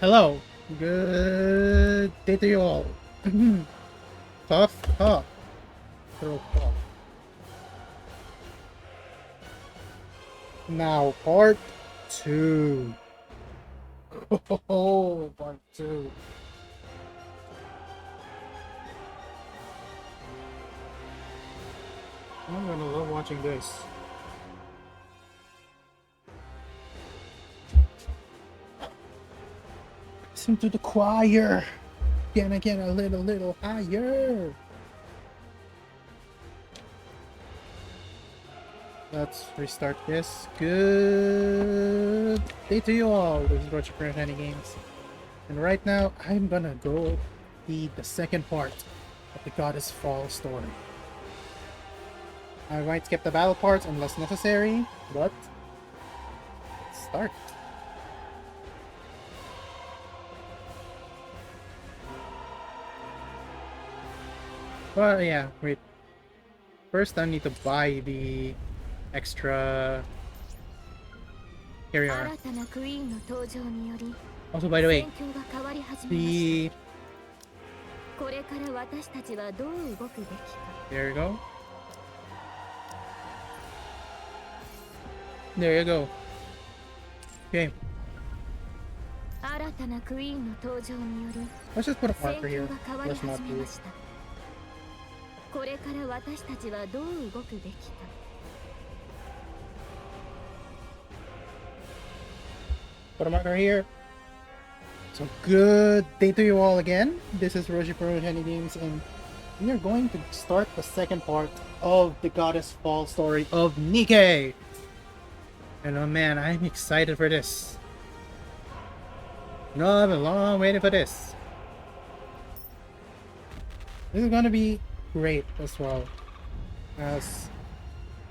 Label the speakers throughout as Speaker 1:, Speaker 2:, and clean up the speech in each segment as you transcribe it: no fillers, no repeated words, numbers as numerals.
Speaker 1: Hello, good day to you all. Tough, tough, throw tough. Now, part 2. Oh, part 2. I'm gonna love watching this. Listen to the choir. Can I get a little higher? Let's restart this. Good day to you all. This is Roger for Any Games. And right now, I'm gonna go read the second part of the Goddess Fall story. I might skip the battle parts unless necessary, but let's start. Well, yeah, wait. First, I need to buy the extra. Here we are. Also, by the way, the. There you go. There you go. Okay. Let's just put a marker here. Let's not do it. Put a marker here. So good day to you all again. This is Roshi Pro Any Games, and we are going to start the second part of the Goddess Fall story of Nikke. And oh man, I'm excited for this. No, I've been long waiting for this. This is gonna be great as well, as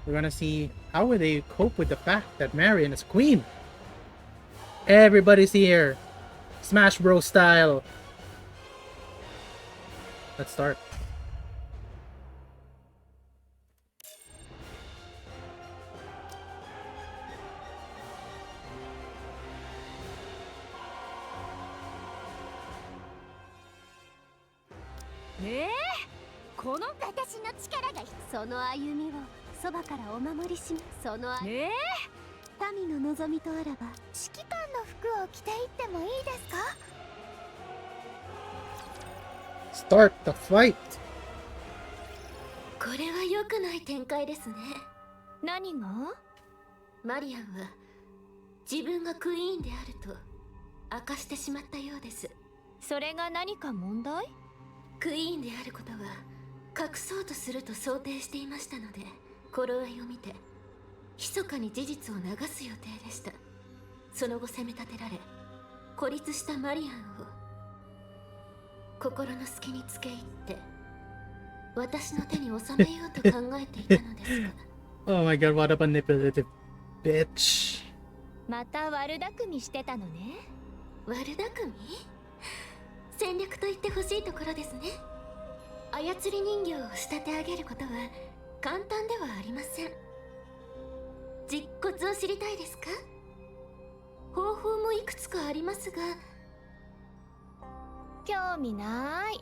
Speaker 1: we're gonna see how will they cope with the fact that Marion is queen. Everybody's here, Smash Bros style. Let's start. Start the fight.
Speaker 2: これは良くない展開ですね。何が？マリアンは自分がクイーンであると明かしてしまったようです。それが何か問題？クイーンであることは隠そうとすると想定していましたので、頃合いを見て密かに事実を流す予定でした。その後責め立てられ、孤立したマリアンを心の隙につけ入って私の手に収めようと考えていたのですが。
Speaker 1: Oh my god, what a manipulative bitch.
Speaker 2: また悪巧みしてたのね。悪巧み？戦略と言ってほしいところですね。操り人形を仕立て上げることは簡単ではありません。実骨を知りたいですか？方法もいくつかありますが。興味ない。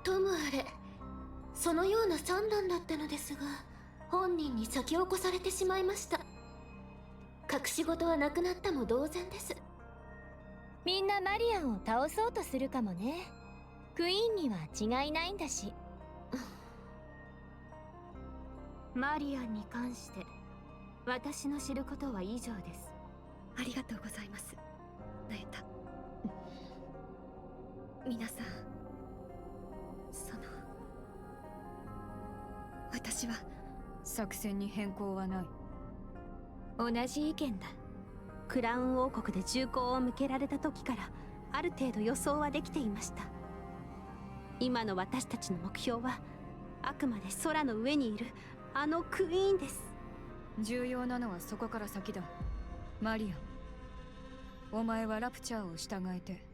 Speaker 2: ともあれ、そのような算段だったのですが、本人に先を越されてしまいました。隠し事はなくなったも同然です。みんなマリアンを倒そうとするかもね。クイーンには違いないんだし。マリアンに関して私の知ることは以上です。
Speaker 3: ありがとうございます、ナエタ。皆さん、私は
Speaker 4: 作戦に変更はない。
Speaker 2: 同じ意見だ。クラウン王国で銃口を向けられた時からある程度予想はできていました。今の私たちの目標はあくまで空の上にいるあのクイーンです。
Speaker 4: 重要なのはそこから先だ。マリアン、お前はラプチャーを従えて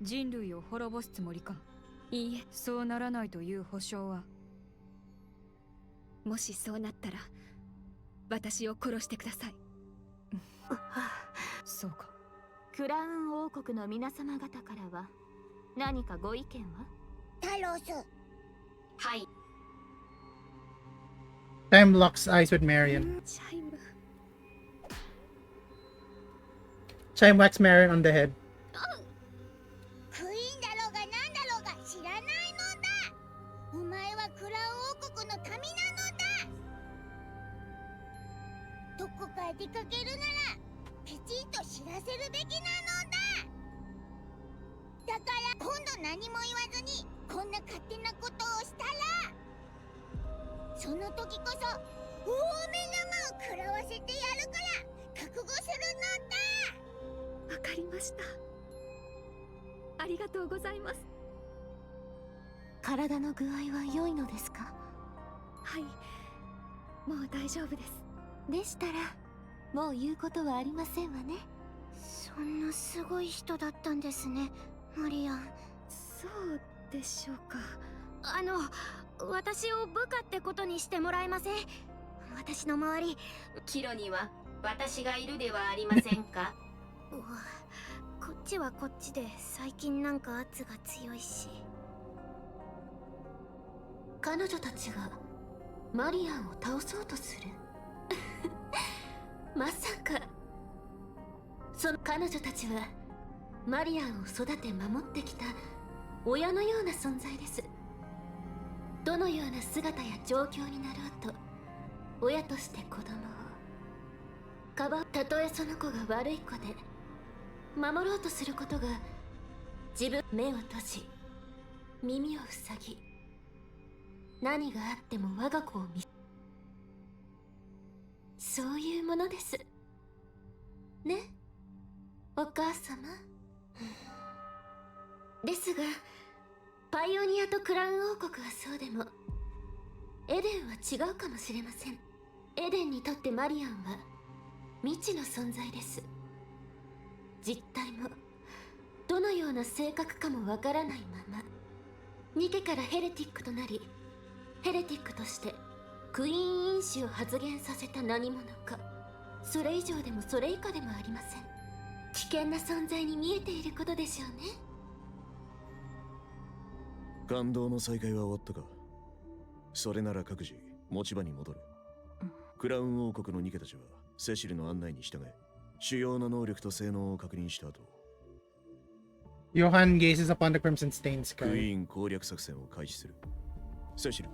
Speaker 4: 人類を滅ぼすつもりか？
Speaker 3: いいえ、
Speaker 4: そうならないという保証は？
Speaker 3: もしそうなったら私を殺してください。
Speaker 4: そうか。
Speaker 2: クラウン王国の皆様方からは何かご意見は？
Speaker 5: タロス。
Speaker 2: はい。
Speaker 1: Time locks eyes with Marion.
Speaker 3: チャイム。
Speaker 1: Chime whacks Marion on the head.
Speaker 5: クイーンだろうがなんだろうが知らないのだ。お前はクラウン王国の民なのだ。どこか出かけるならきちんと知らせるべきなのだ。だから今度何も言わずにこんな勝手なことをしたら、その時こそ大目玉を食らわせてやるから覚悟するのだ。
Speaker 3: わかりました。ありがとうございます。
Speaker 2: 体の具合は良いのですか？
Speaker 3: はい、もう大丈夫です。
Speaker 2: でしたらもう言うことはありませんわね。そんなすごい人だったんですね、マリアン。
Speaker 3: そうでしょうか。
Speaker 2: 私を部下ってことにしてもらえません？私の周りキロには私がいるではありませんか？こっちはこっちで最近なんか圧が強いし。彼女たちがマリアンを倒そうとする？まさか。その彼女たちはマリアンを育て守ってきた親のような存在です。どのような姿や状況になろうと親として子供をかばう。たとえその子が悪い子で守ろうとすることが自分。目を閉じ耳を塞ぎ、何があっても我が子を見、そういうものですね、お母様。ですがパイオニアとクラウン王国はそうでもエデンは違うかもしれません。エデンにとってマリアンは未知の存在です。実態もどのような性格かもわからないままニケからヘレティックとなり、ヘレティックとしてクイーン因子を発現させた何者か。それ以上でもそれ以下でもありません。危険な存在に見えていることでしょうね。
Speaker 6: 感動の再会は終わったか？それなら各自持ち場に戻る。クラウン王国のニケたちはセシルの案内に従え、主要な能力と性能を確認した後、
Speaker 1: Johan gazes upon the crimson stained
Speaker 6: クイ
Speaker 1: sky.
Speaker 6: ーン攻略作戦を開始する。セシル、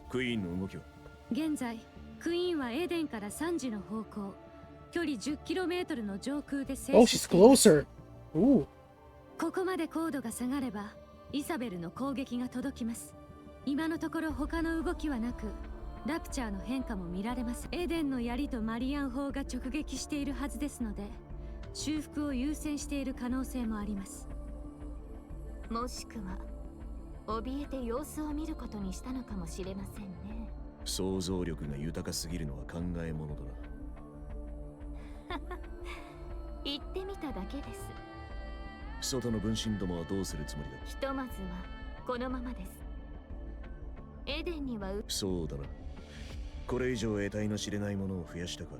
Speaker 6: クイーンの動きは？
Speaker 4: 現在クイーンはエデンから3時の方向、距離 10km の上空で静
Speaker 1: Oh,
Speaker 4: 止
Speaker 1: she's
Speaker 4: しています。
Speaker 1: closer. Ooh.
Speaker 4: ここまで高度が下がればイサベルの攻撃が届きます。今のところ他の動きはなく、ラプチャーの変化も見られます。エデンの槍とマリアン砲が直撃しているはずですので、修復を優先している可能性もあります。
Speaker 2: もしくは怯えて様子を見ることにしたのかもしれませんね。
Speaker 6: 想像力が豊かすぎるのは考えものだな。
Speaker 2: 言ってみただけです。
Speaker 6: 外の分身どもはどうするつもりだ？
Speaker 2: ひとまずはこのままです。エデンには
Speaker 6: そうだな。これ以上得体の知れないものを増やしたか。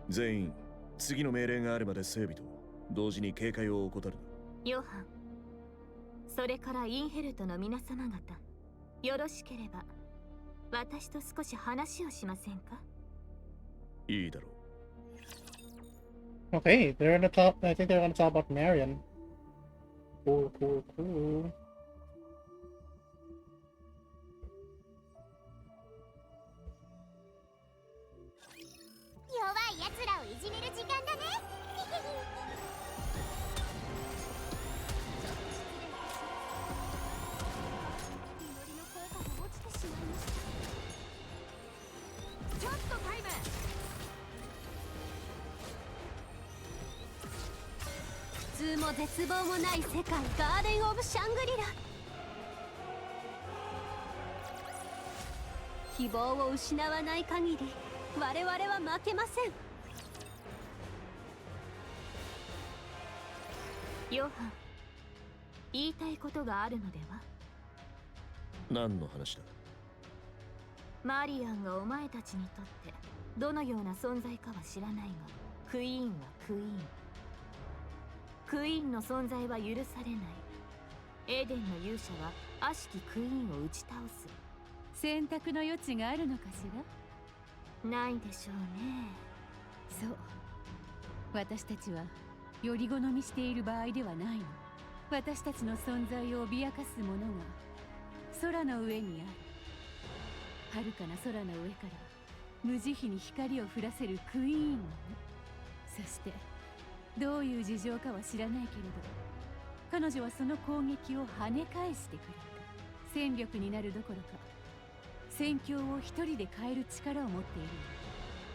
Speaker 6: 全員次の命令があるまで整備と同時に警戒を怠る。
Speaker 2: ヨハン、それからインヘルトの皆様方、よろしければ私と少し話をしませんか？
Speaker 6: いいだろう。
Speaker 1: Okay, they're gonna talk. I think they're gonna talk about Marion. Cool, cool, cool.
Speaker 4: 絶望もない世界、ガーデン・オブ・シャングリラ。希望を失わない限り我々は負けません。
Speaker 2: ヨハン、言いたいことがあるのでは？
Speaker 6: 何の話だ？
Speaker 2: マリアンがお前たちにとってどのような存在かは知らないが、クイーンはクイーン。クイーンの存在は許されない。エデンの勇者は悪しきクイーンを打ち倒す。
Speaker 4: 選択の余地があるのかしら。
Speaker 2: ないでしょうね。
Speaker 4: そう、私たちはより好みしている場合ではないの。私たちの存在を脅かすものが空の上にある。遥かな空の上から無慈悲に光を降らせるクイーンのね。そしてどういう事情かは知らないけれど、彼女はその攻撃を跳ね返してくれた。戦力になるどころか戦況を一人で変える力を持っている。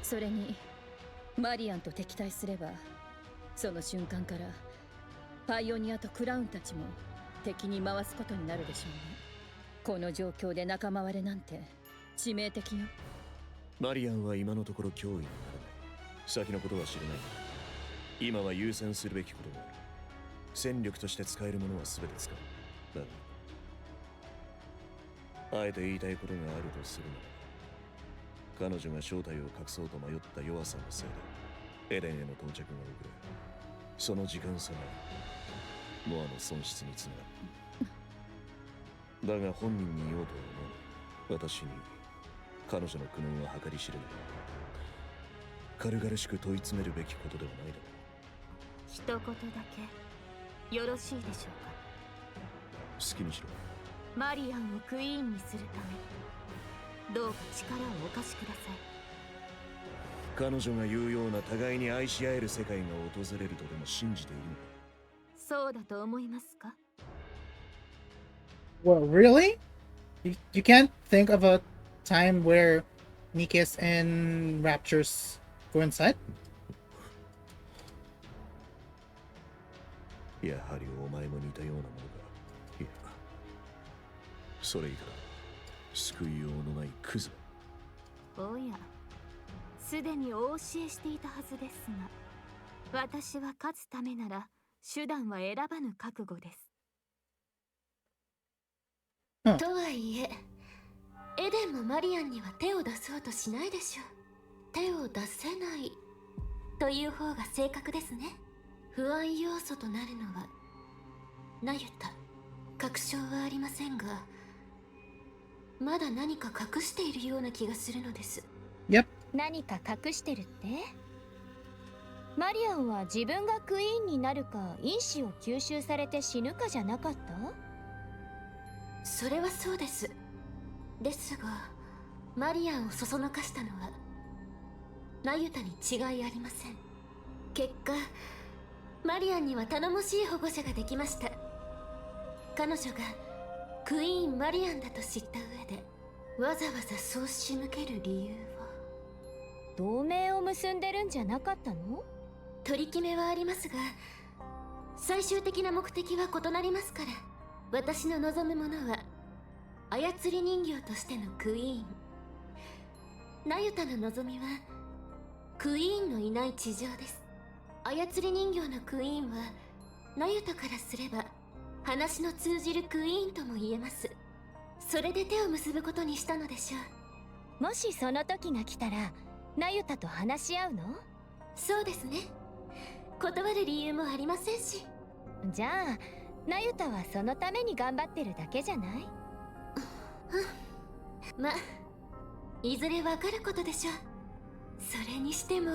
Speaker 7: それにマリアンと敵対すれば、その瞬間からパイオニアとクラウンたちも敵に回すことになるでしょうね。この状況で仲間割れなんて致命的よ。
Speaker 6: マリアンは今のところ脅威にならない。先のことは知れないが、今は優先するべきことがある。戦力として使えるものは全て使う。だがあえて言いたいことがあるとするなら、彼女が正体を隠そうと迷った弱さのせいでエデンへの到着が遅れ、その時間差がモアの損失につながる。だが本人に言おうとは思う。私に彼女の苦悩は計り知れない。軽々しく問い詰めるべきことではないだろう。
Speaker 2: 一言だけよろしいでしょうか？
Speaker 6: 好きにしろ。
Speaker 2: マリアンをクイーンにするため、どうか力をお貸しください。
Speaker 6: 彼女が言うような互いに愛し合える世界が訪れるとでも信じているのか？
Speaker 2: そうだと思いますか？
Speaker 1: Well, really? You can't think of a time where Nikke's and Rapture's coincide?
Speaker 6: やはりお前も似たようなものか。いや、それ以下救いようのないクズ。
Speaker 2: おや、すでにお教えしていたはずですが、私は勝つためなら手段は選ばぬ覚悟です。とはいえ、エデンもマリアンには手を出そうとしないでしょう。手を出せないという方が正確ですね。不安要素となるのはナユタ。確証はありませんが、まだ何か隠しているような気がするのです。
Speaker 1: Yep.
Speaker 2: 何か隠してるって？マリアンは自分がクイーンになるか因子を吸収されて死ぬかじゃなかった？それはそうです。ですがマリアンをそそのかしたのはナユタに違いありません。結果マリアンには頼もしい保護者ができました。彼女がクイーンマリアンだと知った上でわざわざそう仕向ける理由は。同盟を結んでるんじゃなかったの？取り決めはありますが最終的な目的は異なりますから、私の望むものは操り人形としてのクイーン。ナユタの望みはクイーンのいない地上です。操り人形のクイーンはナユタからすれば話の通じるクイーンとも言えます。それで手を結ぶことにしたのでしょう。もしその時が来たらナユタと話し合うの？そうですね。断る理由もありませんし。じゃあナユタはそのために頑張ってるだけじゃない？ま、いずれわかることでしょう。それにしても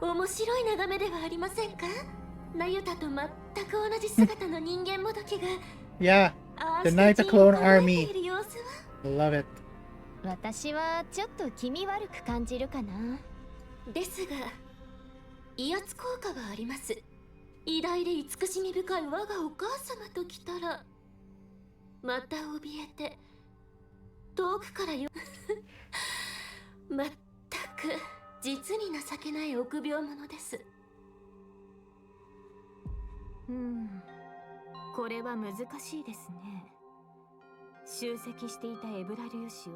Speaker 2: 面白い眺めではありませんか？ナユタと全く同じ姿の人間もどきが
Speaker 1: Yeah,
Speaker 2: ああ
Speaker 1: the
Speaker 2: して
Speaker 1: Night
Speaker 2: 陣
Speaker 1: Clone
Speaker 2: を構えて
Speaker 1: Army.
Speaker 2: いる様子は。
Speaker 1: Love it.
Speaker 2: 私はちょっと気味悪く感じるかな。ですが威圧効果はあります。偉大で慈しみ深い我がお母様と来たらまた怯えて遠くからよまったく実に情けない臆病者です。これは難しいですね。集積していたエブラ粒子を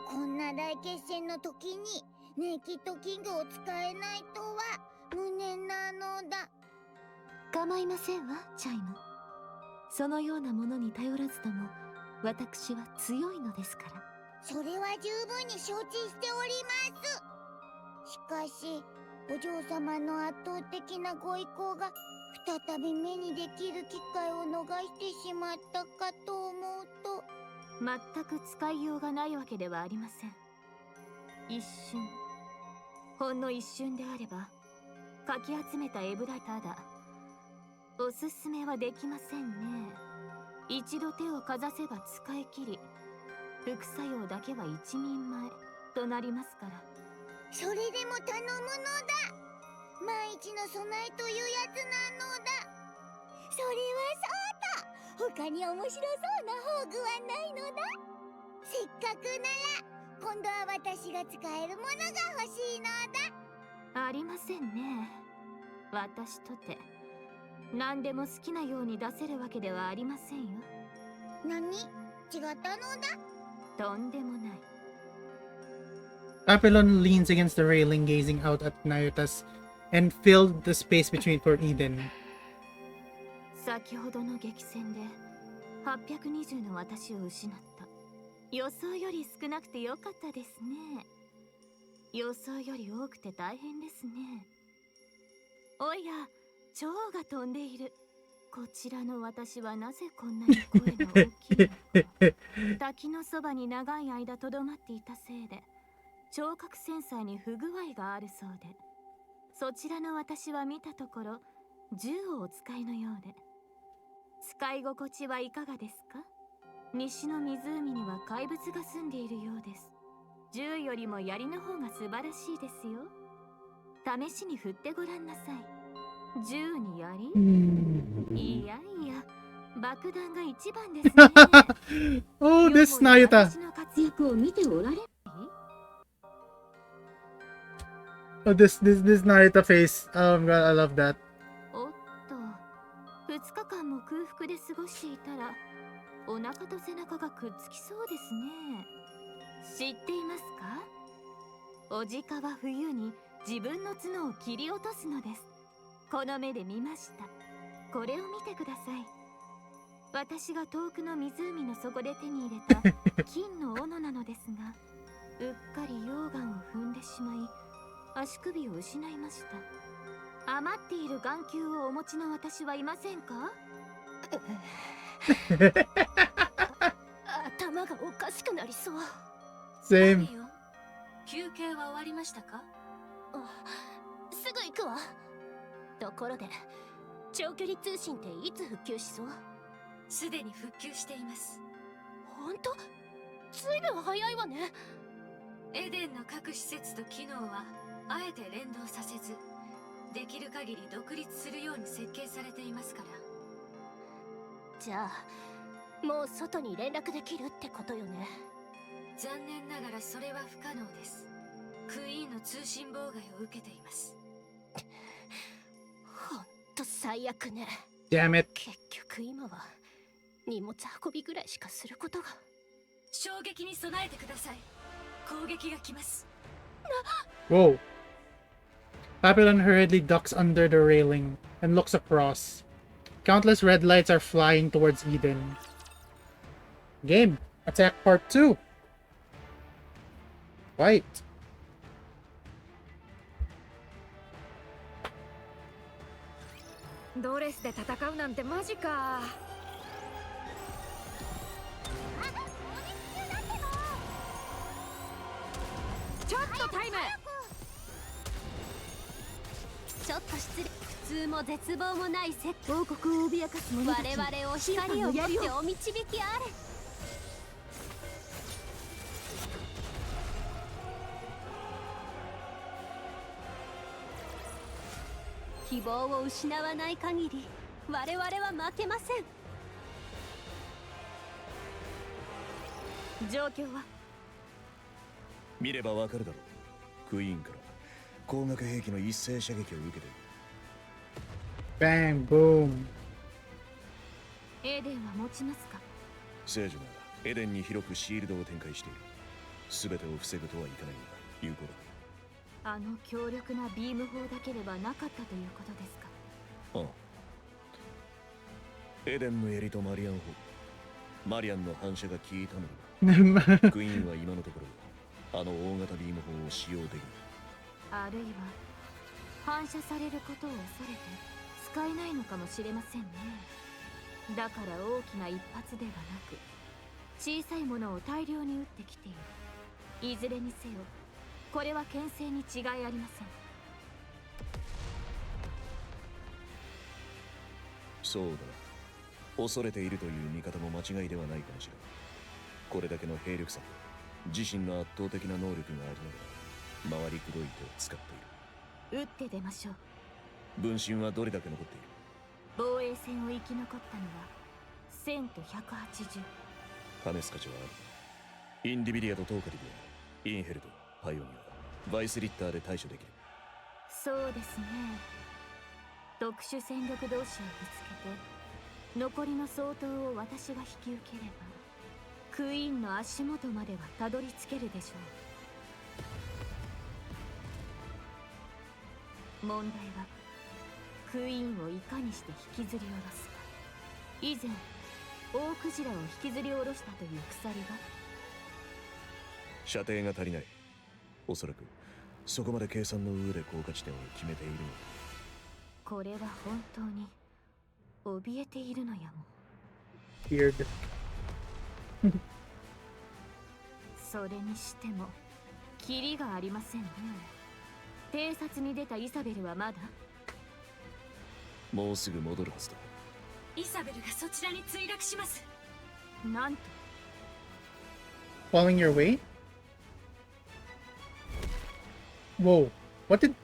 Speaker 5: こんな大決戦の時にネイキッドキングを使えないとは無念なのだ。
Speaker 2: 構いませんわ、チャイム。そのようなものに頼らずとも私は強いのですから。
Speaker 5: それは十分に承知しております。しかしお嬢様の圧倒的なご意向が再び目にできる機会を逃してしまったかと思うと、
Speaker 2: 全く使いようがないわけではありません。一瞬、ほんの一瞬であればかき集めたエブラただおすすめはできませんね。一度手をかざせば使い切り、副作用だけは一人前となりますから。
Speaker 5: それでも頼むのだ。万一の備えというやつなのだ。それはそうだ。他に面白そうな宝具はないのだ。せっかくなら今度は私が使えるものが欲しいのだ。
Speaker 2: ありませんね。私とて何でも好きなように出せるわけではありませんよ。
Speaker 5: 何？違ったのだ。
Speaker 2: とんでもない。
Speaker 1: Papillon leans against the railing, gazing out at Nayuta's and filled the space between for Eden.
Speaker 2: 先ほどの激戦で820の私を失った。予想より少なくてよかったですね。予想より多くて大変ですね。おや、蝶が飛んでいる。こちらの私はなぜこんなに声の大きいのか。滝のそばに長い間とどまっていたせいで聴覚センサーに不具合があるそうで、そちらの私は見たところ銃をお使いのようで。使い心地はいかがですか？西の湖には怪物が住んでいるようです。銃よりも槍の方が素晴らしいですよ。試しに振ってごらんなさい。銃に槍？いやいや、爆弾が一番ですね。
Speaker 1: Oh, this Nayuta.
Speaker 2: 私の活躍を見ておられない？
Speaker 1: Oh, this Nayuta face. Oh my god, I love that.
Speaker 2: おっと、2日間も空腹で過ごしていたらお腹と背中がくっつきそうですね。知っていますか？おじかは冬に自分の角を切り落とすのです。この目で見ました。これを見てください。私が遠くの湖の底で手に入れた金の斧なのですが、うっかり溶岩を踏んでしまい足首を失いました。余っている眼球をお持ちの私はいませんか？頭がおかしくなりそう。
Speaker 1: Same.
Speaker 2: 休憩は終わりましたか？すぐ行くわ。ところで長距離通信っていつ復旧しそう？すでに復旧しています。本当？ずいぶん早いわね。エデンの各施設と機能はあえて連動させず、できる限り独立するように設計されていますから。じゃあもう外に連絡できるってことよね。残念ながらそれは不可能です。クイーンの通信妨害を受けています。ほんと最悪ね。
Speaker 1: Damn it.
Speaker 2: 結局今は荷物運びぐらいしかすることが。衝撃に備えてください。攻撃が来ます。
Speaker 1: Whoa. Papillon hurriedly ducks under the railing and looks across. Countless red lights are flying towards Eden. Game. Attack Part 2. Fight.
Speaker 3: ドレスで戦うなんてマジか。ちょっとタイム。
Speaker 2: ちょっと失礼。普通も絶望もない王国を脅かす者たち、我々を光を持ってお導きあれ。希望を失わない限り我々は負けません。状況は？
Speaker 6: 見ればわかるだろう。クイーンから光学兵器の一斉射撃を受けて
Speaker 1: Bang, boom.
Speaker 2: エーデンは持ちますか？
Speaker 6: 聖女がエデンに広くシールドを展開している。全てを防ぐとはいかないが有効だ。
Speaker 2: あの強力なビーム砲だけではなかったということですか？
Speaker 6: ああ。エデンの槍とマリアン砲、マリアンの反射が効いたのだがクイーンは今のところあの大型ビーム砲を使用できる。
Speaker 2: あるいは反射されることを恐れて使えないのかもしれませんね。だから大きな一発ではなく小さいものを大量に撃ってきている。いずれにせよこれは牽制に違いありません。
Speaker 6: そうだな。恐れているという見方も間違いではないかもしれない。これだけの兵力差と自身の圧倒的な能力がありながら回りくどい手を使っている。
Speaker 2: 撃って出ましょう。
Speaker 6: 分身はどれだけ残っている？
Speaker 2: 防衛戦を生き残ったのは1000と180。
Speaker 6: 試す価値はある。インディビリアとトーカリブはインヘルト、パイオニア、バイスリッターで対処できる。
Speaker 2: そうですね。特殊戦力同士をぶつけて残りの相当を私が引き受ければクイーンの足元まではたどり着けるでしょう。問題はクイーンをいかにして引きずり下ろすか。以前大クジラを引きずり下ろしたという鎖が。
Speaker 6: 射程が足りない。おそらくそこまで計算の上で降下地点を決めているのだ。
Speaker 2: これは本当に怯えているのやも。
Speaker 1: Weird.
Speaker 2: それにしてもキリがありませんね。偵察に出たイサベルはまだ？
Speaker 6: もうすぐ戻るはずだ。
Speaker 4: イサベルがそちらに墜落します。
Speaker 2: なんと
Speaker 1: Falling your way? Whoa. What did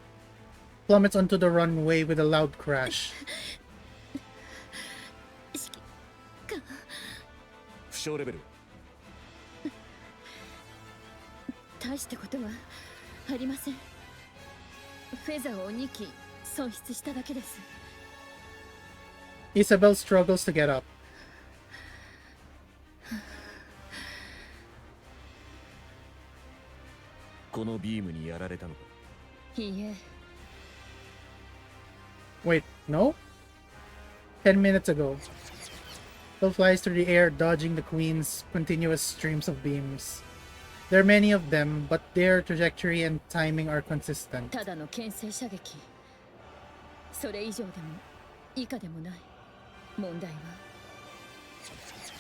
Speaker 1: plummets onto the runway with a loud crash?
Speaker 6: 負傷レベル。
Speaker 7: 大したことはありません。フェザーを2機損失しただけです。
Speaker 1: Isabel struggles to get up.
Speaker 6: このビームにやられたのか？
Speaker 7: いいえ。
Speaker 1: Wait, no? 10 minutes ago. Bill flies through the air, dodging the Queen's continuous streams of beams. There are many of them, but their trajectory and timing are consistent.
Speaker 7: ただの牽制射撃。それ以上でも以下でもない。問題は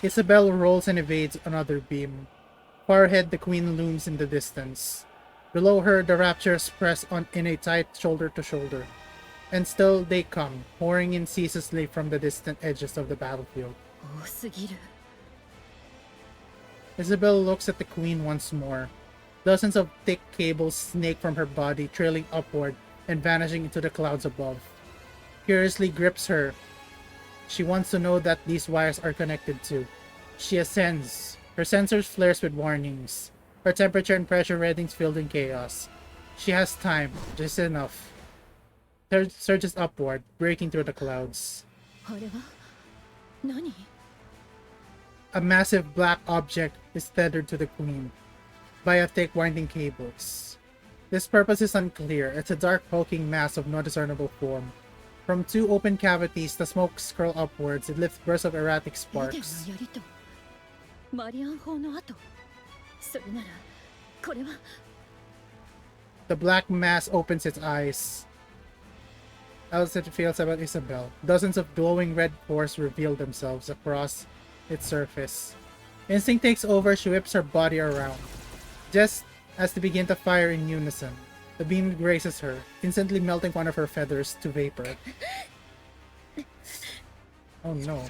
Speaker 1: Isabel rolls and evades another beam. Far ahead, the Queen looms in the distance. Below her, the Raptures press on in a tight shoulder to shoulder. And still they come, pouring in ceaselessly from the distant edges of the battlefield.
Speaker 7: 多すぎる。
Speaker 1: Isabel looks at the Queen once more. Dozens of thick cables snake from her body, trailing upward and vanishing into the clouds above. Curiously grips her. She wants to know that these wires are connected to. She ascends. Her sensors flares with warnings. Her temperature and pressure readings filled in chaos. She has time, just enough. Surges upward, breaking through the clouds.
Speaker 7: あれは何？
Speaker 1: A massive black object is tethered to the Queen via thick winding cables. This purpose is unclear. It's a dark hulking mass of no discernible form. From two open cavities, the smokes curl upwards. It lifts bursts of erratic
Speaker 7: エデン
Speaker 1: sparks.
Speaker 7: の槍とマリアン砲の跡。それならこれは
Speaker 1: The black mass opens its eyes. As it feels about Isabel, dozens of glowing red pores reveal themselves across its surface. Instinct takes over, she whips her body around. Just as they begin to fire in unison, the beam grazes her, instantly melting one of her feathers to vapor. Oh no.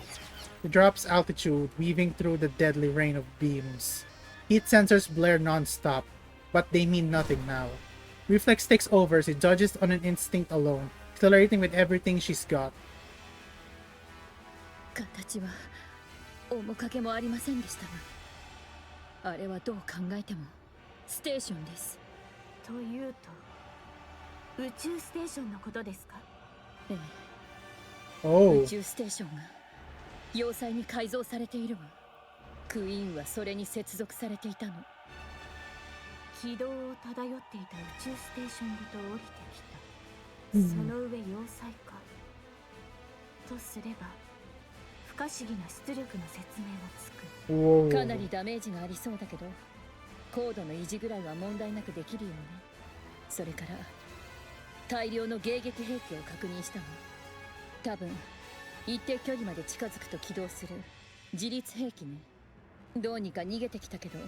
Speaker 1: It drops altitude, weaving through the deadly rain of beams. Heat sensors blare non-stop, but they mean nothing now. Reflex takes over, she judges on an instinct alone, accelerating with everything she's got.
Speaker 7: 形は面影もありませんでしたが、あれはどう考えてもステーションです。
Speaker 2: というと宇宙ステーションのことですか？
Speaker 7: ええ、
Speaker 1: Oh.
Speaker 7: 宇宙ステーションが要塞に改造されているわ。クイーンはそれに接続されていたの。
Speaker 2: 軌道を漂っていた宇宙ステーションごと降りてきた。その上要塞か。とすれば不可思議な出力の説明もつく。
Speaker 1: Whoa.
Speaker 7: かなりダメージがありそうだけど、高度の維持ぐらいは問題なくできるよね。それから大量の迎撃兵器を確認したの。多分一定距離まで近づくと起動する自律兵器ね。どうにか逃げてきたけど、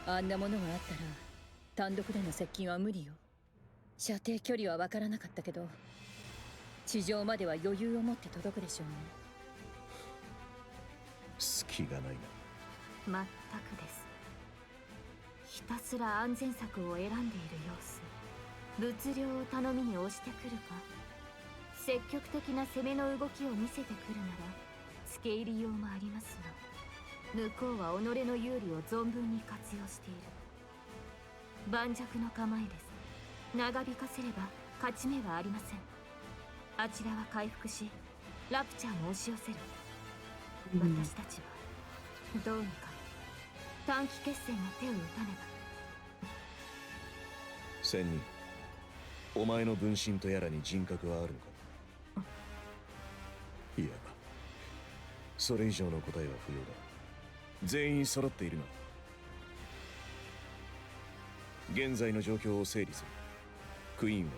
Speaker 7: あんなものがあったら単独での接近は無理よ。射程距離は分からなかったけど、地上までは余裕を持って届くでしょうね。
Speaker 6: 隙がないな。
Speaker 2: 全くです。ひたすら安全策を選んでいる様子。物量を頼みに押してくるか、積極的な攻めの動きを見せてくるなら付け入りようもありますが、向こうは己の有利を存分に活用している。盤石の構えです。長引かせれば勝ち目はありません。あちらは回復し、ラプチャーも押し寄せる。私たちはどうにか短期決戦の手を打たね
Speaker 6: 仙人、お前の分身とやらに人格はあるのか。いや、それ以上の答えは不要だ。全員揃っているな。現在の状況を整理する。クイーンは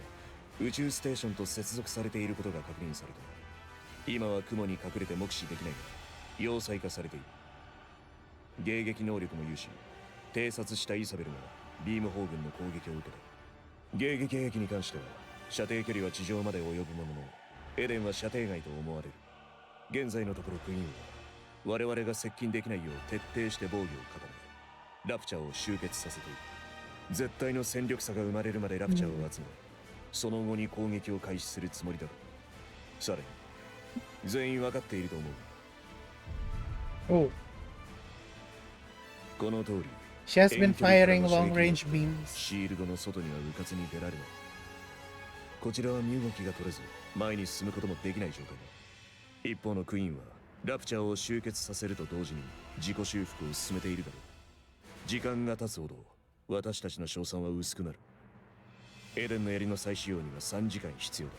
Speaker 6: 宇宙ステーションと接続されていることが確認された。今は雲に隠れて目視できないが要塞化されている。迎撃能力も有し、偵察したイサベルがビーム砲軍の攻撃を受けた。迎撃兵器に関しては射程距離は地上まで及ぶものの、エデンは射程外と思われる。現在のところクイーンは我々が接近できないよう徹底して防御を固め、ラプチャーを集結させている。絶対の戦力差が生まれるまでラプチャーを集め、その後に攻撃を開始するつもりだろう。さらに全員分かっていると思う。
Speaker 1: Oh.
Speaker 6: この通り
Speaker 1: She has been
Speaker 6: 遠距離から
Speaker 1: firing
Speaker 6: の射撃
Speaker 1: long
Speaker 6: を
Speaker 1: range beams.
Speaker 6: シールドの外には迂闊に出られない。こちらは身動きが取れず前に進むこともできない状態だ。一方のクイーンはラプチャーを集結させると同時に自己修復を進めているだろう。時間が経つほど私たちの勝算は薄くなる。エデンの槍の再使用には3時間必要だ。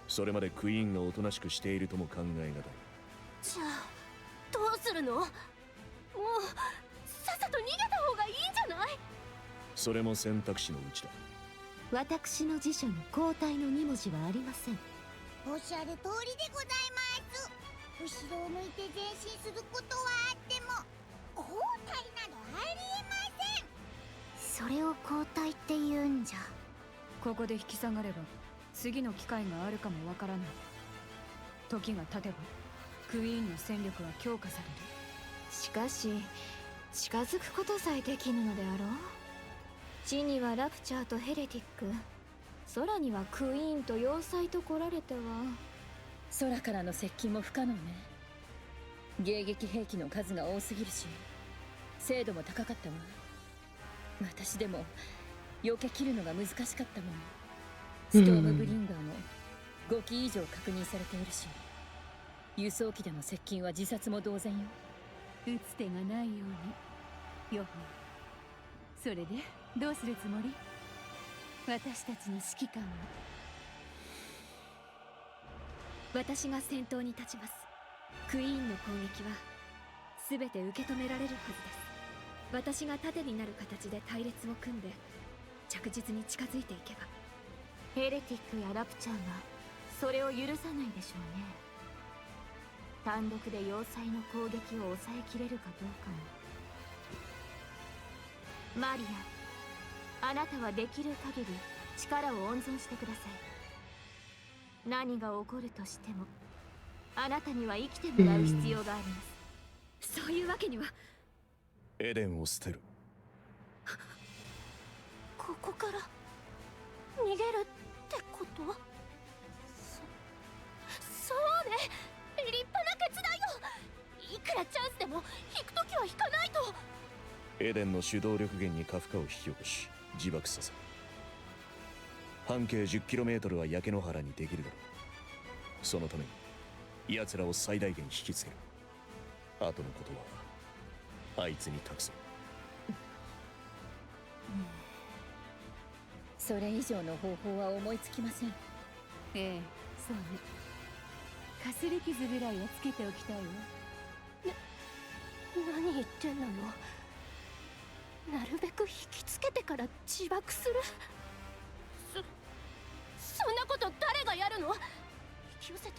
Speaker 6: それまでクイーンがおとなしくしているとも考えがたい。
Speaker 2: じゃあどうするの？もうさっさと逃げた方がいいんじゃない？
Speaker 6: それも選択肢のうちだ。
Speaker 2: 私の辞書に交代の2文字はありません。
Speaker 5: おっしゃる通りでございます。後ろを向いて前進することはあっても交代などありえません。
Speaker 2: それを交代って言うんじゃ。
Speaker 3: ここで引き下がれば次の機会があるかもわからない。時が経てばクイーンの戦力は強化される。
Speaker 2: しかし近づくことさえできぬのであろう。地にはラプチャーとヘレティック、空にはクイーンと要塞と来られては。
Speaker 7: 空からの接近も不可能ね。迎撃兵器の数が多すぎるし、精度も高かったわ。私でも避け切るのが難しかったもん。ストームブリンガーも5機以上確認されているし、輸送機での接近は自殺も同然よ。
Speaker 4: 打つ手がないように。よほ。それでどうするつもり？私たちの指揮官を。私が先頭に立ちます。クイーンの攻撃は全て受け止められるはずです。私が盾になる形で隊列を組んで着実に近づいていけば。
Speaker 2: ヘレティックやラプチャーがそれを許さないでしょうね。単独で要塞の攻撃を抑えきれるかどうかも。マリア、あなたはできる限り力を温存してください。何が起こるとしてもあなたには生きてもらう必要があります。
Speaker 4: そういうわけには。
Speaker 6: エデンを捨てる。
Speaker 2: ここから逃げるってこと？そうね、立派な決断よ。いくらチャンスでも引くときは引かないと。
Speaker 6: エデンの主導力源にカフカを引き起こし自爆させ、半径 10km は焼け野原にできるだろう。そのために奴らを最大限引きつける。後のことはあいつに託す。
Speaker 7: それ以上の方法は思いつきません。
Speaker 4: ええ、そうね。かすり傷ぐらいはつけておきたいわ。
Speaker 2: 何言ってんのよ。なるべく引きつけてから自爆する。そんなこと誰がやるの？引き寄せて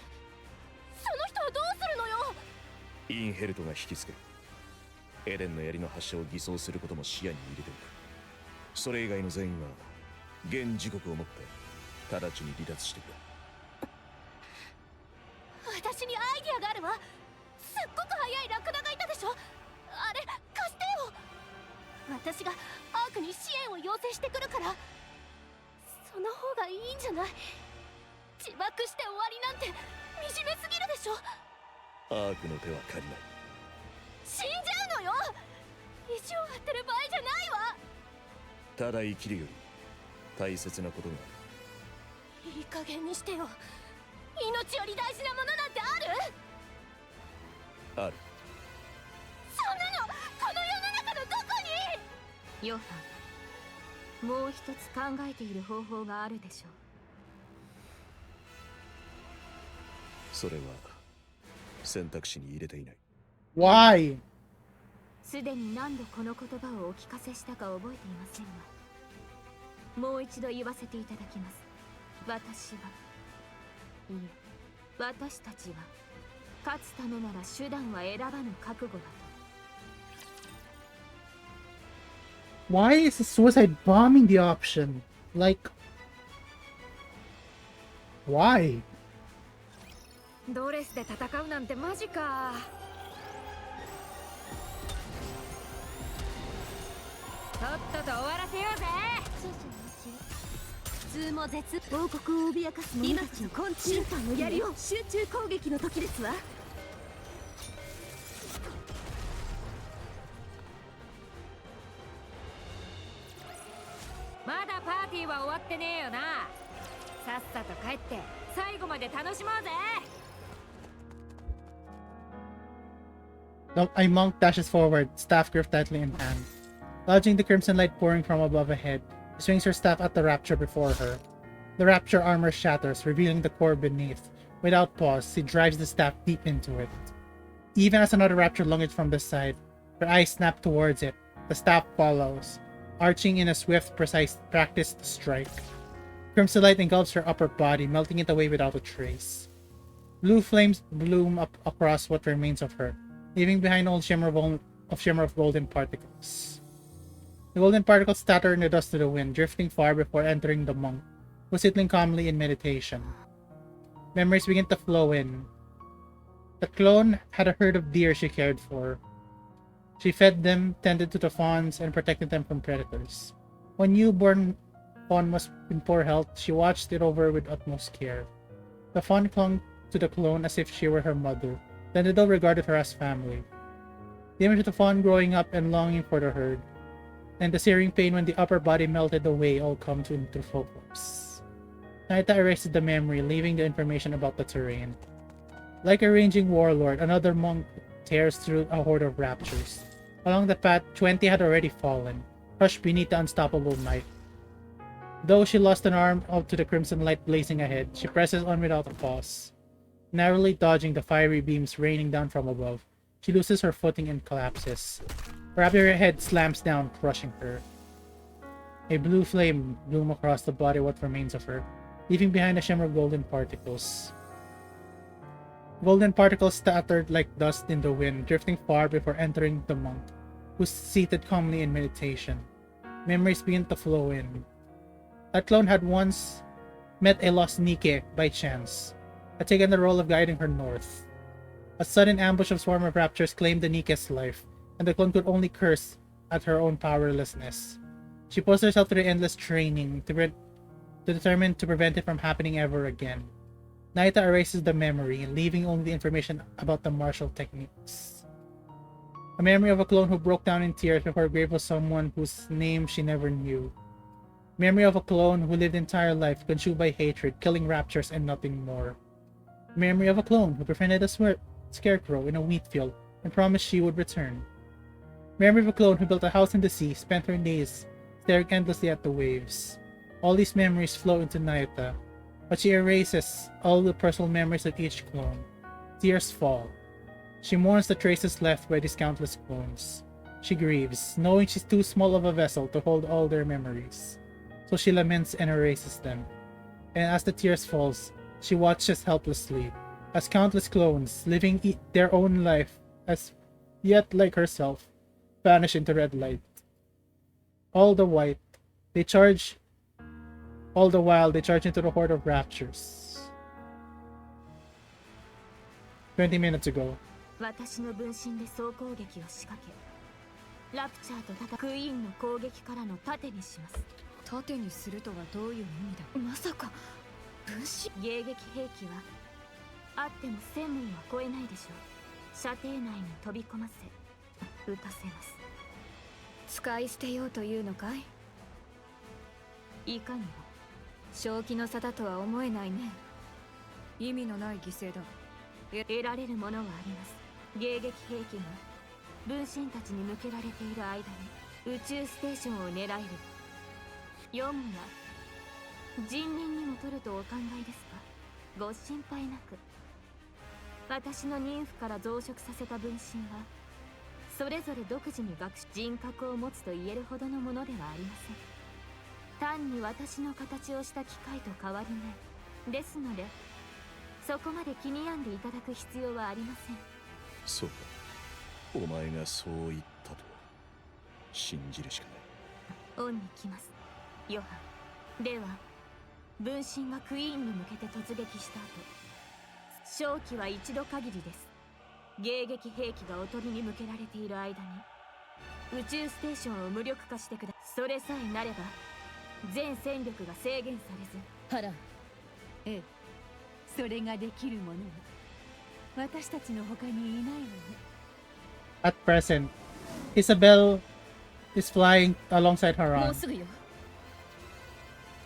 Speaker 2: その人はどうするのよ。
Speaker 6: インヘルトが引きつける。エデンの槍の発射を偽装することも視野に入れておく。それ以外の全員は現時刻をもって直ちに離脱してくれ。
Speaker 2: 私にアイディアがあるわ。すっごく速いラクダがいたでしょ。あれ貸してよ。私がアークに支援を要請してくるから。その方がいいんじゃない？自爆して終わりなんて惨めすぎるでしょ。
Speaker 6: アークの手は借りない。
Speaker 2: 死んじゃうのよ。意地を張ってる場合じゃないわ。
Speaker 6: ただ生きるより大切なことがある。
Speaker 2: いい加減にしてよ。命より大事なものなんてある？
Speaker 6: ある。
Speaker 2: そんなのこの世の中のどこに？
Speaker 3: ヨハン、もう一つ考えている方法があるでしょう。
Speaker 6: それは選択肢に入れていない。
Speaker 1: Why?
Speaker 3: すでに何度この言葉をお聞かせしたか覚えていませんが、もう一度言わせていただきます。私はいえ、私たちは勝つためなら手段は選ばぬ覚悟だと。
Speaker 1: Why is suicide bombing the option? Like, why?
Speaker 3: ドレスで戦うなんてマジか。とっとと終わらせようぜ。
Speaker 4: 普通も絶王国を脅かす者たちの昆虫の槍を集中攻撃の時ですわ。
Speaker 3: まだパーティーは終わってねえよな。さっさと帰って最後まで楽しもうぜ。
Speaker 1: A monk dashes forward, staff gripped tightly in hand. Dodging the crimson light pouring from above ahead, she swings her staff at the rapture before her. The rapture armor shatters, revealing the core beneath. Without pause, she drives the staff deep into it. Even as another rapture lunges from the side, her eyes snap towards it. The staff follows, arching in a swift, precise, practiced strike. Crimson light engulfs her upper body, melting it away without a trace. Blue flames bloom up across what remains of her, leaving behind old shimmer of golden particles. The golden particles scatter in the dust to the wind, drifting far before entering the monk, who sitting calmly in meditation. Memories begin to flow in. The clone had a herd of deer she cared for. She fed them, tended to the fawns, and protected them from predators. When newborn fawn was in poor health, she watched it over with utmost care. The fawn clung to the clone as if she were her mother, then the doe regarded her as family. The image of the fawn growing up and longing for the herd, and the searing pain when the upper body melted away all come into focus. Naita erases the memory, leaving the information about the terrain. Like a ranging warlord, another monk tears through a horde of raptures. Along the path, 20 had already fallen, crushed beneath the unstoppable knife. Though she lost an arm up to the crimson light blazing ahead, she presses on without a pause. Narrowly dodging the fiery beams raining down from above, she loses her footing and collapses. Her head slams down, crushing her. A blue flame blooms across the body of what remains of her, leaving behind a shimmer of golden particles. Golden particles scattered like dust in the wind, drifting far before entering the monk, who's seated calmly in meditation. Memories begin to flow in. That clone had once met a lost Nikke by chance, had taken the role of guiding her north. A sudden ambush of swarm of raptors claimed the Nikke's life, and the clone could only curse at her own powerlessness. She posed herself to the endless training, determined to prevent it from happening ever again. Naita erases the memory, leaving only the information about the martial techniques. A memory of a clone who broke down in tears before her grave was someone whose name she never knew. Memory of a clone who lived entire life consumed by hatred, killing raptures and nothing more. Memory of a clone who befriended a scarecrow in a wheat field and promised she would return. Memory of a clone who built a house in the sea, spent her days staring endlessly at the waves. All these memories flow into Nayuta, but she erases all the personal memories of each clone. Tears fall. She mourns the traces left by these countless clones. She grieves, knowing she's too small of a vessel to hold all their memories. So she laments and erases them. And as the tears falls, she watches helplessly, as countless clones, living their own life as yet like herself, vanish into red light. All the while, they charge into the horde of raptures. 20 minutes ago.
Speaker 3: 私の分身で総攻撃を仕掛け、ラプチャーと戦うクイーンの攻撃からの盾にします。
Speaker 7: 盾にするとはどういう意味だ。
Speaker 3: まさか分身迎撃兵器はあっても1000門は超えないでしょう。射程内に飛び込ませ撃たせます。
Speaker 7: 使い捨てようというのかい。
Speaker 3: いかにも
Speaker 7: 正気の差だとは思えないね。意味のない犠牲だ。
Speaker 3: 得られるものはあります。迎撃兵器が分身たちに向けられている間に宇宙ステーションを狙える。よもや人民にも取るとお考えですか。ご心配なく。私の妊婦から増殖させた分身はそれぞれ独自に人格を持つと言えるほどのものではありません。単に私の形をした機械と変わりないですので、そこまで気に病んでいただく必要はありません。
Speaker 6: そうか、お前がそう言ったと信じるしかない。
Speaker 3: オンに来ます、ヨハン。では分身がクイーンに向けて突撃した後、勝機は一度限りです。迎撃兵器がおとりに向けられている間に宇宙ステーションを無力化してください。それさえなれば全戦力が制限されず。
Speaker 7: ハラン。
Speaker 4: ええ、それができる者は私たちの他にいないわね。
Speaker 1: At present, Isabel is flying alongside
Speaker 7: も
Speaker 1: Haran.
Speaker 7: うすぐよ。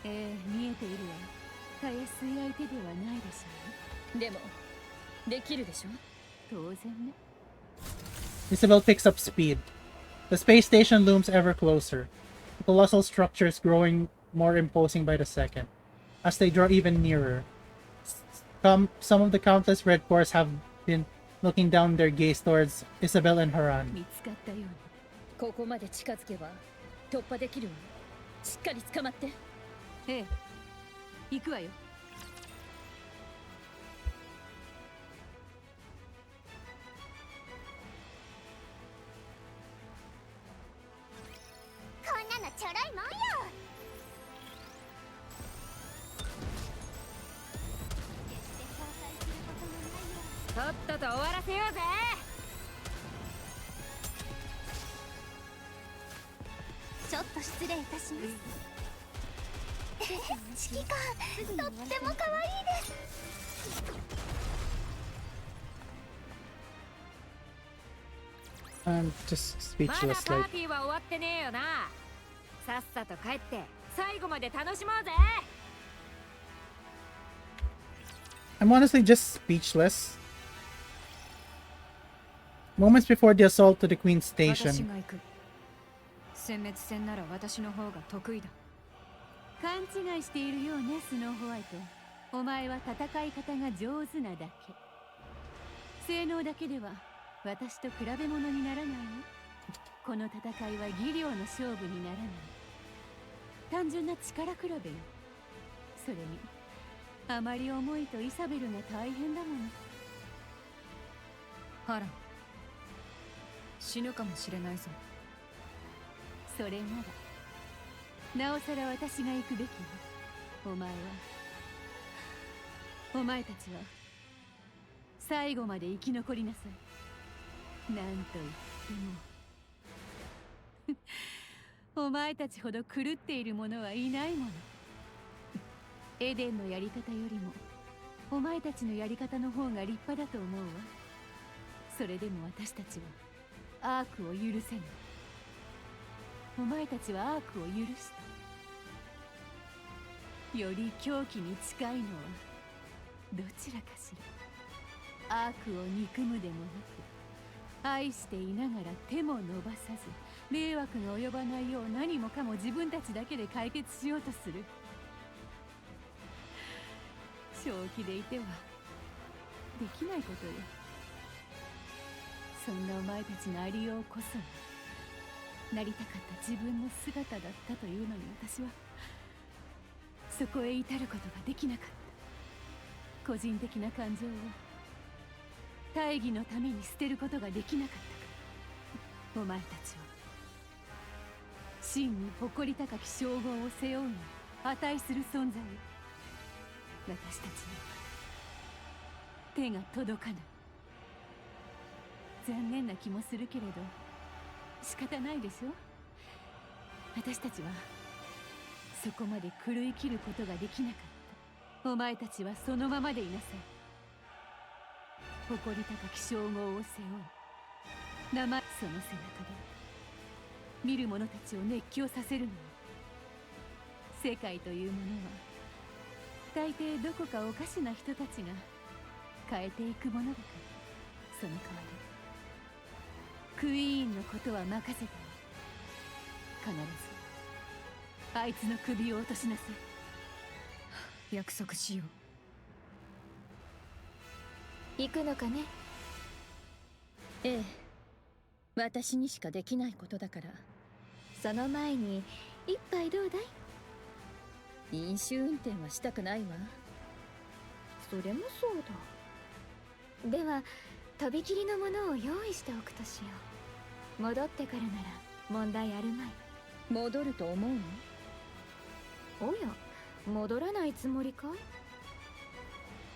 Speaker 4: ええ、見えているわ。たやすい相手ではないでしょう。
Speaker 7: でもできるでしょ。
Speaker 4: 当然ね。
Speaker 1: Isabel picks up speed. The space station looms ever closer. The colossal structure is growing more imposing by the second. As they draw even nearer, some of the countless red cores have been looking down their gaze towards Isabel and Haran.
Speaker 4: 見つかったように。
Speaker 7: ここまで近づけば突破できるわ。しっかり捕まって。
Speaker 4: ええ、行くわよ。
Speaker 5: こんなのちょろいもんよ。決して後悔することもないよ。
Speaker 3: とっとと終わらせようぜ。
Speaker 5: ちょっと失礼いたします。指揮官、とっても可愛いです。
Speaker 1: I'm just
Speaker 3: まだ
Speaker 1: speechless.
Speaker 3: パー
Speaker 1: Like,
Speaker 3: ティーは終わってねえよな。さっさと帰って最後まで楽しもうぜ。
Speaker 1: I'm honestly just speechless. Moments before the assault to the Queen's
Speaker 7: 私
Speaker 1: station,
Speaker 7: が行く。殲滅戦なら私の方が得意だ。
Speaker 4: 勘違いしているようね、スノーホワイト。お前は戦い方が上手なだけ。性能だけでは私と比べ物にならないよ。この戦いは技量の勝負にならない。単純な力比べよ。それにあまり重いとイサベルが大変だもの。
Speaker 7: ハラン、死ぬかもしれないぞ。
Speaker 4: それならなおさら私が行くべきよ。お前たちは最後まで生き残りなさい。なんと言ってもお前たちほど狂っている者はいないもの。エデンのやり方よりもお前たちのやり方の方が立派だと思うわ。それでも私たちはアークを許せない。お前たちはアークを許した。より狂気に近いのはどちらかしら。
Speaker 8: 悪を憎むでもなく、愛していながら手も伸ばさず、迷惑が及ばないよう何もかも自分たちだけで解決しようとする。正気でいてはできないことよ。そんなお前たちのありようこそがなりたかった自分の姿だったというのに、私はそこへ至ることができなかった。個人的な感情を大義のために捨てることができなかったから。お前たちは真に誇り高き称号を背負うに値する存在。私たちに手が届かない。残念な気もするけれど仕方ないでしょ。私たちはそこまで狂い切ることができなかった。お前たちはそのままでいなさい。誇り高き称号を背負い、その背中で見る者たちを熱狂させるのよ。世界というものは大抵どこかおかしな人たちが変えていくものだから。その代わりクイーンのことは任せて。必ずあいつの首を落としなさい。
Speaker 7: 約束しよう。
Speaker 3: 行くのかね。
Speaker 7: ええ、私にしかできないことだから。
Speaker 3: その前に一杯どうだい？
Speaker 7: 飲酒運転はしたくないわ。
Speaker 3: それもそうだ。ではとびきりのものを用意しておくとしよう。戻ってからなら問題あるまい。
Speaker 7: 戻ると思うの？
Speaker 3: おや、戻らないつもりかい？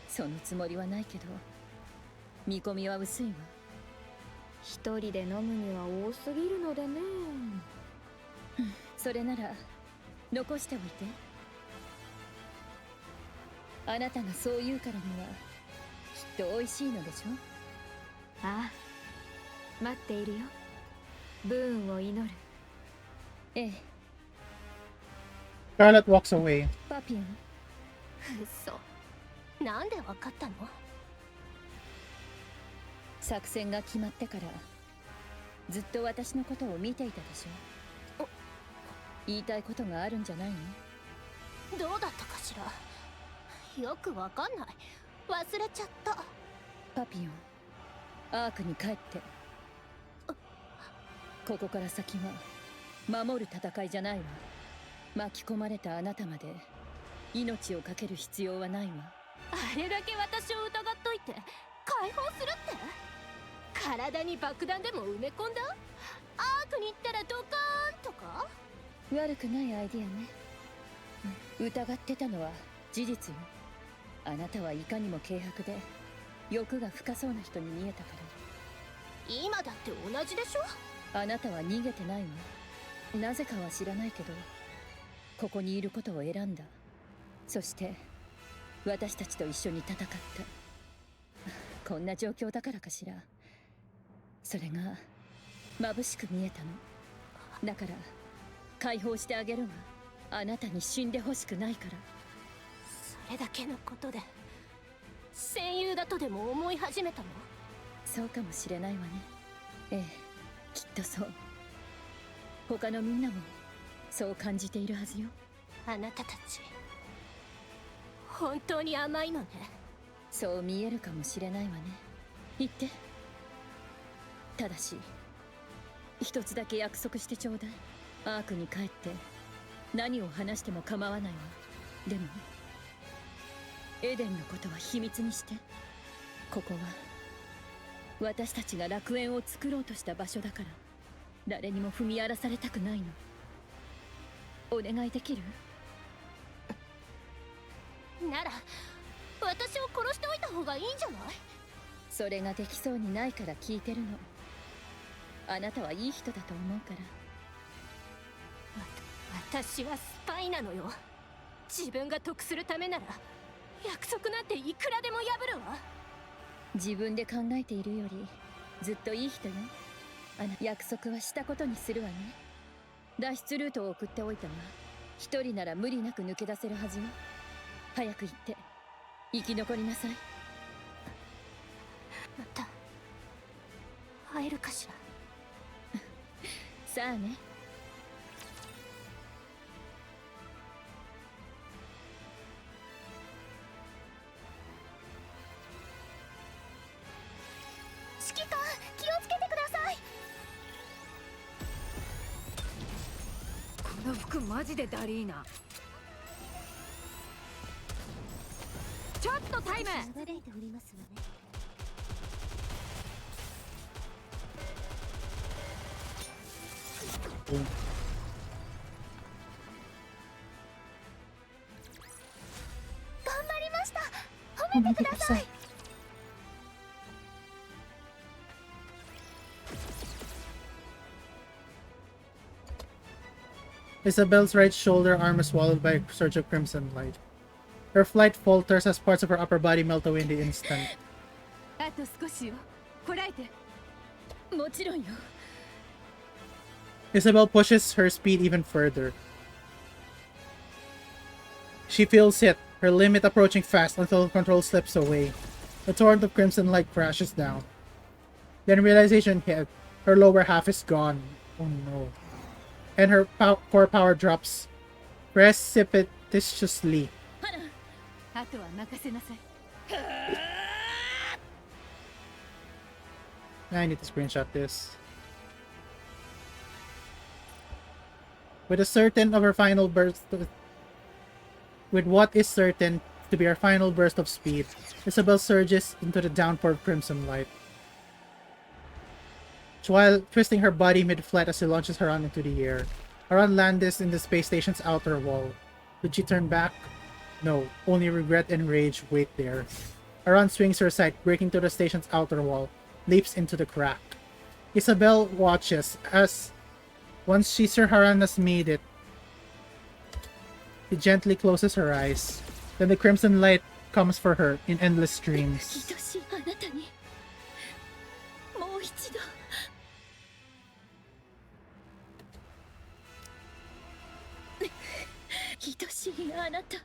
Speaker 7: そのつもりはないけど、見込みは薄いわ。
Speaker 3: 一人で飲むには多すぎるのでね。
Speaker 7: それなら残しておいて。あなたがそう言うからにはきっと美味しいのでしょ。
Speaker 3: ああ、待っているよ。ブーンを祈る。
Speaker 7: ええ。
Speaker 1: Charlotte walks away.
Speaker 7: パピオン、
Speaker 2: 嘘。なんでわかったの？
Speaker 7: 作戦が決まってからずっと私のことを見ていたでしょ。言いたいことがあるんじゃないの？
Speaker 2: どうだったかしら。よくわかんない。忘れちゃった。
Speaker 7: パピオン、アークに帰って。ここから先は守る戦いじゃないわ。巻き込まれたあなたまで命を懸ける必要はないわ。
Speaker 2: あれだけ私を疑っといて解放するって？体に爆弾でも埋め込んだ？アークに行ったらドカーンとか？
Speaker 7: 悪くないアイディアね。疑ってたのは事実よ。あなたはいかにも軽薄で欲が深そうな人に見えたから。
Speaker 2: 今だって同じでしょ？
Speaker 7: あなたは逃げてないわ。なぜかは知らないけどここにいることを選んだ。そして私たちと一緒に戦った。こんな状況だからかしら。それが眩しく見えたの。だから解放してあげるわ。あなたに死んでほしくないから。
Speaker 2: それだけのことで戦友だとでも思い始めたの？
Speaker 7: そうかもしれないわね。ええ、きっとそう。他のみんなもそう感じているはずよ。
Speaker 2: あなたたち本当に甘いのね。
Speaker 7: そう見えるかもしれないわね。言って。ただし一つだけ約束してちょうだい。アークに帰って何を話しても構わないわ。でもエデンのことは秘密にして。ここは私たちが楽園を作ろうとした場所だから誰にも踏み荒らされたくないの。お願いできる？
Speaker 2: なら私を殺しておいた方がいいんじゃない？
Speaker 7: それができそうにないから聞いてるの。あなたはいい人だと思うから。
Speaker 2: 私はスパイなのよ。自分が得するためなら約束なんていくらでも破るわ。
Speaker 7: 自分で考えているよりずっといい人よ。約束はしたことにするわね。脱出ルートを送っておいたわ。一人なら無理なく抜け出せるはずよ。早く行って生き残りなさい。
Speaker 2: また会えるかしら。
Speaker 7: さあね。
Speaker 2: 指揮官、気をつけてください。
Speaker 8: この服マジでダリーナ。ちょっとタイム。
Speaker 2: 流れておりますわね。頑張りました。褒めてください。
Speaker 1: Isabel's right shoulder arm is swallowed by a surge of crimson light. Her flight falters as parts of her upper body melt away in the instant.
Speaker 8: あと少しよ。こらえて。
Speaker 7: もちろんよ。
Speaker 1: Isabel pushes her speed even further. She feels it, her limit approaching fast until control slips away. The torrent of crimson light crashes down. Then realization hit. Her lower half is gone. Oh no. And her core power drops precipitously.
Speaker 8: あとは任せなさい。
Speaker 1: I need to screenshot this. With what is certain to be her final burst of speed, Isabel surges into the downpour of crimson light. While twisting her body mid-flight as she launches Haran into the air. Haran lands in the space station's outer wall. Did she turn back? No, only regret and rage wait there. Haran swings her sight, breaking through the station's outer wall, leaps into the crack. Isabel watches as, once she sees Haran has made it, she gently closes her eyes. Then the crimson light comes for her in endless streams.
Speaker 7: 愛しいあなたにもう一度。愛しいあなた、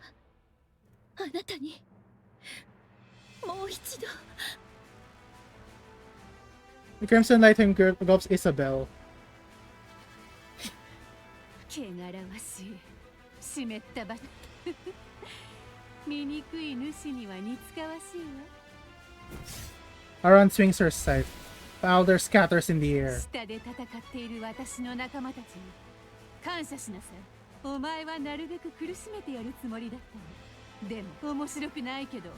Speaker 7: あなたにもう一度。
Speaker 1: The crimson light engulfs Isabel.
Speaker 8: 汚らわしい。湿ったば。醜い主には似つかわしいわ。
Speaker 1: Haran swings her scythe. Powder scatters in the air.
Speaker 8: 下で戦っている私の仲間たちに感謝しなさい。お前はなるべく苦しめてやるつもりだったの。でも面白くないけど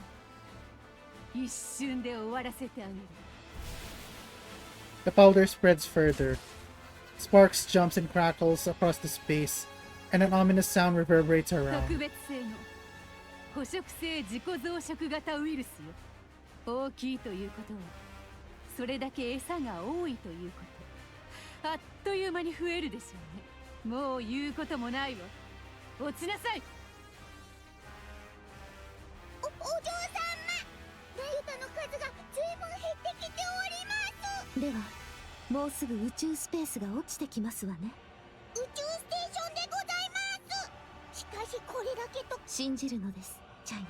Speaker 8: 一瞬で終わらせてあげる。
Speaker 1: The powder spreads further. Sparks jumps and crackles across the space, and an ominous sound reverberates
Speaker 8: 特
Speaker 1: around.
Speaker 8: 別性の捕食性自己増殖型ウイルスよ。大きいということはそれだけ餌が多いということ。あっという間に増えるでしょうね。もう言うこともないわ。落ちなさい。
Speaker 5: お嬢様、ナユタの数が随分減ってきております。
Speaker 2: ではもうすぐ宇宙スペースが落ちてきますわね。
Speaker 5: 宇宙ステーションでございます。しかしこれだけと
Speaker 2: 信じるのです、チャイム。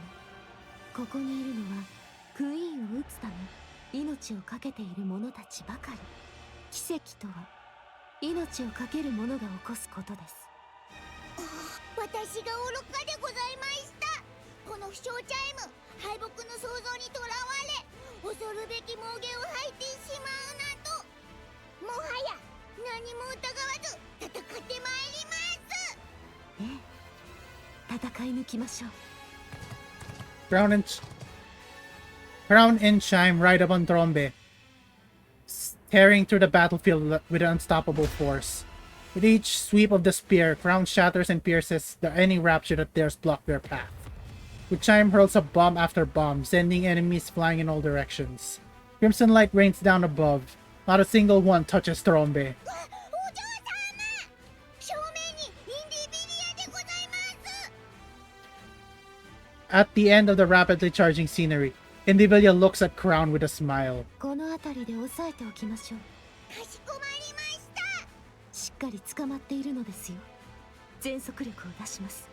Speaker 2: ここにいるのはクイーンを撃つため命を懸けている者たちばかり。奇跡とは命を懸ける者が起こすことです。
Speaker 5: 私が愚かでございました。この不祥チャイム、敗北の想像にとらわれ恐るべき妄言を吐いてしまうなど、もはや何も疑わず戦ってまいります。
Speaker 2: ええ、戦い抜きましょう。
Speaker 1: Crown and Chime ride upon Trombe, tearing through the battlefield with an unstoppable force. With each sweep of the spear, Crown shatters and pierces any rapture that dares block their path. With Chime hurls up bomb after bomb, sending enemies flying in all directions. Crimson light rains down above. Not a single one touches Trombe.
Speaker 5: お嬢様、正面にインディビリアでございます。
Speaker 1: At the end of the rapidly charging scenery, Indivilia looks at Crown with a smile.
Speaker 2: この辺りで押さえておきましょう。
Speaker 5: かしこまりました。
Speaker 2: しっかり捕まっているのですよ。全速力を出します。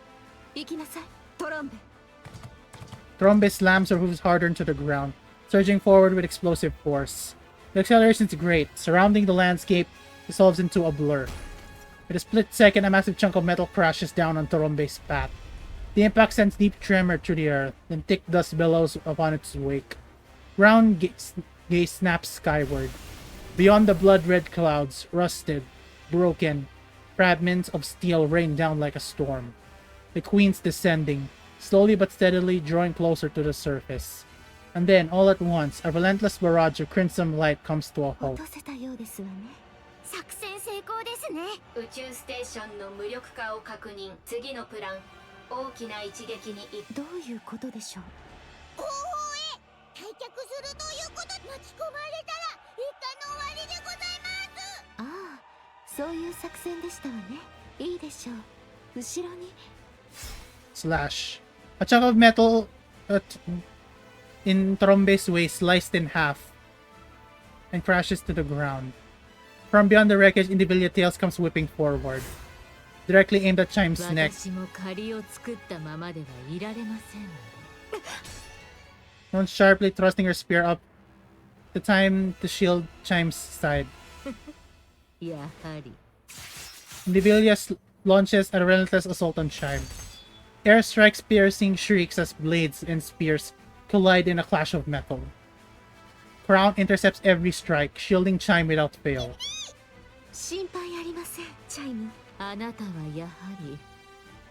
Speaker 2: 行きなさい、トロンベ。
Speaker 1: Trombe slams her hooves harder into the ground, surging forward with explosive force. The acceleration is great. Surrounding the landscape dissolves into a blur. With a split second, a massive chunk of metal crashes down on Torombe's path. The impact sends deep tremor through the earth, then thick dust billows upon its wake. Ground gaze snaps skyward. Beyond the blood-red clouds, rusted, broken, fragments of steel rain down like a storm. The queen's descending, slowly but steadily drawing closer to the surface. And then, all at once, a relentless barrage of crimson light comes to a halt.
Speaker 3: 落とせたようですわね。
Speaker 5: 作戦成功ですね。
Speaker 7: 宇宙ステーションの無力化を確認。次のプラン、大きな一撃に
Speaker 3: どういうことでしょう。
Speaker 5: 後方へ退却するということ。巻き込まれたら一家の終わりでございます。
Speaker 3: ああ、そういう作戦でしたわね。いいでしょう。後ろに。
Speaker 1: Slash. A chunk of metal in Torombe's waist sliced in half and crashes to the ground. From beyond the wreckage, Indivilia Tails comes whipping forward, directly aimed at Chime's neck.
Speaker 3: 私も借りを作ったままではいられません。
Speaker 1: Once sharply thrusting her spear up the time to shield Chime's side.
Speaker 3: やはり。
Speaker 1: Indivilia launches a relentless assault on Chime. Air strikes piercing shrieks as blades and spears collide in a clash of metal. Crown intercepts every strike, shielding Chime without fail.
Speaker 3: 心配ありません、チャイム。あなたはやはり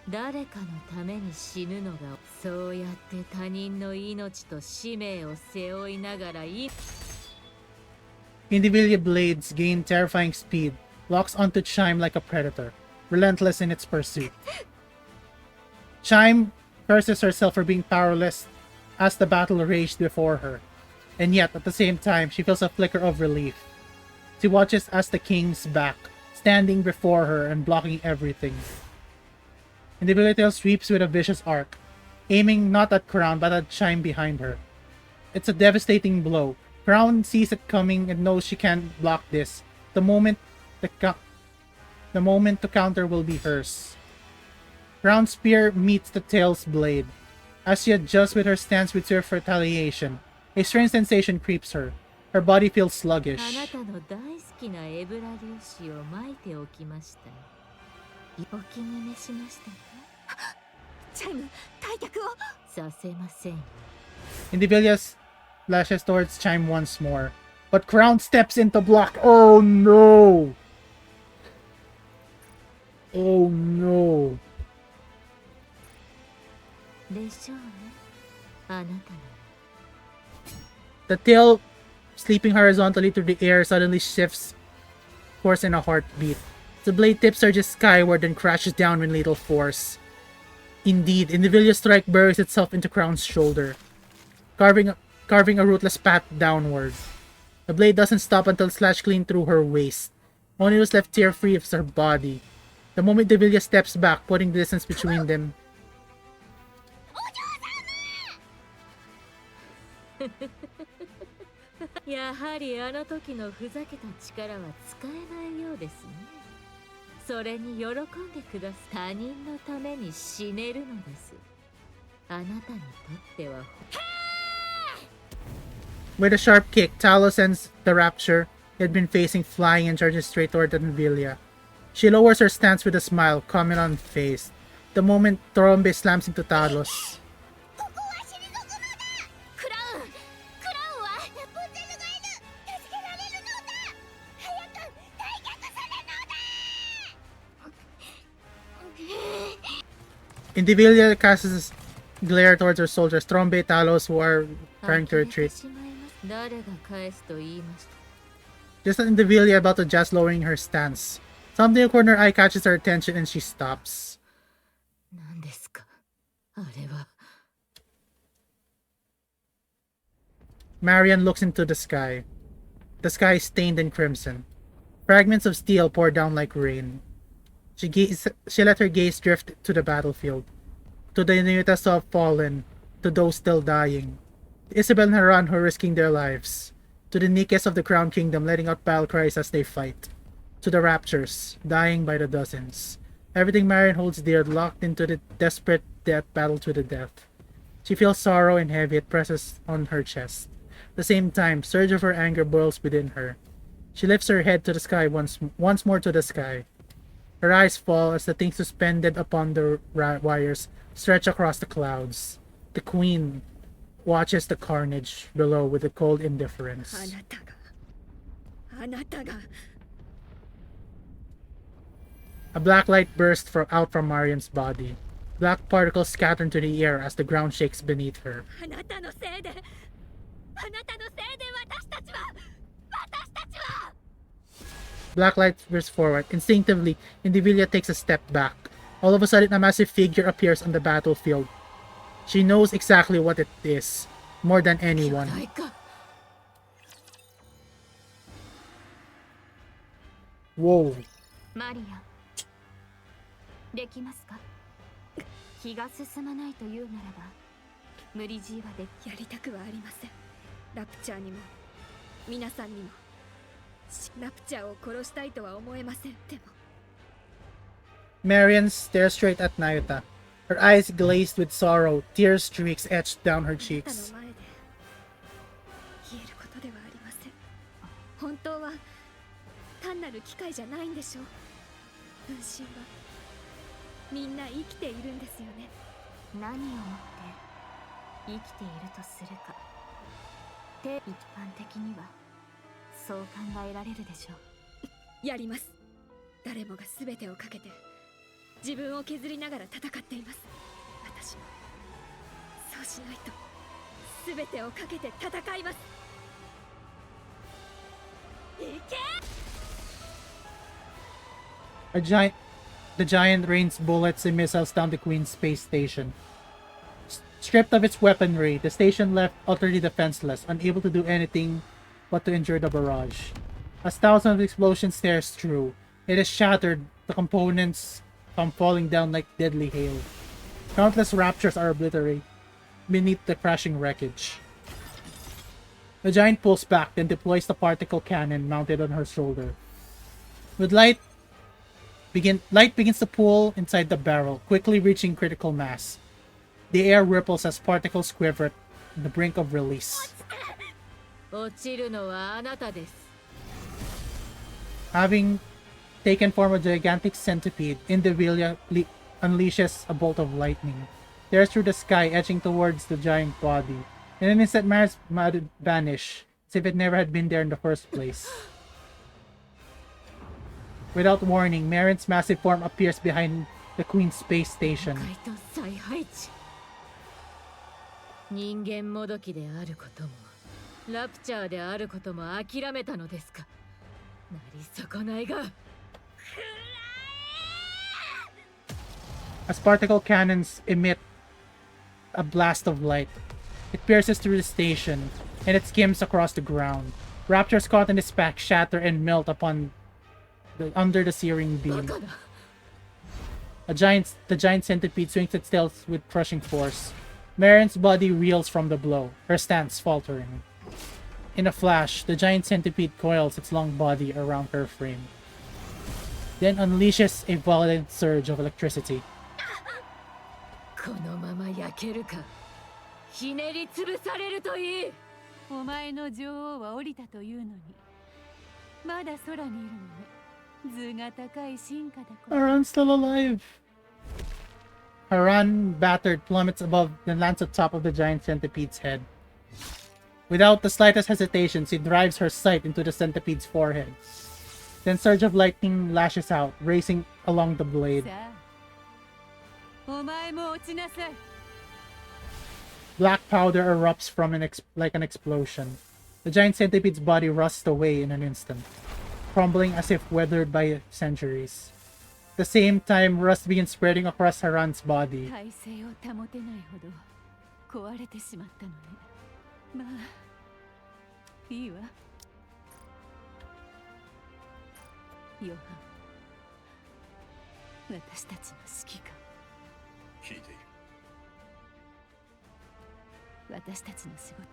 Speaker 3: 誰かのために死ぬのが、そうやって他人の命と使命を背負いながら
Speaker 1: Indivilia blades gain terrifying speed, locks onto Chime like a predator, relentless in its pursuit. Chime curses herself for being powerless as the battle raged before her, and yet at the same time she feels a flicker of relief. She watches as the king's back, standing before her and blocking everything. Indivilia Tail sweeps with a vicious arc, aiming not at Crown but at Chime behind her. It's a devastating blow. Crown sees it coming and knows she can't block this. The moment to counter will be hers. Crown's spear meets the tail's blade. As she adjusts with her stance with swift retaliation, a strange sensation creeps her. Her body feels
Speaker 3: あ
Speaker 1: sluggish.
Speaker 3: なたの大好きなエブラ粒子をまいておきました。お気に召しましたか。チャイム、退却をさせません。
Speaker 1: Indivilia lashes towards Chime once more, but Crown steps in to block. Oh no! Oh no!
Speaker 3: でしょうね。あなたなら。
Speaker 1: The tail, sleeping horizontally through the air, suddenly shifts course in a heartbeat. The blade tip surges skyward and crashes down with lethal force. Indeed, Indivilia's strike buries itself into Crown's shoulder, carving a ruthless path downward. The blade doesn't stop until it slashed clean through her waist. Only was left tear-free of her body. The moment Indivilia steps back, putting distance between them,
Speaker 3: やはりあの時のふざけた力は使えないようですね。それに喜んでください。他人のために死ねるのです。あなたにとっては。
Speaker 1: with a sharp kick, Talos sends the Rapture he had been facing flying and charges straight toward Indivilia. She lowers her stance with a smile, comment on face. The moment Torombe slams into Talos.
Speaker 5: ここは退くのだ。クラウンはラプンツェルがいる。助けられるのだ。早く退却するのだ。
Speaker 1: Indivilia casts a glare towards her soldiers, Torombe, Talos, who are trying to retreat.
Speaker 3: 誰が返すと言いました。
Speaker 1: Just as Indivilia about to adjust, lowering her stance. Something in the corner eye catches her attention and she stops.
Speaker 3: 何ですか、あれは。
Speaker 1: Marian looks into the sky. The sky is stained in crimson. Fragments of steel pour down like rain. She let her gaze drift to the battlefield. To the Inuitas who have fallen. To those still dying. To Isabel and Haran who are risking their lives. To the Nikkes of the Crown Kingdom letting out battle cries as they fight. To the Raptures, dying by the dozens. Everything Marian holds dear locked into the desperate death battle to the death. She feels sorrow and heavy, it presses on her chest. At the same time, surge of her anger boils within her. She lifts her head to the sky once more to the sky. Her eyes fall as the thing suspended upon the wires stretch across the clouds. The queen watches the carnage below with a cold indifference.
Speaker 7: あなたが
Speaker 1: A black light bursts out from Marian's body. Black particles scatter into the air as the ground shakes beneath her.
Speaker 7: あなたのせいで私たちは
Speaker 1: Black light bursts forward. Instinctively, Indivilia takes a step back. All of a sudden, a massive figure appears on the battlefield. She knows exactly what it is, more than anyone. Whoa.
Speaker 3: マリアンできますか？気が進まないというならば無理強いはで
Speaker 7: やりたくはありません。ラプチャーにも皆さんにもラプチャーを殺したいとは思えません。でも
Speaker 1: Marian stares straight at Nayuta. Her eyes glazed with sorrow, tear streaks etched down her
Speaker 7: あなた
Speaker 1: cheeks.
Speaker 7: の前で言えることではありません。本当は単なる機械じゃないんでしょう。分身はみんな生きているんですよね。
Speaker 3: 何をもって生きているとするかで一般的にはそう考えられるでしょう。
Speaker 7: やります。誰もが全てをかけて自分を削りながら戦っています。私もそうしないと全てをかけて戦います。行け！
Speaker 1: The giant rains bullets and missiles down the Queen's space station. Stripped of its weaponry, the station left utterly defenseless, unable to do anything but to endure the barrage. As thousands of explosions tears through, it is shattered, the components come falling down like deadly hail. Countless raptures are obliterated beneath the crashing wreckage. The giant pulls back, then deploys the particle cannon mounted on her shoulder. With light begins to pool inside the barrel, quickly reaching critical mass. The air ripples as particles quiver at the brink of release.
Speaker 7: 落ちるのはあなたです。
Speaker 1: Having taken form of a gigantic centipede, Indivilia unleashes a bolt of lightning. Tears through the sky, edging towards the giant body. In an instant, Marian's mud vanish, as if it never had been there in the first place. Without warning, Marian's massive form appears behind the Queen's space station.
Speaker 7: 人間もどきであることもラプチャーであることも諦めたのですか。なり損ないが。
Speaker 1: As particle cannons emit a blast of light, it pierces through the station, and it skims across the ground. Raptors caught in its pack shatter and melt under the searing beam. The giant centipede swings its tail with crushing force. Marian's body reels from the blow, her stance faltering. In a flash, the giant centipede coils its long body around her frame, then unleashes a violent surge of electricity.
Speaker 7: このまま焼けるかひねり潰されるといい。
Speaker 8: お前の女王は降りたというのにまだ空にいるのね。図が高い進化だこ。
Speaker 1: Haran's still alive! Haran, battered, plummets above and lands atop of the giant centipede's head. Without the slightest hesitation, she drives her sight into the centipede's forehead. Then surge of lightning lashes out, racing along the blade.
Speaker 8: さあお前も落ちなさい。
Speaker 1: Black powder erupts from like an explosion. The giant centipede's body rusts away in an instant, crumbling as if weathered by centuries. At the same time, rust begins spreading across Haran's body.
Speaker 8: 体勢を保てないほど壊れてしまったのね。まあいいわ。ヨハン、私たちの指揮官。
Speaker 6: 聞いている。
Speaker 8: 私たちの仕事は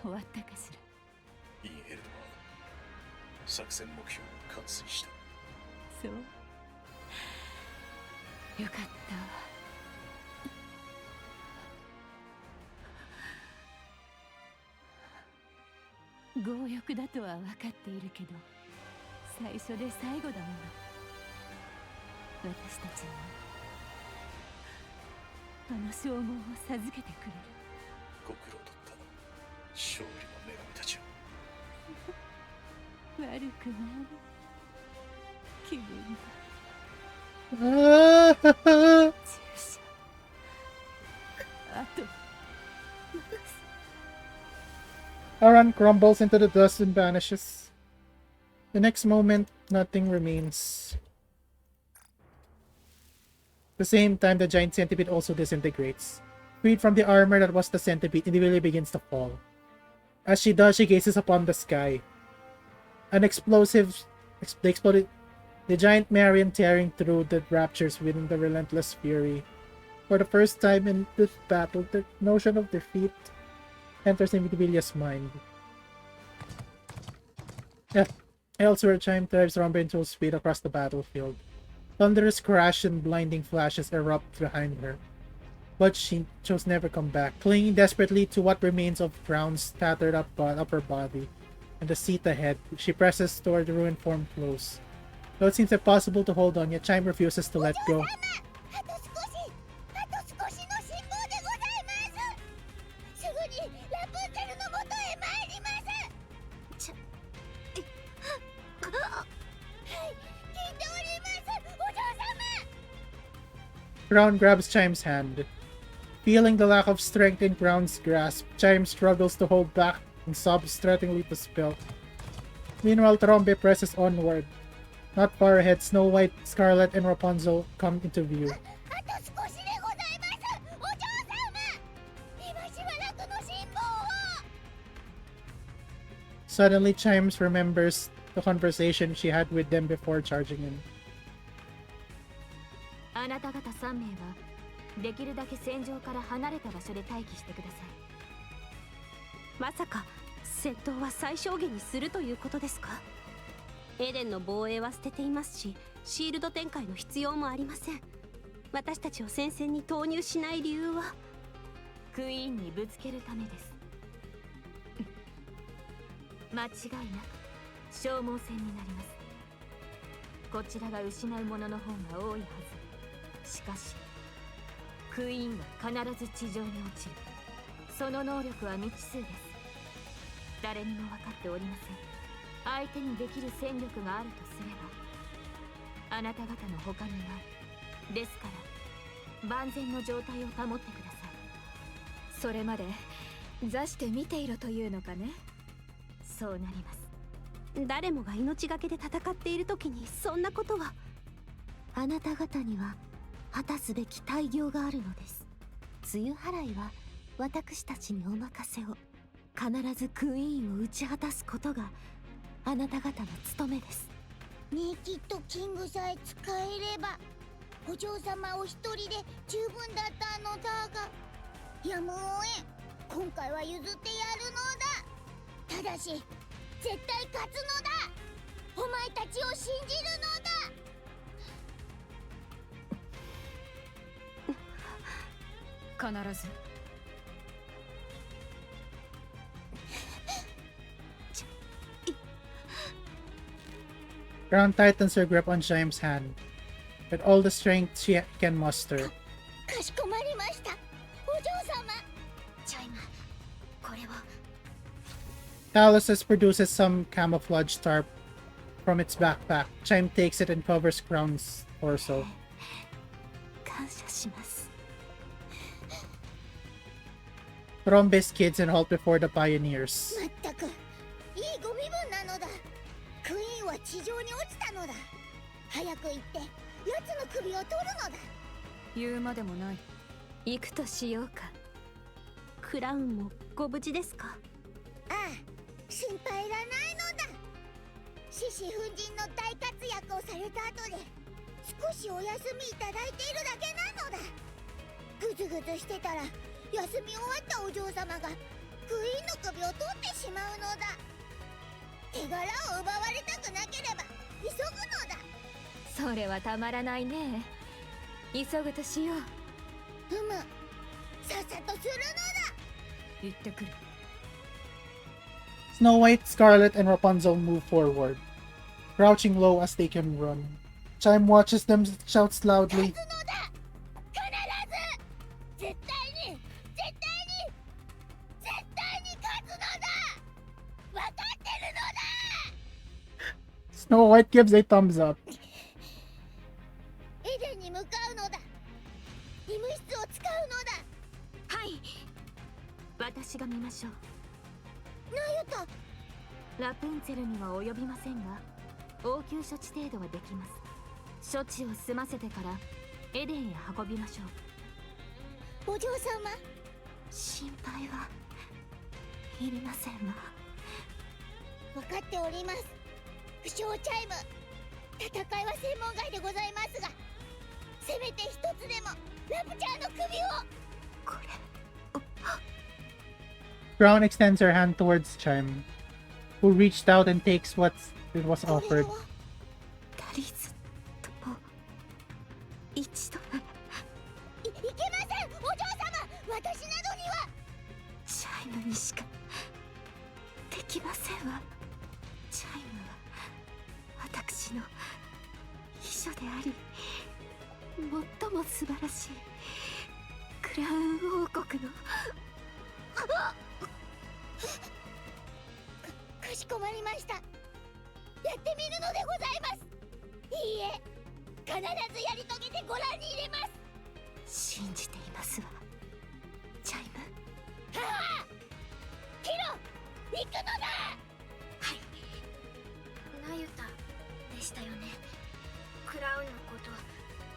Speaker 8: 終わったかしら。
Speaker 6: インヘルドは作戦目標を完遂した。
Speaker 8: そう。よかったわ。強欲だとは分かっているけど、最初で最後だもの。私たちにあの称号を授けてくれる。
Speaker 6: ご苦労だった。勝利の女神たちを。
Speaker 8: 悪くない気分だ。
Speaker 1: あー
Speaker 8: 注射あと
Speaker 1: Aran crumbles into the dust and vanishes. The next moment, nothing remains. At the same time, the giant centipede also disintegrates. Freed from the armor that was the centipede, immediately begins to fall. As she does, she gazes upon the sky. An explosive... The giant Marion tearing through the raptures within the relentless fury. For the first time in this battle, the notion of defeat enters Invisibilia's mind. Elsewhere, Chime drives Rumba full speed across the battlefield. Thunderous crash and blinding flashes erupt behind her. But she chose never come back, clinging desperately to what remains of Crown's tattered upper body. And the seat ahead, she presses toward the ruined form close. Though it seems impossible to hold on, yet Chime refuses to let go. Crown grabs Chime's hand. Feeling the lack of strength in Crown's grasp, Chime struggles to hold back and sobs threateningly to spill. Meanwhile, Trombe presses onward. Not far ahead, Snow White, Scarlet, and Rapunzel come into view. Suddenly, Chimes remembers the conversation she had with them before charging in.
Speaker 3: あなた方3名はできるだけ戦場から離れた場所で待機してください。まさか戦闘は最小限にするということですか？エデンの防衛は捨てていますし、シールド展開の必要もありません。私たちを戦線に投入しない理由はクイーンにぶつけるためです。間違いなく消耗戦になります。こちらが失うものの方が多いはず。しかしクイーンは必ず地上に落ちる。その能力は未知数です。誰にも分かっておりません。相手にできる戦力があるとすればあなた方の他にない。ですから万全の状態を保ってください。
Speaker 7: それまで座して見ていろというのかね。
Speaker 3: そうなります。誰もが命がけで戦っている時にそんなことは。あなた方には果たすべき大業があるのです。梅雨払いは私たちにお任せを。必ずクイーンを打ち果たすことがあなた方の務めです。
Speaker 5: ねえ、きっとキングさえ使えればお嬢様お一人で十分だったのだが、やむをえん、今回は譲ってやるのだ。ただし絶対勝つのだ。お前たちを信じるのだ。
Speaker 7: 必ず。
Speaker 1: Crown tightens her grip on Chime's hand, with all the strength she can muster.
Speaker 5: かしこまりました、お嬢様。
Speaker 2: チャイム、これは。
Speaker 1: Talos produces some camouflage tarp from its backpack. Chime takes it and covers Crown's torso.
Speaker 3: 感謝します。
Speaker 1: Trombe skids and halt before the pioneers.
Speaker 5: まったくいいご身分なのだ。クイーンは地上に落ちたのだ。早く行って奴の首を取るのだ。
Speaker 7: 言うまでもない。
Speaker 3: 行くとしようか。クラウンもご無事ですか？
Speaker 5: ああ、心配いらないのだ。獅子奮陣の大活躍をされた後で少しお休みいただいているだけなのだ。ぐずぐずしてたら休み終わったお嬢様がクイーンの首を取ってしまうのだ。手柄を奪われたくなければ急ぐのだ。
Speaker 3: それはたまらないね。急ぐとしよう。
Speaker 5: さっさとするのだ。
Speaker 7: 行ってくる。
Speaker 1: Snow White, Scarlet, and Rapunzel move forward, crouching low as they can run. Chime watches them, shouts loudly.
Speaker 5: 勝つのだ必ず絶対に勝つのだ分かってるのだ
Speaker 1: Snow White gives a thumbs up.
Speaker 5: エデンに向かうのだ医務室を使うのだ
Speaker 3: はい、私が見ましょう。
Speaker 5: ナユタ
Speaker 3: ラプンツェルには及びませんが、応急処置程度はできます。処置を済ませてからエデンへ運びましょう。
Speaker 5: お嬢様
Speaker 3: 心配はいりませんわ。
Speaker 5: 分かっております。不詳チャイム戦いは専門外でございますが、せめて一つでもラプチャーの首を。
Speaker 3: これ
Speaker 1: Crown extends her hand towards Chime, who reached out and takes what it was
Speaker 5: これ
Speaker 1: offered.
Speaker 5: は
Speaker 3: タリズとも一度
Speaker 5: いけませんお嬢様、私などには。
Speaker 3: チャイムにしかできませんわ。チャイムは私の秘書であり、最も素晴らしいクラウン王国の
Speaker 5: かしこまりました。やってみるのでございます。いいえ、必ずやり遂げてご覧に入れます。
Speaker 3: 信じていますわ。チャイム。
Speaker 5: はあ、キロ行くのだ。
Speaker 2: はい。ナユタでしたよね。クラウンのこ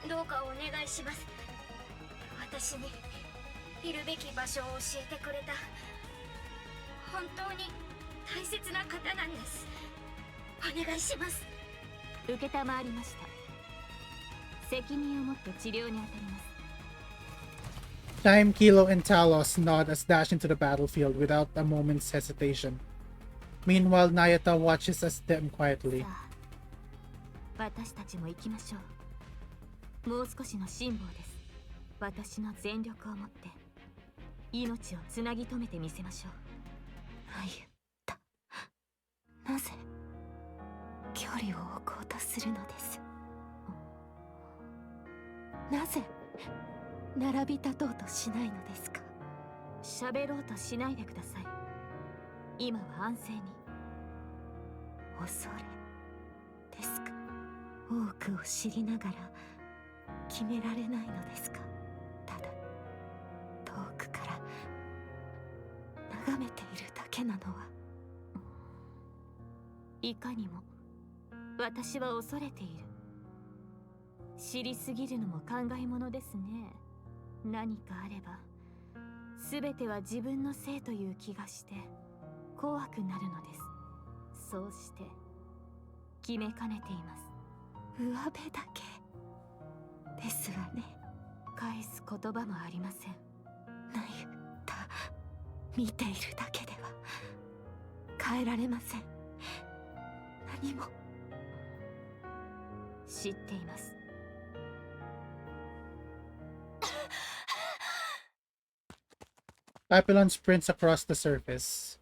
Speaker 2: とどうかお願いします。私にいるべき場所を教えてくれた本当に大切な方なんです。お願いします。
Speaker 3: 承りました。責任を持って治療に当たります。
Speaker 1: Chime, Kilo, and Talos nod as dash into the battlefield without a moment's hesitation. Meanwhile, Nayata watches as them quietly.
Speaker 3: さあ、私たちも行きましょう。もう少しの辛抱です。私の全力を持って命をつなぎ止めてみせましょう。あゆた、なぜ距離を置こうとするのです。なぜ並び立とうとしないのですか。喋ろうとしないでください。今は安静に。恐れですか。多くを知りながら決められないのですか。ただ遠くから眺めているだけなのは。いかにも私は恐れている。知りすぎるのも考えものですね。何かあれば全ては自分のせいという気がして怖くなるのです。そうして決めかねています。上辺だけですわね。返す言葉もありません。なゆた、見ているだけでは変えられません。何も知っています。
Speaker 1: Papillon sprints across the surface,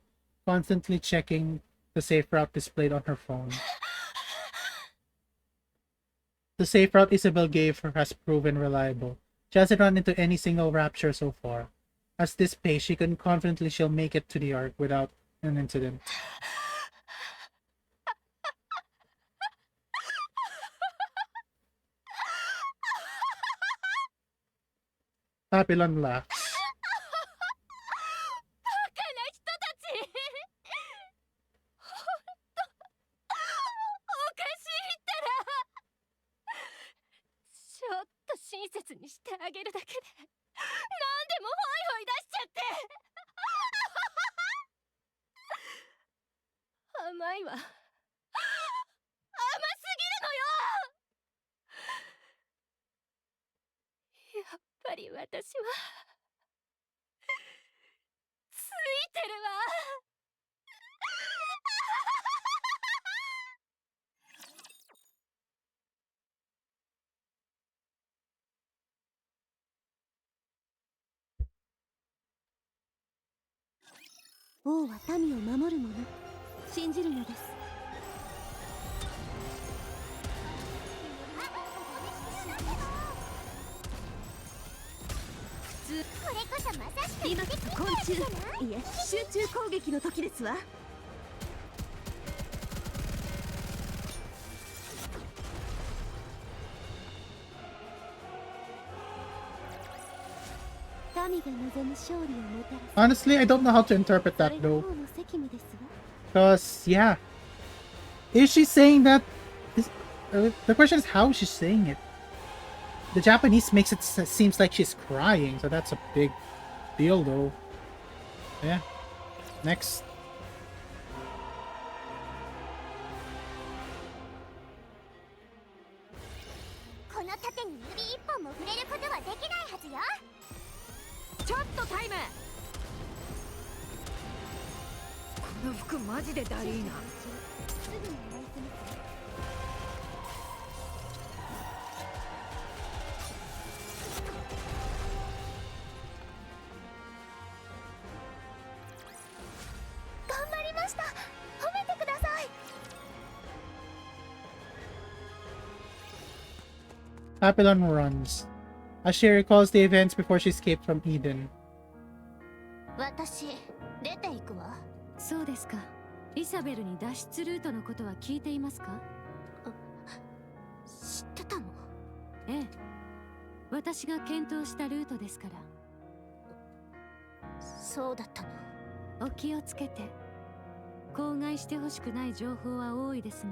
Speaker 1: constantly checking the safe route displayed on her phone. The safe route Isabel gave her has proven reliable. She hasn't run into any single rapture so far. At this pace, she can confidently she'll make it to the Ark without an incident. Papillon laughs.
Speaker 3: 親切にしてあげるだけで何でもホイホイ出しちゃって甘いわ。甘すぎるのよ。やっぱり私はついてるわ。
Speaker 9: 王は民を守るもの。
Speaker 4: 信じるのです。
Speaker 5: これこそまさしく
Speaker 4: 今こそ昆虫、いえ集中攻撃の時ですわ。神が望む勝利をもたらす。
Speaker 1: Honestly, I don't know how to interpret
Speaker 4: そ
Speaker 1: that
Speaker 4: れが
Speaker 1: though.
Speaker 4: 王の責務ですわ。
Speaker 1: Because, yeah. Is she saying that? The question is how she's saying it. The Japanese makes it seems like she's crying, so that's a big deal though. Yeah. Next.
Speaker 5: この盾に指一本も触れることはできないはずよ。
Speaker 3: ちょっとタイム。この服マジでダリーな。
Speaker 5: すぐにお会いします。頑張りました。褒めてください。
Speaker 1: Papillon runs. As she recalls the events before she escaped from Eden.
Speaker 2: 私出て行くわ。
Speaker 4: そうですか。イサベルに脱出ルートのことは聞いていますか？
Speaker 2: 知ってたの？
Speaker 4: ええ、私が検討したルートですから。
Speaker 2: そうだったの。
Speaker 4: お気をつけて。口外してほしくない情報は多いです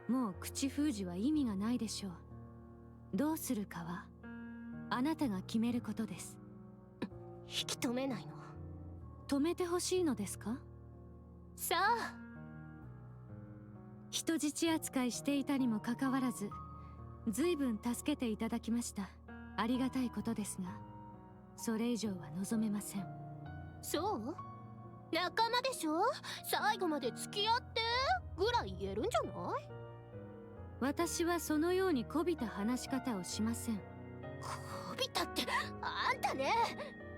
Speaker 4: が、もう口封じは意味がないでしょう。どうするかはあなたが決めることです。
Speaker 2: 引き止めないの？
Speaker 4: 止めてほしいのですか？
Speaker 2: さあ。
Speaker 4: 人質扱いしていたにもかかわらず、随分助けていただきました。ありがたいことですが、それ以上は望めません。
Speaker 2: そう？仲間でしょ？最後まで付き合ってぐらい言えるんじゃない？
Speaker 4: 私はそのようにこびた話し方をしません。
Speaker 2: こびたってあんたね。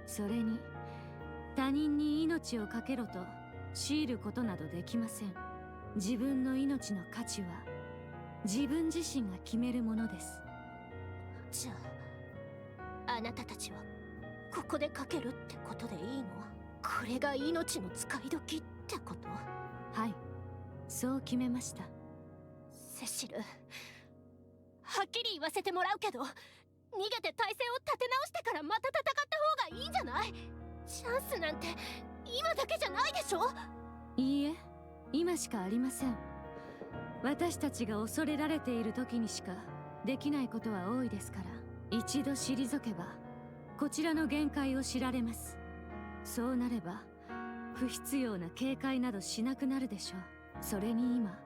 Speaker 4: それに他人に命を懸けろと強いることなどできません。自分の命の価値は自分自身が決めるものです。
Speaker 2: じゃああなたたちはここでかけるってことでいいの？これが命の使い時ってこと？
Speaker 4: はい、そう決めました。
Speaker 2: セシル、はっきり言わせてもらうけど、逃げて体勢を立て直してからまた戦った方がいいんじゃない？チャンスなんて今だけじゃないでしょ？
Speaker 4: いいえ、今しかありません。私たちが恐れられている時にしかできないことは多いですから、一度退けばこちらの限界を知られます。そうなれば不必要な警戒などしなくなるでしょう。それに今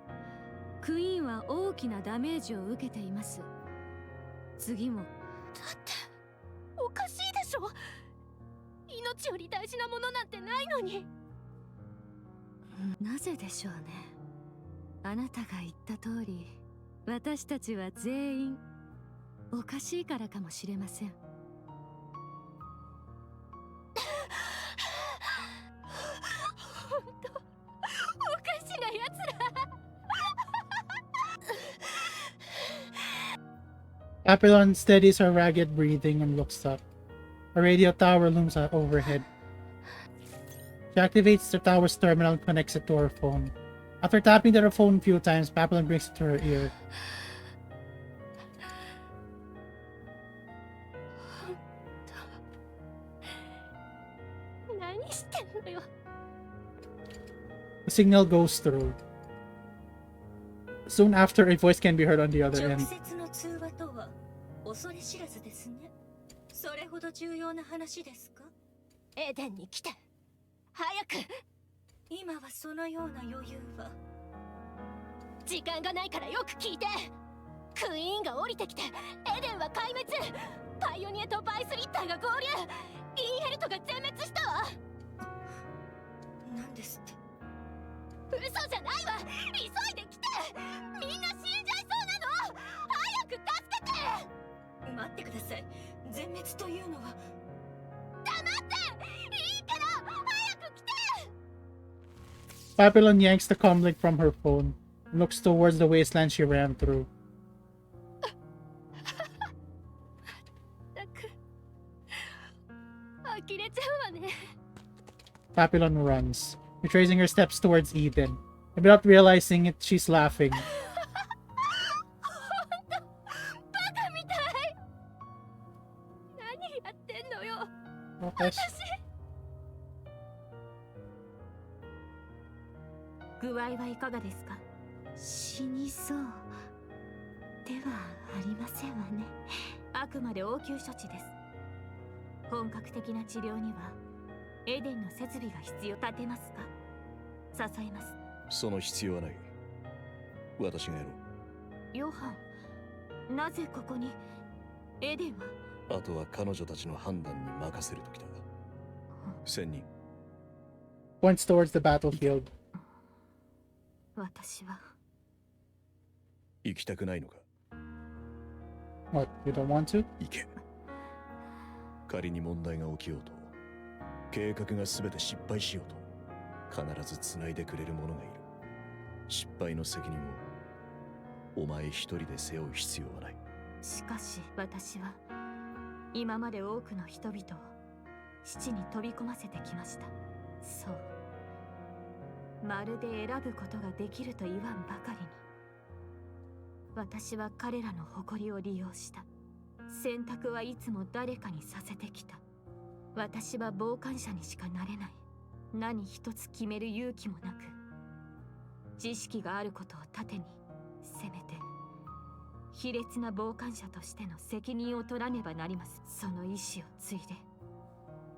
Speaker 4: クイーンは大きなダメージを受けています。次も。
Speaker 2: だっておかしいでしょ？命より大事なものなんてないのに。
Speaker 4: なぜでしょうね。あなたが言った通り、私たちは全員おかしいからかもしれません。
Speaker 2: ほんとおかしなやつら。
Speaker 1: Papillon steadies her ragged breathing and looks up. A radio tower looms overhead. She activates the tower's terminal and connects it to her phone. After tapping to her phone a few times, Papillon brings it to her ear.
Speaker 2: 何してんのよ。
Speaker 1: The signal goes through. Soon after, a voice can be heard on the other
Speaker 7: 直
Speaker 1: end.
Speaker 7: 接の通話とは恐れ知らずですね。それほど重要な話ですか？
Speaker 2: エデンに来て早く。
Speaker 7: 今はそのような余裕は。
Speaker 2: 時間がないからよく聞いて。クイーンが降りてきてエデンは壊滅。パイオニアとバイスリッターが合流。インヘルトが全滅したわ。
Speaker 7: 何ですって？
Speaker 2: 嘘じゃないわ。急いで来て。みんな死んじゃいそうなの。早く助けて。
Speaker 7: 待ってください。全滅というのは。
Speaker 2: 黙って。いいから早く来て。
Speaker 1: Papillon yanks the comlink from her phone and looks towards the wasteland she ran through.
Speaker 3: 呆れちゃうわね。
Speaker 1: Papillon runs, retracing her steps towards Eden. And without realizing it, she's laughing.
Speaker 3: バカみたい。何やってんのよ。
Speaker 1: Okay.
Speaker 3: 具合はいかがですか？
Speaker 2: 死にそうではありませんわね。
Speaker 3: あくまで応急処置です。本格的な治療にはエデンの設備が必要。立てますか？支えます。
Speaker 6: その必要はない。私がやろう。
Speaker 3: ヨハン、なぜここに？エデンは？
Speaker 6: あとは彼女たちの判断に任せる時だ。仙人。
Speaker 1: Points towards the battlefield.
Speaker 3: 私は
Speaker 6: 行きたくないのか？
Speaker 1: What, you don't want to?
Speaker 6: 行け。仮に問題が起きようと、計画が全て失敗しようと、必ず繋いでくれる者がいる。失敗の責任をお前一人で背負う必要はない。
Speaker 3: しかし私は今まで多くの人々を死地に飛び込ませてきました。そう、まるで選ぶことができると言わんばかりに、私は彼らの誇りを利用した。選択はいつも誰かにさせてきた。私は傍観者にしかなれない。何一つ決める勇気もなく、知識があることを盾に、せめて卑劣な傍観者としての責任を取らねばなります。その意志を継いで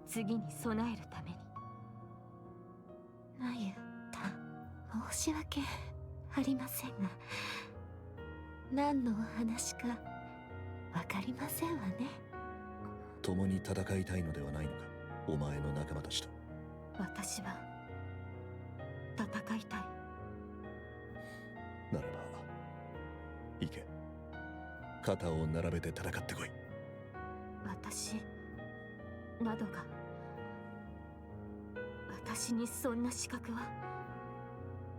Speaker 3: 次に備えるために。
Speaker 2: なゆた、申し訳ありませんが、何のお話かわかりませんわね。
Speaker 6: 共に戦いたいのではないのか、お前の仲間たちと。
Speaker 3: 私は戦いたい。
Speaker 6: ならば行け。肩を並べて戦ってこい。
Speaker 3: 私などが、私にそんな資格は。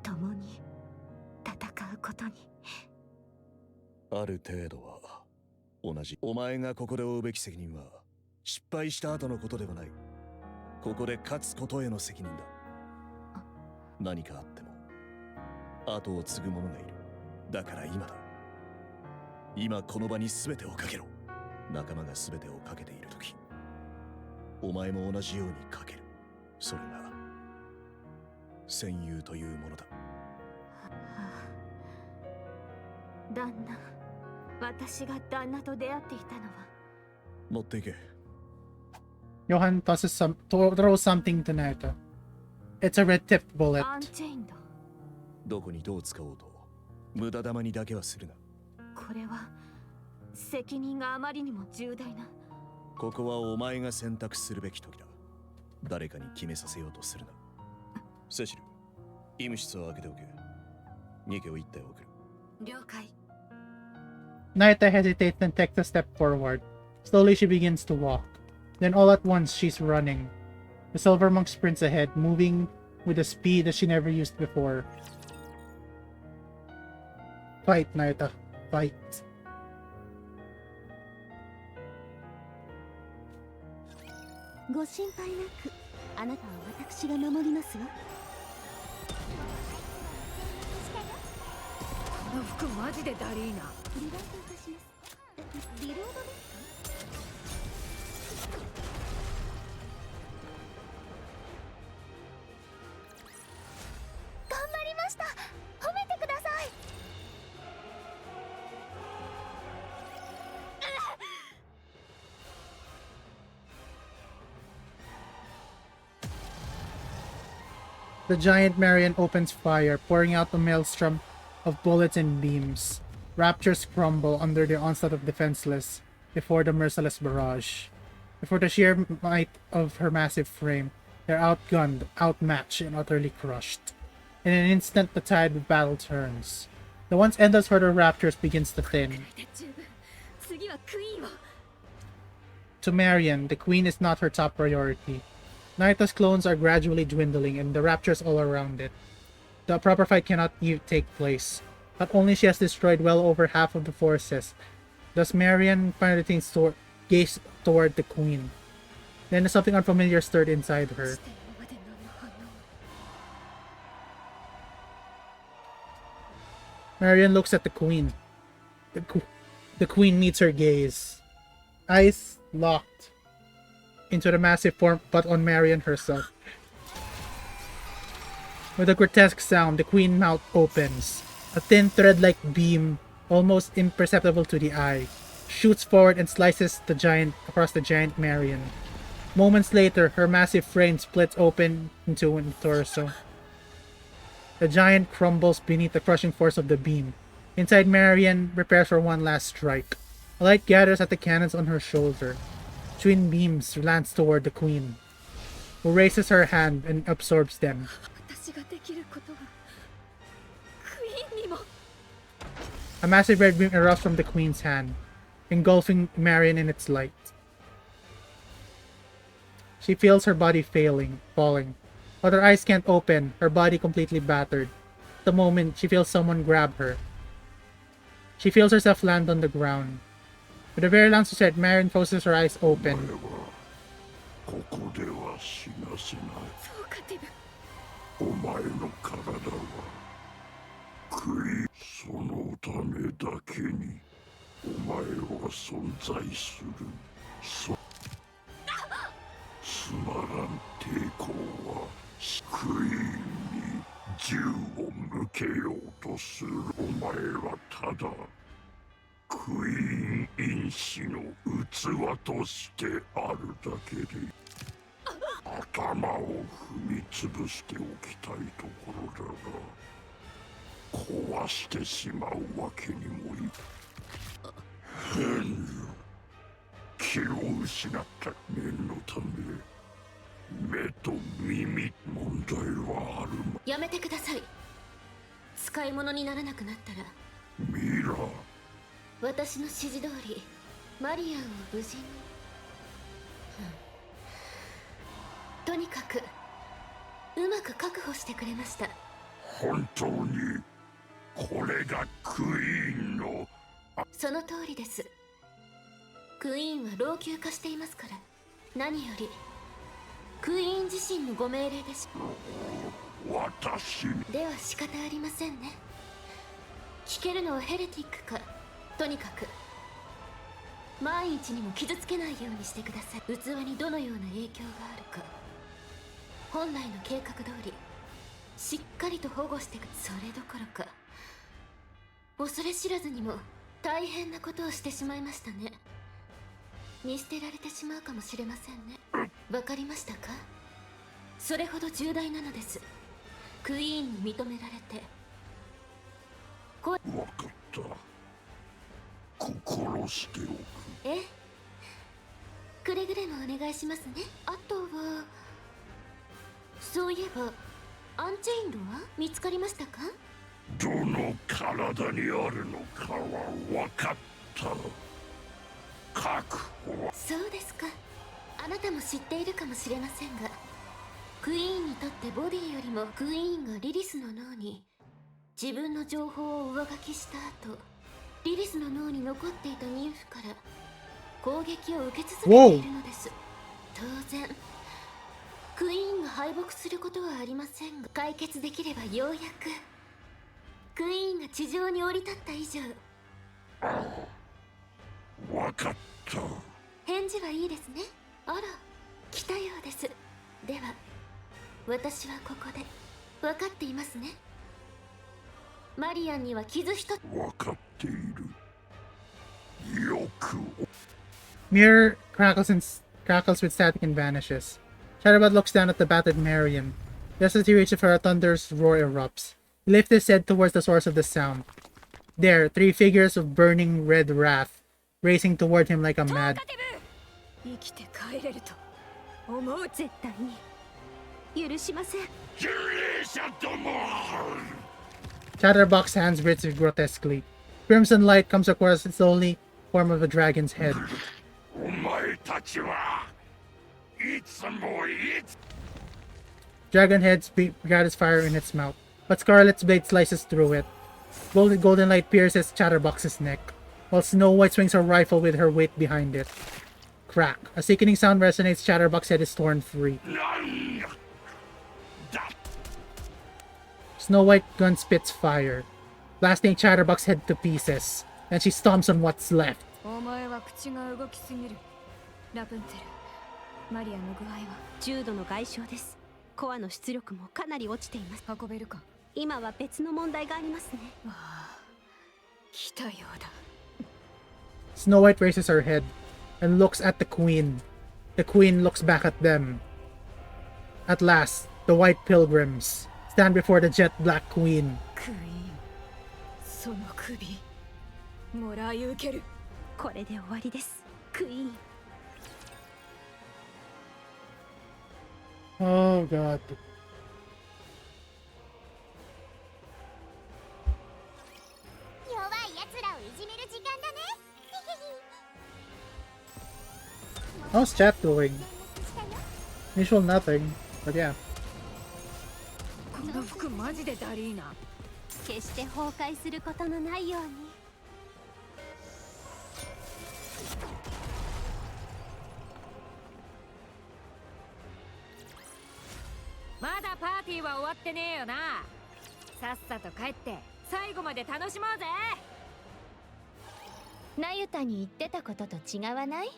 Speaker 2: 共に戦うことに。
Speaker 6: ある程度は同じ。お前がここで負うべき責任は失敗した後のことではない。ここで勝つことへの責任だ。何かあっても後を継ぐ者がいる。だから今だ。今この場に全てをかけろ。仲間が全てをかけているとき、お前も同じようにかける。それが戦友というものだ。
Speaker 3: 旦那、私が旦那と出会っていたのは。
Speaker 6: 持っていけ。
Speaker 1: Johan throws something to Naruto. It's a red-tipped bullet.
Speaker 3: アンチェインド。
Speaker 6: どこにどう使おうと無駄玉にだけはするな。
Speaker 3: これは責任があまりにも重大な。
Speaker 6: ここはお前が選択するべき時だ。誰かに決めさせようとするな。セシル、医務室を開けておけ。ニケを一体送る。
Speaker 2: 了解。
Speaker 1: Naita hesitates and takes a step forward. Slowly she begins to walk. Then all at once she's running. The silver monk sprints ahead, moving with a speed that she never used before. Fight, Naita. Fight.
Speaker 5: ご心配なく、あなたは私が守りますわ。
Speaker 8: この服マジでダリーな。
Speaker 5: リロードいたします。リロードですか？頑張りました。褒めてください。
Speaker 1: The giant Marion opens fire, pouring out a maelstrom of bullets and beams. Raptors crumble under the onslaught of defenseless before the merciless barrage. Before the sheer might of her massive frame, they're outgunned, outmatched, and utterly crushed. In an instant, the tide of battle turns. The once endless herd of raptors begins to thin.
Speaker 3: 次はクイーンを。
Speaker 1: To Marion, the queen is not her top priority. Naita's clones are gradually dwindling and the raptors all around it. the proper fight cannot take place. Not only she has destroyed well over half of the forces, does Marian finally gaze toward the queen. Then something unfamiliar stirred inside her. Marian looks at the queen. The queen meets her gaze. Eyes locked into the massive form but on Marian herself. With a grotesque sound, the queen mouth opens. A thin thread-like beam, almost imperceptible to the eye, shoots forward and slices across the giant Marian. Moments later, her massive frame splits open into a torso. The giant crumbles beneath the crushing force of the beam. Inside, Marian prepares for one last strike. A light gathers at the cannons on her shoulder. Twin beams lance toward the queen, who raises her hand and absorbs them. A massive red beam erupts from the queen's hand, engulfing Marian in its light. She feels her body falling, but her eyes can't open, her body completely battered. At the moment, she feels someone grab her. She feels herself land on the ground. With a very long stretch, Marian forces her eyes open.
Speaker 2: やめてください。使い物にならなくなったら私の指示通りマリアンを無事に、とにかくうまく確保してくれました。
Speaker 9: 本当にこれがクイーンの。
Speaker 2: その通りです。クイーンは老朽化していますから、何よりクイーン自身のご命令です。
Speaker 9: 私
Speaker 2: では仕方ありませんね。聞けるのはヘレティックか、とにかく万一にも傷つけないようにしてください。器にどのような影響があるか、本来の計画通りしっかりと保護してそれどころか恐れ知らずにも大変なことをしてしまいましたね。見捨てられてしまうかもしれませんね。わかりましたか？それほど重大なのです。クイーンに認められて。
Speaker 9: わかった。心しておく。
Speaker 2: ええ、くれぐれもお願いしますね。あとはそういえばアンチェインドは見つかりましたか？
Speaker 9: どの体にあるのかは分かった。確保は。
Speaker 2: そうですか。あなたも知っているかもしれませんが、クイーンにとってボディよりもクイーンがリリスの脳に自分の情報を上書きした後、リリスの脳に残っていたニンフから攻撃を受け続けているのです。当然クイーンが敗北することはありませんが、解決できればようやくクイーンが地上に降り立った以上。
Speaker 9: 分かった。
Speaker 2: 返事はいいですね。あら、来たようです。では私はここで。分かっていますね。マリアンには傷一つ。
Speaker 9: 分かっている。よく。
Speaker 1: Mirror crackles with static and vanishes. Shadowbot looks down at the battered Marian. Just as he reaches for a thunderous roar erupts. He lifts his head towards the source of the sound. There, three figures of burning red wrath, racing toward him like a mad.
Speaker 3: 生きて帰れると思う。絶対に許しません。
Speaker 9: ギリシャども。
Speaker 1: Chatterbox's hands writhe grotesquely. Crimson light comes across the slowly form of a dragon's head.
Speaker 9: お前たちはいつもいつ。
Speaker 1: Dragon head gathers fire in its mouth. but Scarlet's blade slices through it. Golden light pierces Chatterbox's neck, while Snow White swings her rifle with her weight behind it. Crack. A sickening sound resonates. Chatterbox's head is torn free. Snow White gun spits fire, blasting Chatterbox's head to pieces, and she stomps on what's left.
Speaker 3: お前は口が動きすぎる。ラプンツェル、マリアの具合は
Speaker 10: 重度の外傷です。コアの出力もかなり落ちています。
Speaker 3: 運べるか。
Speaker 10: 今は別の問題がありますね。
Speaker 3: ああ、来たようだ。
Speaker 1: Snow White raises her head and looks at the Queen. The Queen looks back at them. At last, the White Pilgrims stand before the jet black Queen.
Speaker 3: クイーン、その首もらい受ける。
Speaker 10: これで終わりです、クイーン。
Speaker 1: Oh god.
Speaker 5: 弱い奴らをいじめる時間だね。
Speaker 1: How's chat doing? Usual nothing, but yeah.
Speaker 3: この服マジでダリーな。
Speaker 10: 決して崩壊することのないように。
Speaker 3: まだパーティーは終わってねえよな。さっさと帰って最後まで楽しもうぜ。
Speaker 2: 那由他に言ってたことと違わない？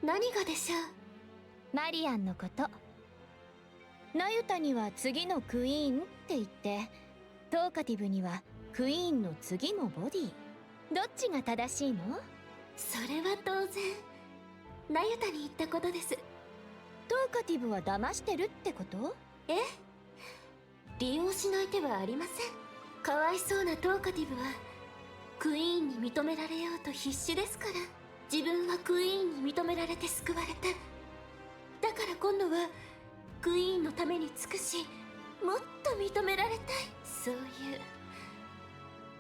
Speaker 10: 何がでしょう。
Speaker 2: マリアンのこと。那由他には次のクイーンって言って、トーカティブにはクイーンの次のボディ。どっちが正しいの？
Speaker 10: それは当然那由他に言ったことです。
Speaker 2: トーカティブは騙してるってこと？
Speaker 10: ええ、利用しない手はありません。かわいそうなトーカティブはクイーンに認められようと必死ですから。自分はクイーンに認められて救われた。だから今度はクイーンのために尽くし、もっと認められたい。そういう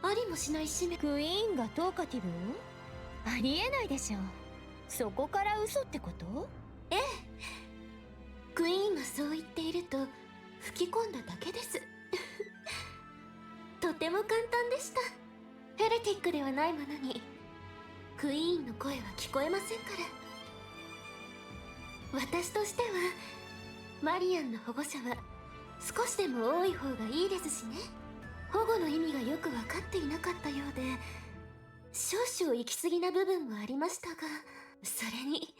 Speaker 10: ありもしない使命。
Speaker 2: クイーンがトーカティブを？ありえないでしょ。そこから嘘ってこと？
Speaker 10: ええ、クイーンがそう言っていると吹き込んだだけです。とても簡単でした。ヘレティックではないものにクイーンの声は聞こえませんから。私としてはマリアンの保護者は少しでも多い方がいいですしね。保護の意味がよく分かっていなかったようで、少々行き過ぎな部分もありましたが、それに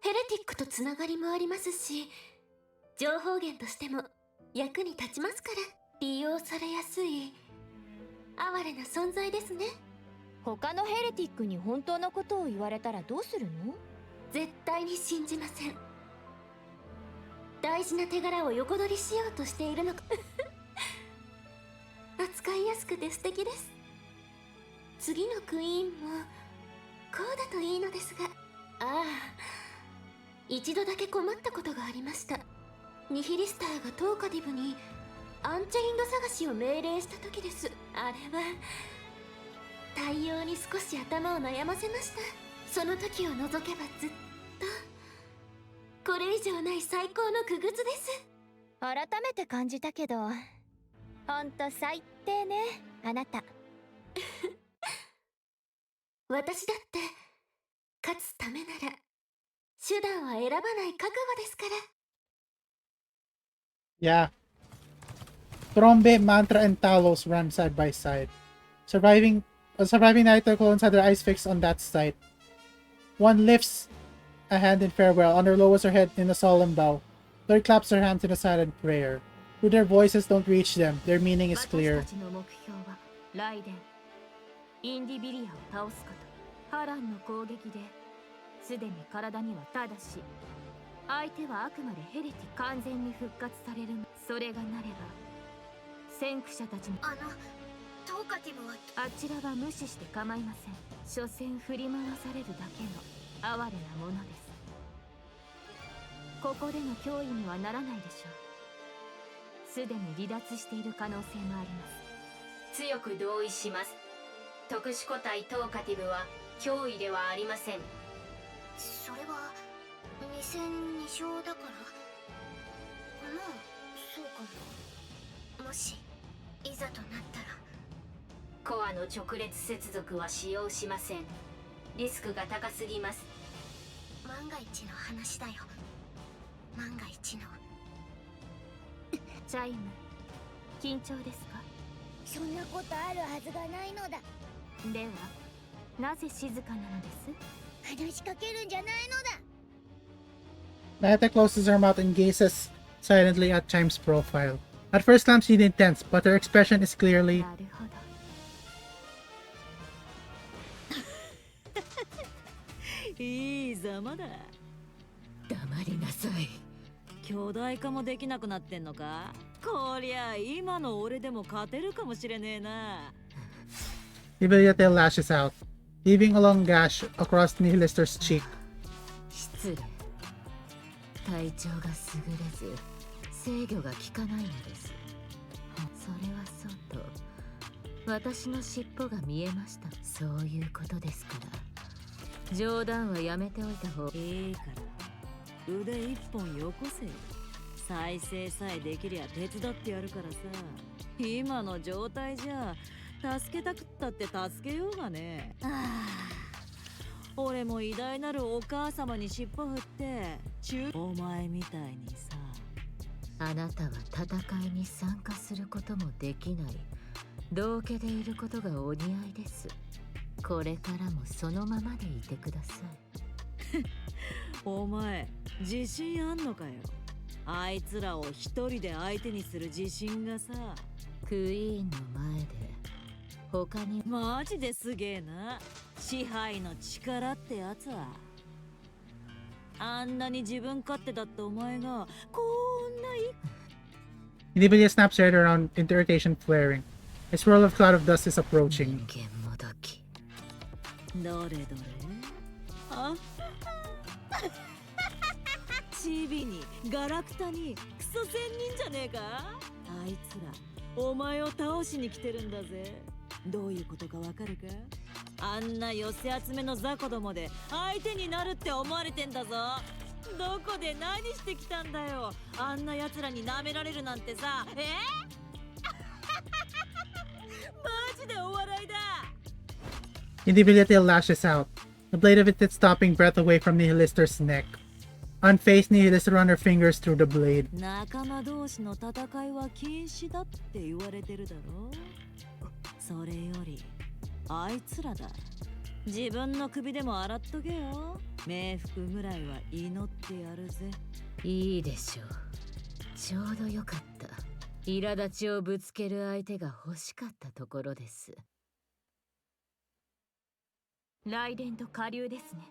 Speaker 10: ヘレティックとつながりもありますし、情報源としても役に立ちますから。利用されやすい哀れな存在ですね。
Speaker 2: 他のヘレティックに本当のことを言われたらどうするの？
Speaker 10: 絶対に信じません。大事な手柄を横取りしようとしているのか。扱いやすくて素敵です。次のクイーンもこうだといいのですが。ああ、一度だけ困ったことがありました。ニヒリスターがトーカティブにアンチェインド探しを命令した時です。あれは対応に少し頭を悩ませました。その時を除けばずっとこれ以上ない最高の傀儡です。
Speaker 2: 改めて感じたけど、ほんと最低ね、あなた。
Speaker 10: 私だって勝つためなら手段は選ばない覚悟ですから。
Speaker 1: Yeah. Trombe, Mantra, and Talos run side by side. Surviving Naruto clones had their eyes fixed on that sight. One lifts a hand in farewell, other lowers her head in a solemn bow. Third claps her hands in a silent prayer. Though their voices don't reach them, their meaning is clear.
Speaker 3: 私たちの目標はライデン、インディビリアを倒すこと。ハランの攻撃ですでに体にはただし、相手はあくまでヘレティ。完全に復活される。それがなれば先駆者たちも。
Speaker 5: トーカティブは
Speaker 3: あちらは無視して構いません。所詮振り回されるだけの哀れなものです。ここでの脅威にはならないでしょう。すでに離脱している可能性もあります。
Speaker 4: 強く同意します。特殊個体トーカティブは脅威ではありません。
Speaker 5: それは2戦2勝だから。まあそうかも。
Speaker 3: もしいざとなったらコアの直列接続は使用しません。リスクが高すぎます。
Speaker 5: 万が一の話だよ。万が一の。
Speaker 3: チャイム、緊張ですか？
Speaker 5: そんなことあるはずがないのだ。
Speaker 3: ではなぜ静かなのです？
Speaker 5: 話しかけるんじゃないのだ。
Speaker 1: Nikke closes her mouth and gazes silently at Chime's profile. At first glance, she's intense, but her expression is clearly
Speaker 3: なるほど。
Speaker 7: いいざまだ。
Speaker 2: 黙りなさい。
Speaker 7: 巨大化もできなくなってんのか？こりゃ今の俺でも勝てるかもしれねえな。
Speaker 1: Nivelia tail lashes out, leaving a long gash across Nihilister's cheek.
Speaker 2: 失礼。体調が優れず制御が効かないのです。それはそうと私の尻尾が見えました。そういうことですから、冗談はやめておいた方が
Speaker 7: いいから腕一本よこせよ。再生さえできりゃ手伝ってやるからさ。今の状態じゃ助けたくったって助けようがね。俺も偉大なるお母様に尻尾振ってお前みたいにさ。
Speaker 2: あなたは戦いに参加することもできない道家でいることがお似合いです。これからもそのままでいてください。
Speaker 7: お前自信あんのかよ。あいつらを一人で相手にする自信がさ。
Speaker 2: クイーンの前で他に
Speaker 7: マジですげえな。支配の力ってやつは。あんなに自分勝手だったお前がこんないい。
Speaker 1: Nivelia snaps her head around, irritation flaring. A swirl of cloud of dust is approaching.
Speaker 2: 人間もどき。
Speaker 7: どれどれ。あチビにガラクタにクソ仙人じゃねえか。あいつらお前を倒しに来てるんだぜ。どういうことかわかるか？あんな寄せ集めの雑魚どもで相手になるって思われてんだぞ。どこで何してきたんだよ。あんな奴らに舐められるなんてさ。マジでお笑いだ。
Speaker 1: Nivelia tail lashes out, the blade of it is stopping breath away from Nihilister's neck. Unfazed, Nihilister run her fingers through the blade.
Speaker 7: 仲間同士の戦いは禁止だって言われてるだろ。それよりあいつらだ。自分の首でも洗っとけよ。冥福ぐらいは祈ってやるぜ。
Speaker 2: いいでしょう。ちょうどよかった。苛立ちをぶつける相手が欲しかったところです。
Speaker 3: 雷電と下流ですね。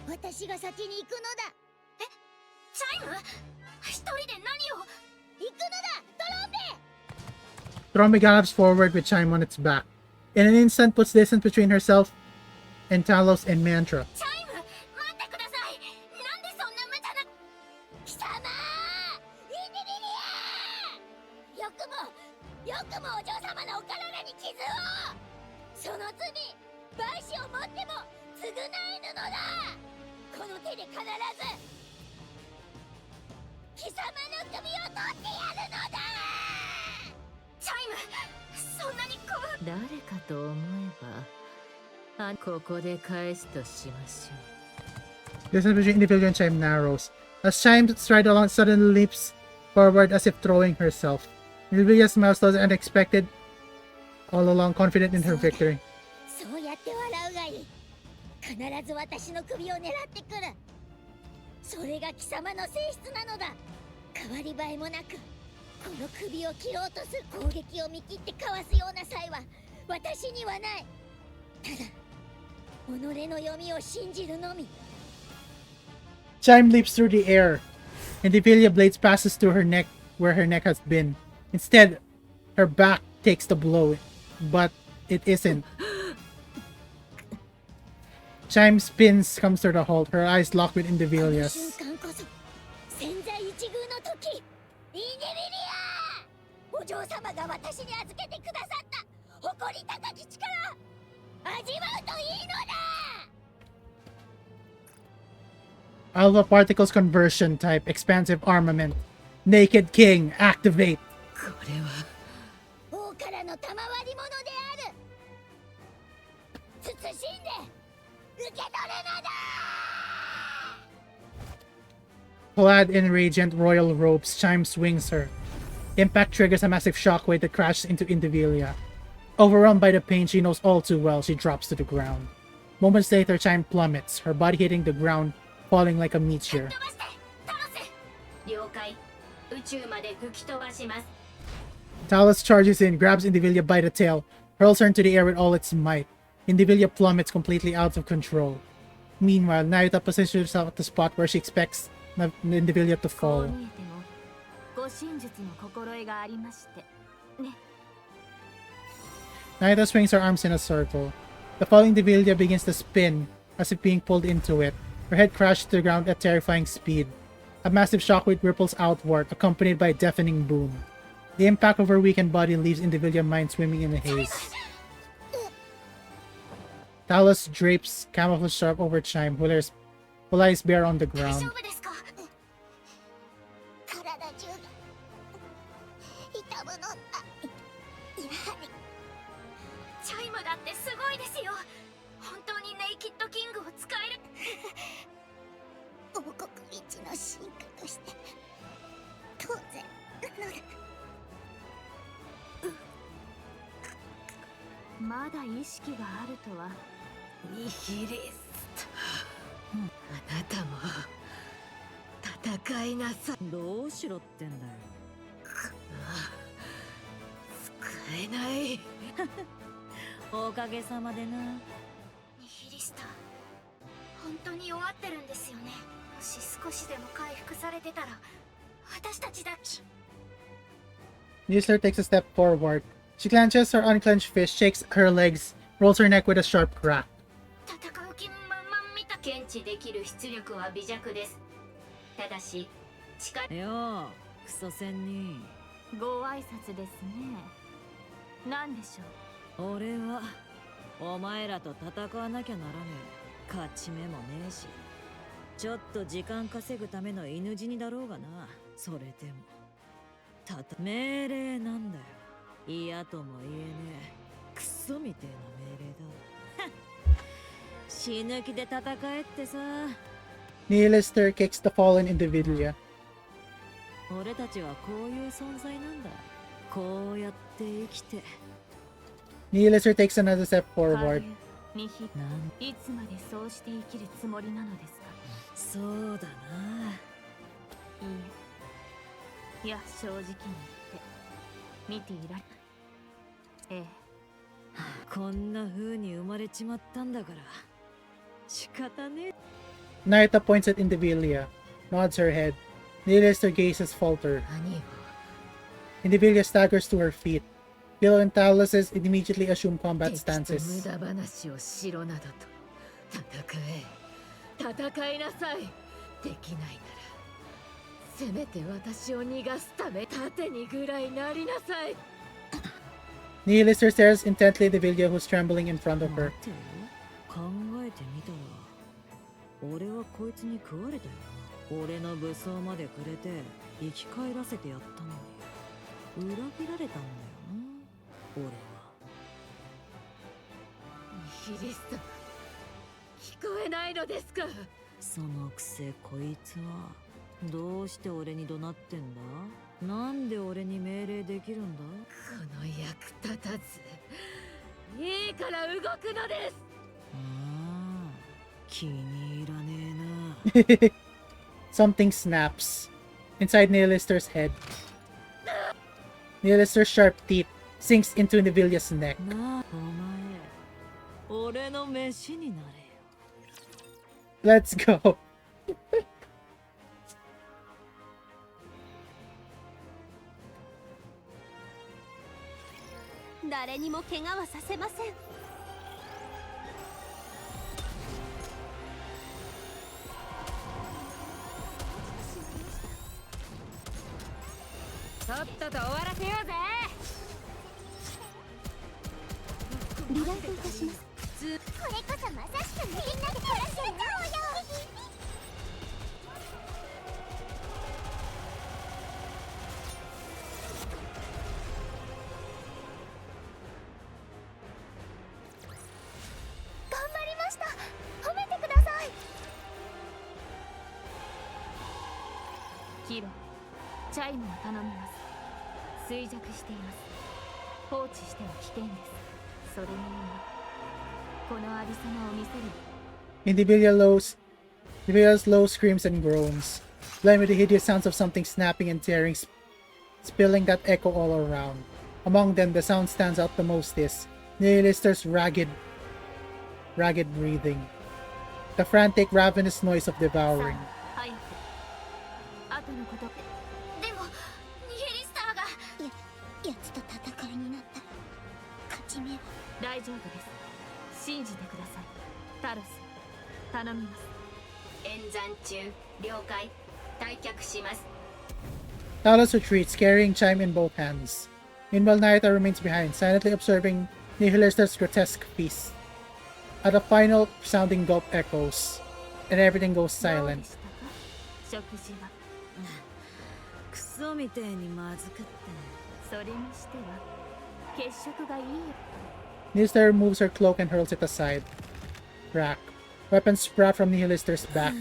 Speaker 5: 私が先に行くのだ。
Speaker 3: え、チャイム？一人で何を？
Speaker 5: 行くのだ、トロンベ。
Speaker 1: Trombe gallops forward with Chime on its back. In an instant, puts distance between herself and Talos and Mantra.
Speaker 3: チャイム、待ってください。なんでそんな無茶な。
Speaker 5: 貴様インディビリア。よくもお嬢様のお体に傷を。その罪賠償を持っても償えぬのだ。この手で必ず貴様の首を取ってやるのだ。
Speaker 3: チャイム、そんなにこう。
Speaker 2: 誰かと思えば、ここで返すとしましょう。
Speaker 1: Distance between Nivelia and Chime narrows. As Chime stride along, suddenly leaps forward as if throwing herself. Nivelia smiles slow and unexpected, all along confident in her victory.
Speaker 5: そうやって笑うがいい。必ず私の首を狙ってくる。それが貴様の性質なのだ。変わり映えもなく、この首を切ろうとする攻撃を見切ってかわすような才は私にはない。ただ己の読みを信じるのみ。
Speaker 1: Chime leaps through the air, and Nivelia blades passes through her neck where her neck has been. Instead, her back takes the blow, but it isn't. Chime spins, comes to the halt, her eyes locked with
Speaker 5: この瞬
Speaker 1: Nivelia's.
Speaker 5: 間こそ千載一遇の時。インディビリア、お嬢様が私に預けてくださった誇り高き力、味わうといいのだ。
Speaker 1: Alpha Particles Conversion Type Expansive Armament. Naked King, activate!
Speaker 7: れは
Speaker 5: 王からの賜り物である。慎んで受け取るのだ。
Speaker 1: Clad in radiant royal robes, Chime swings her. Impact triggers a massive shockwave that crashes into Indivilia. Overwhelmed by the pain she knows all too well, she drops to the ground. Moments later, Chime plummets, her body hitting the ground, falling like a meteor.
Speaker 3: 了解。宇宙まで吹き飛ばします。
Speaker 1: Talos charges in, grabs Indivilia by the tail, hurls her into the air with all its might. Indivilia plummets completely out of control. Meanwhile, Nayuta positions herself at the spot where she expects Indivilia to
Speaker 3: こう
Speaker 1: fall.
Speaker 3: 見えても護身術の心得がありましてね。
Speaker 1: Nayuta swings her arms in a circle. The falling Indivilia begins to spin, as if being pulled into it. Her head crashes to the ground at terrifying speed. A massive shockwave ripples outward, accompanied by a deafening boom. The impact of her weakened body leaves Indivilia mind swimming in a haze. Talos drapes camouflage sharp over Chime, who lies bare on the
Speaker 5: 大
Speaker 1: ground.
Speaker 5: 丈夫ですか。体中が痛むのだ。やはり
Speaker 3: チャイムだってすごいですよ。本当にネイキッドキングを使える。
Speaker 5: 王国一の進化として当然なのだ。
Speaker 3: まだ意識があるとは。
Speaker 7: ニヒリスト、あなたも戦いなさい。どうしろってんだよ。使えない。おかげさまでな。
Speaker 3: ニヒリスター、本当に弱ってるんですよね。もし少しでも回復されてたら私たちだ。
Speaker 1: Nizzler takes a step forward. She clenches her unclenched fist, shakes her legs, rolls her neck with a sharp crack.
Speaker 3: 戦う気満々見た。検知できる出力は微弱です。ただし力。
Speaker 7: よう、クソ仙人。
Speaker 3: ご挨拶ですね。何でしょう。
Speaker 7: 俺はお前らと戦わなきゃならねえ。勝ち目もねえし、ちょっと時間稼ぐための犬死にだろうがな。それでも命令なんだよ。嫌とも言えねえクソみてえな命令だ。死ぬ気で戦えってさ。
Speaker 1: Nihilister kicks the fallen Indivilia.
Speaker 7: 俺たちはこういう存在なんだ。こうやって生きて。
Speaker 1: Nihilister takes another step forward.
Speaker 3: ニヒ、いつまでそうして生きるつもりなのですか。
Speaker 7: そうだな。
Speaker 3: いや、正直に言って見ていられない。ええ、
Speaker 7: こんな風に生まれちまったんだから仕方ねえ。
Speaker 1: Nayuta points at Indivilia, nods her head. Nihilister gazes falter.
Speaker 7: 何を。
Speaker 1: Indivilia staggers to her feet. Philo and Talos immediately assume combat
Speaker 7: 敵と
Speaker 1: stances.
Speaker 7: 無駄話をしろなどと。戦いなさい。できないならせめて私を逃がすため盾にぐらいなりなさい。
Speaker 1: Nihilister stares intently at Indivilia, who's trembling in front of her.
Speaker 7: 待てよ、考えてみたら俺はこいつに食われたよな。俺の武装までくれて生き返らせてやったのに裏切られたんだよな俺は。ニヒリスト、聞こえないのですか。そのくせこいつはどうして俺に怒鳴ってんだ。なんで俺に命令できるんだ。この役立たず。いいから動くのです。ああ、気に入らねえな。
Speaker 1: Something snaps inside Nihilister's head. Nihilister's sharp teeth sinks into Indivilia's neck.
Speaker 7: なあ、お前、俺の飯になれよ。
Speaker 1: Let's go.
Speaker 2: 誰にも怪我はさせません。
Speaker 3: とっとと終わらせようぜ。
Speaker 2: リライトいたします。
Speaker 5: これこそまさしくみんなで殺せちゃおうよ。
Speaker 3: キロ、チャイムを頼みます。衰弱しています。放置しては危険です。それに今このありさまを見せる。
Speaker 1: Individual's low screams and groans, blended with the hideous sounds of something snapping and tearing, spilling that echo all around. Among them, the sound stands out the most is Nihilister's ragged breathing, the frantic, ravenous noise of devouring.
Speaker 3: 早く後のこと。
Speaker 5: でもニヘリスターがやつと戦いになったら勝ち目は。
Speaker 3: 大丈夫です。信じてください。タロス、頼みます。
Speaker 2: 演算中。了解。退却します。
Speaker 1: Talos retreats, carrying Chime in both hands. Meanwhile, Naruto remains behind, silently observing Nihilister's grotesque feast. At a final sounding gulp echoes, and everything goes
Speaker 3: どう
Speaker 1: silent.
Speaker 3: でしたか、食事は。
Speaker 4: クソみてえにまずくって。
Speaker 3: それにしては血色がいい。
Speaker 1: Nihilister removes her cloak and hurls it aside. Crack. Weapons sprout from Nihilister's back.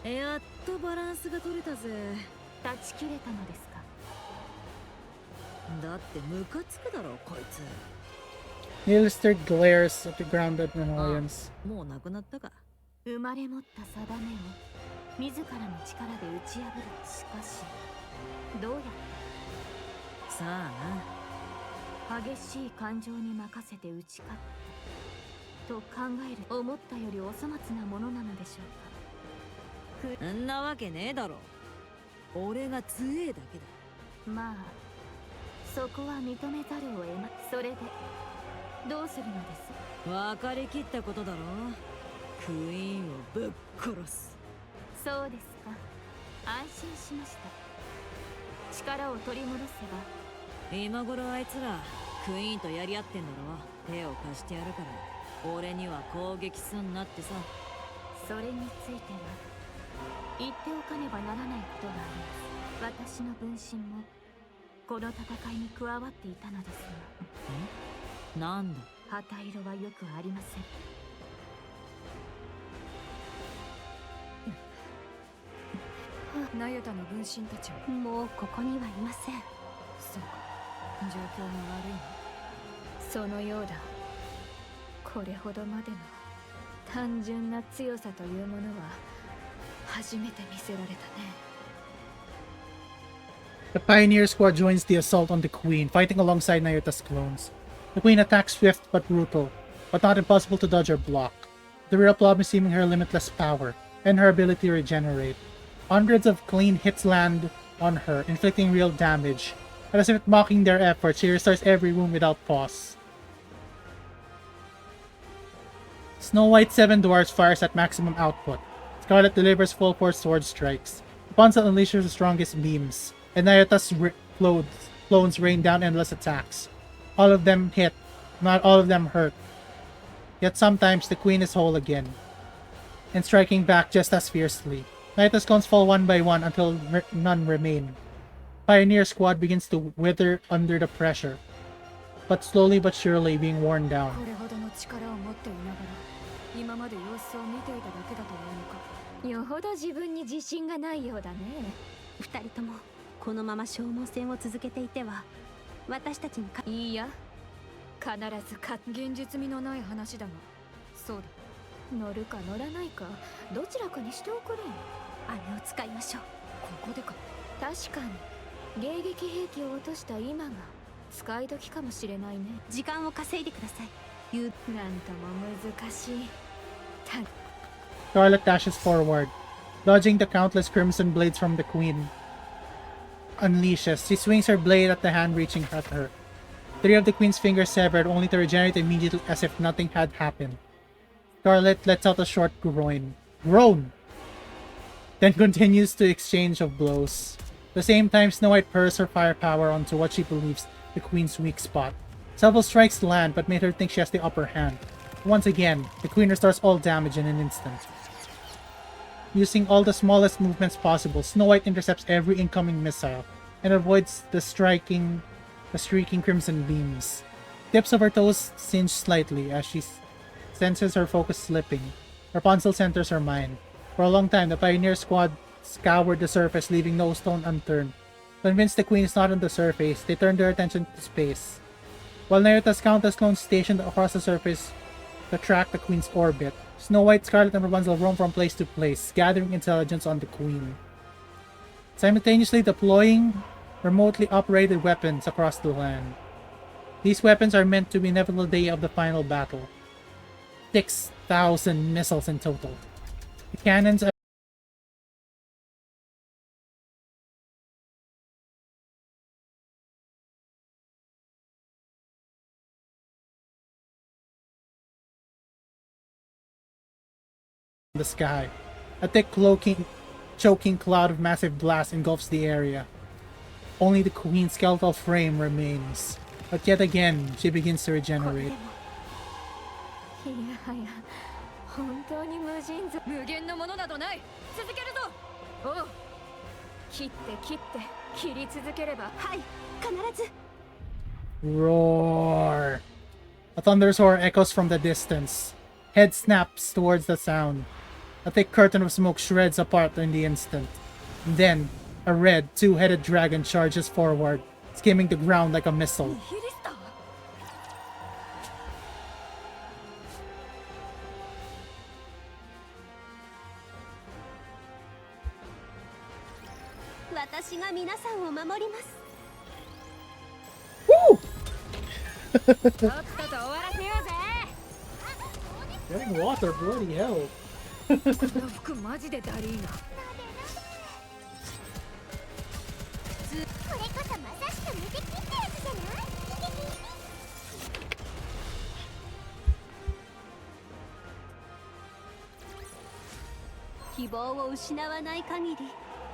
Speaker 4: やっとバランスが取れたぜ。
Speaker 3: 断ち切れたのですか。
Speaker 4: だってムカつくだろこいつ。
Speaker 1: Nihilister glares at the ground in annoyance.
Speaker 4: もうなくなったか。
Speaker 3: 生まれ持った定めを自らの力で打ち破る。しかしどうやって。
Speaker 4: さあな。
Speaker 3: 激しい感情に任せて打ち勝ったと考える。思ったよりお粗末なものなのでしょうか。
Speaker 4: んなわけねえだろ。俺が強えだけだ。
Speaker 3: まあそこは認めざるを得ま。それでどうするのです。
Speaker 4: 分かりきったことだろ。クイーンをぶっ殺す。
Speaker 3: そうですか。安心しました。力を取り戻せば。
Speaker 4: 今頃あいつらクイーンとやり合ってんだろ。手を貸してやるから俺には攻撃すんなってさ。
Speaker 3: それについては言っておかねばならないことがあります。私の分身もこの戦いに加わっていたのですが。
Speaker 4: なんだ。
Speaker 3: 旗色はよくありません。
Speaker 8: ナユタの分身たちは。
Speaker 2: もうここにはいません。
Speaker 8: そうか、状況が悪いの。
Speaker 3: そのようだ。これほどまでの単純な強さというものは初めて見せられたね。
Speaker 1: The Pioneer Squad joins the assault on the Queen, fighting alongside Nayuta's clones. The Queen attacks swift but brutal, but not impossible to dodge or block. The real problem is seeming her limitless power, and her ability to regenerate. Hundreds of clean hits land on her, inflicting real damage. But as if mocking their efforts, she restarts every wound without pause. Snow White's 7 Dwarfs fires at maximum output. Scarlet delivers full force sword strikes. Rapunzel unleashes the strongest beams, and Nayuta's clones rain down endless attacks. All of them hit, not all of them hurt. Yet sometimes the Queen is whole again, and striking back just as fiercely. Nayuta's clones fall one by one until none remain. Pioneer Squad begins to wither under the pressure, but slowly but surely being worn down.
Speaker 8: これほどの力を持っていながら今まで様子を見ていただけだというのか。
Speaker 3: よほど自分に自信がないようだね。
Speaker 2: 二人ともこのまま消耗戦を続けていては私たちに
Speaker 3: いいや、必ず
Speaker 8: 現実味のない話だが、そうだ。
Speaker 3: 乗るか乗らないかどちらかにしておくれ。
Speaker 2: あれを使いましょう。
Speaker 8: ここでか。
Speaker 3: 確かに迎撃兵器を落とした今が使い時かもしれないね。
Speaker 2: 時間を稼いでください。
Speaker 3: なんとも難しい。
Speaker 1: Scarlet dashes forward, dodging the countless crimson blades from the Queen. Unleashes, she swings her blade at the hand reaching at her. 3 of the Queen's fingers severed, only to regenerate immediately as if nothing had happened. Scarlet lets out a short groan, then continues to exchange of blows. At the same time, Snow White pours her firepower onto what she believes the Queen's weak spot. Several strikes land, but made her think she has the upper hand. Once again, the Queen restores all damage in an instant. Using all the smallest movements possible, Snow White intercepts every incoming missile and avoids the streaking crimson beams. Tips of her toes singe slightly as she senses her focus slipping. Rapunzel centers her mind. For a long time, the Pioneer Squad scoured the surface, leaving no stone unturned. Convinced the queen is not on the surface, they turn their attention to space. While Narita's countless clones stationed across the surface to track the queen's orbit, Snow White, Scarlet, and Rapunzel roam from place to place, gathering intelligence on the queen, simultaneously deploying remotely operated weapons across the land. These weapons are meant to be inevitable day of the final battle. 6,000 missiles in total. The cannons in the sky. A thick choking cloud of massive blast engulfs the area. Only the queen's skeletal frame remains. But yet again, she begins to regenerate.
Speaker 3: いやはや本当に無尽蔵無限のものなどない。続けるぞ。おう。切って切り続ければ、はい必ず。
Speaker 1: Roar! A thunderous roar echoes from the distance. Head snaps towards the sound. A thick curtain of smoke shreds apart in the instant. Then, a red, two-headed dragon charges forward, skimming the ground like a missile.
Speaker 3: 私が皆さんを守ります。
Speaker 1: Woo!
Speaker 3: とっとと終わらせようぜ。
Speaker 1: Getting water, bloody hell.
Speaker 3: この服マジでダリーな。
Speaker 5: これこそまさしく無敵ってやつじゃない？
Speaker 3: 希望を失わない限り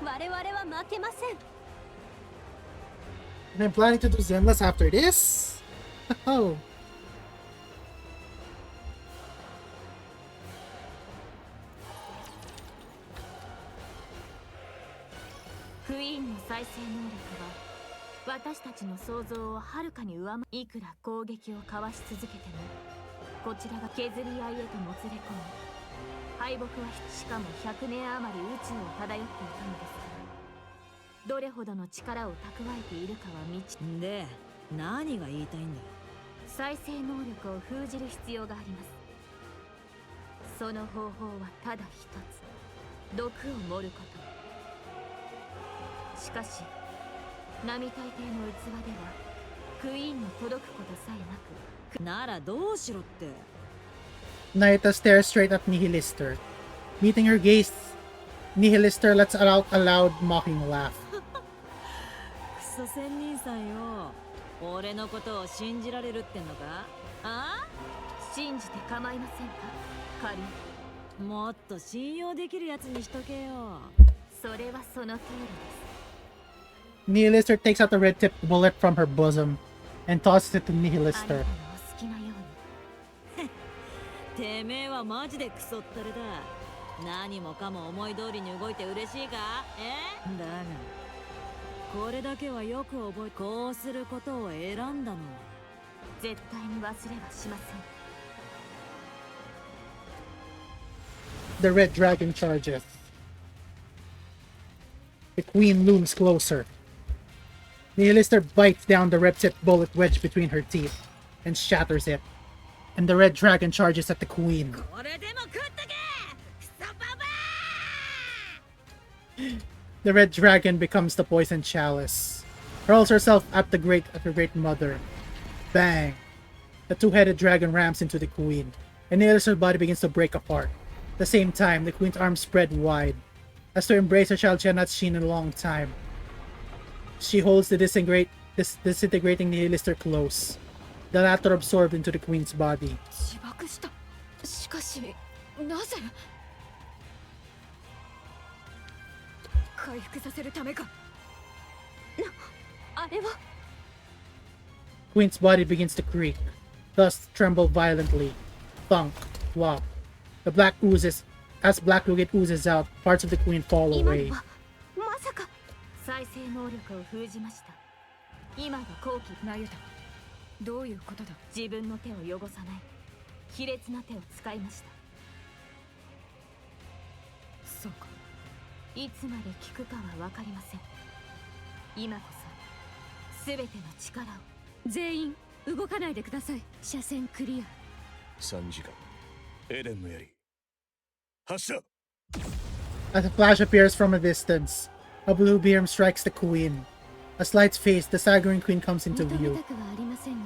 Speaker 3: 我々は負けません。
Speaker 1: And I'm planning to do Zenless after this? Oh.
Speaker 3: クイーンの再生能力は私たちの想像をはるかに上回り、いくら攻撃をかわし続けてもこちらが削り合いへともつれ込む。敗北はしかも100年余り宇宙を漂っていたのですから、どれほどの力を蓄えているかは未知
Speaker 7: で、何が言いたいんだ。
Speaker 3: 再生能力を封じる必要があります。その方法はただ一つ、毒を盛ること。しかし並大抵の器ではクイーンの届くことさえなく、
Speaker 7: ならどうしろって。
Speaker 1: Naita stares straight at Nihilister. Meeting her gaze, Nihilister lets out a loud, mocking laugh.
Speaker 7: クソ仙人さんよ。俺のことを信じられるってんのか？あ？
Speaker 3: 信じて構いませんか、カリン。
Speaker 7: もっと信用できるやつにしとけよ。
Speaker 3: それはその通りです。
Speaker 1: Nihilister takes out a red-tipped bullet from her bosom and tosses it to Nihilister.
Speaker 7: てめえはマジでクソったれだ。何もかも思い通りに動いて嬉しいか？だがこれだけはよく覚え、こうすることを選んだの。
Speaker 3: 絶対に忘れはしま
Speaker 1: The
Speaker 3: せん。
Speaker 1: red dragon charges. The queen looms closer. Nihilister bites down the red-tipped bullet wedged between her teeth and shatters it. And the red dragon charges at the queen. The red dragon becomes the poison chalice, hurls herself at her great mother. Bang! The two-headed dragon rams into the queen, and Nihilister's body begins to break apart. At the same time, the queen's arms spread wide, as to embrace a child she had not seen in a long time. She holds the disintegrating Nihilister close, the latter absorbed into the queen's body.
Speaker 3: 自爆した。しかし、なぜ？回復させるためか。あれは。
Speaker 1: Queen's body begins to creak, dust tremble violently. Thunk, flop. The black oozes. As black liquid oozes out, parts of the queen fall away.
Speaker 3: まさか。再生能力を封じました。今が後期なゆた。どういうことだ。自分の手を汚さない卑劣な手を使いました。そうか。いつまで聞くかは分かりません。今こそ全ての力を。
Speaker 4: 全員動かないでください。車線クリア。
Speaker 6: 3時間エデンの槍発射。
Speaker 1: As a flash appears from a distance, a blue beam strikes the queen. As lights fade, the staggering queen comes into
Speaker 4: 認め
Speaker 1: view.
Speaker 4: たくはありませんが、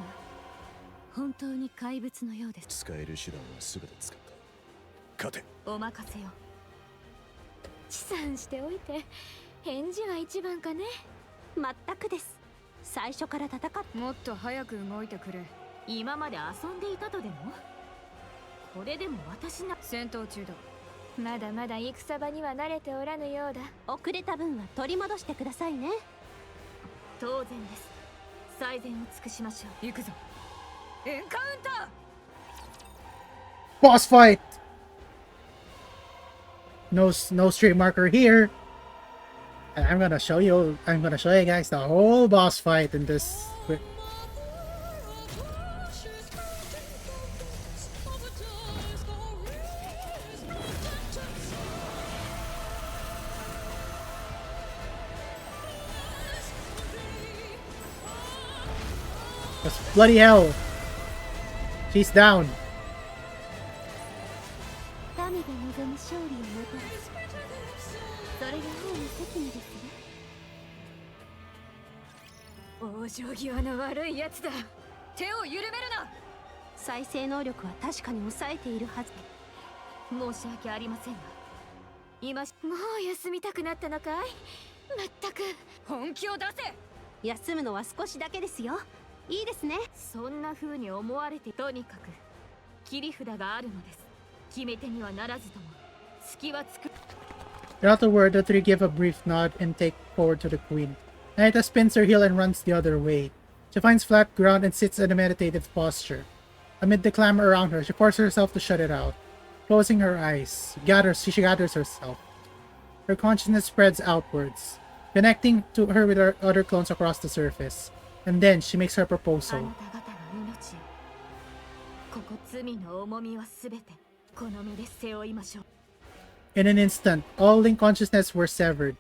Speaker 4: 本当に怪物のようです。
Speaker 6: 使える手段は全て使った。勝て。
Speaker 3: お任せを。
Speaker 2: 持参しておいて返事は一番かね。全くです。最初から戦っ
Speaker 3: もっと早く動いてくれ。今まで遊んでいたとでも。これでも私な。戦闘中だ。
Speaker 2: まだまだ戦場には慣れておらぬようだ。遅れた分は取り戻してくださいね。
Speaker 3: 当然です。最善を尽くしましょう。行くぞ。エンカウンター。
Speaker 1: Boss fight! No straight marker here. And I'm gonna show you guys the whole boss fight in this. That's bloody hell. She's down.
Speaker 2: 民が望む勝利をもたらす。それが王の責務ですね。
Speaker 3: 往生際の悪いやつだ。手を緩めるな。
Speaker 2: 再生能力は確かに抑えているはず。
Speaker 3: 申し訳ありませんが、今もう休みたくなったのかい。まったく本気を出せ。
Speaker 2: 休むのは少しだけですよ。いいですね。
Speaker 3: そんな風に思われて、とにかく切り札があるのです。決め手にはならずとも隙はつく。
Speaker 1: Without a word, the three give a brief nod and take forward to the queen. Naita spins her heel and runs the other way. She finds flat ground and sits in a meditative posture. Amid the clamor around her, she forces herself to shut it out. Closing her eyes, she gathers herself. Her consciousness spreads outwards, connecting to her with her other clones across the surface. And then she makes her
Speaker 3: あ
Speaker 1: proposal.
Speaker 3: なた方の命を、ここ罪の重みはすべてこの身で背負いましょう。
Speaker 1: In an instant, all link consciousness were severed.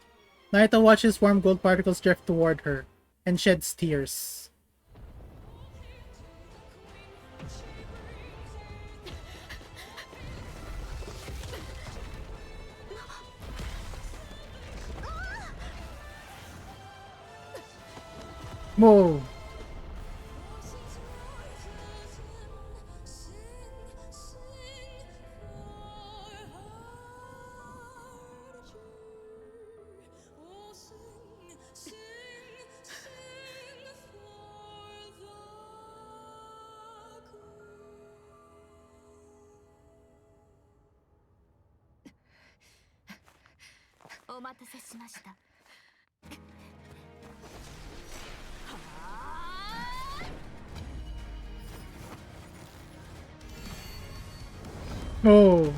Speaker 1: Naita watches warm gold particles drift toward her and sheds tears. Whoa.
Speaker 3: 「お待たせしました」。
Speaker 1: Oh.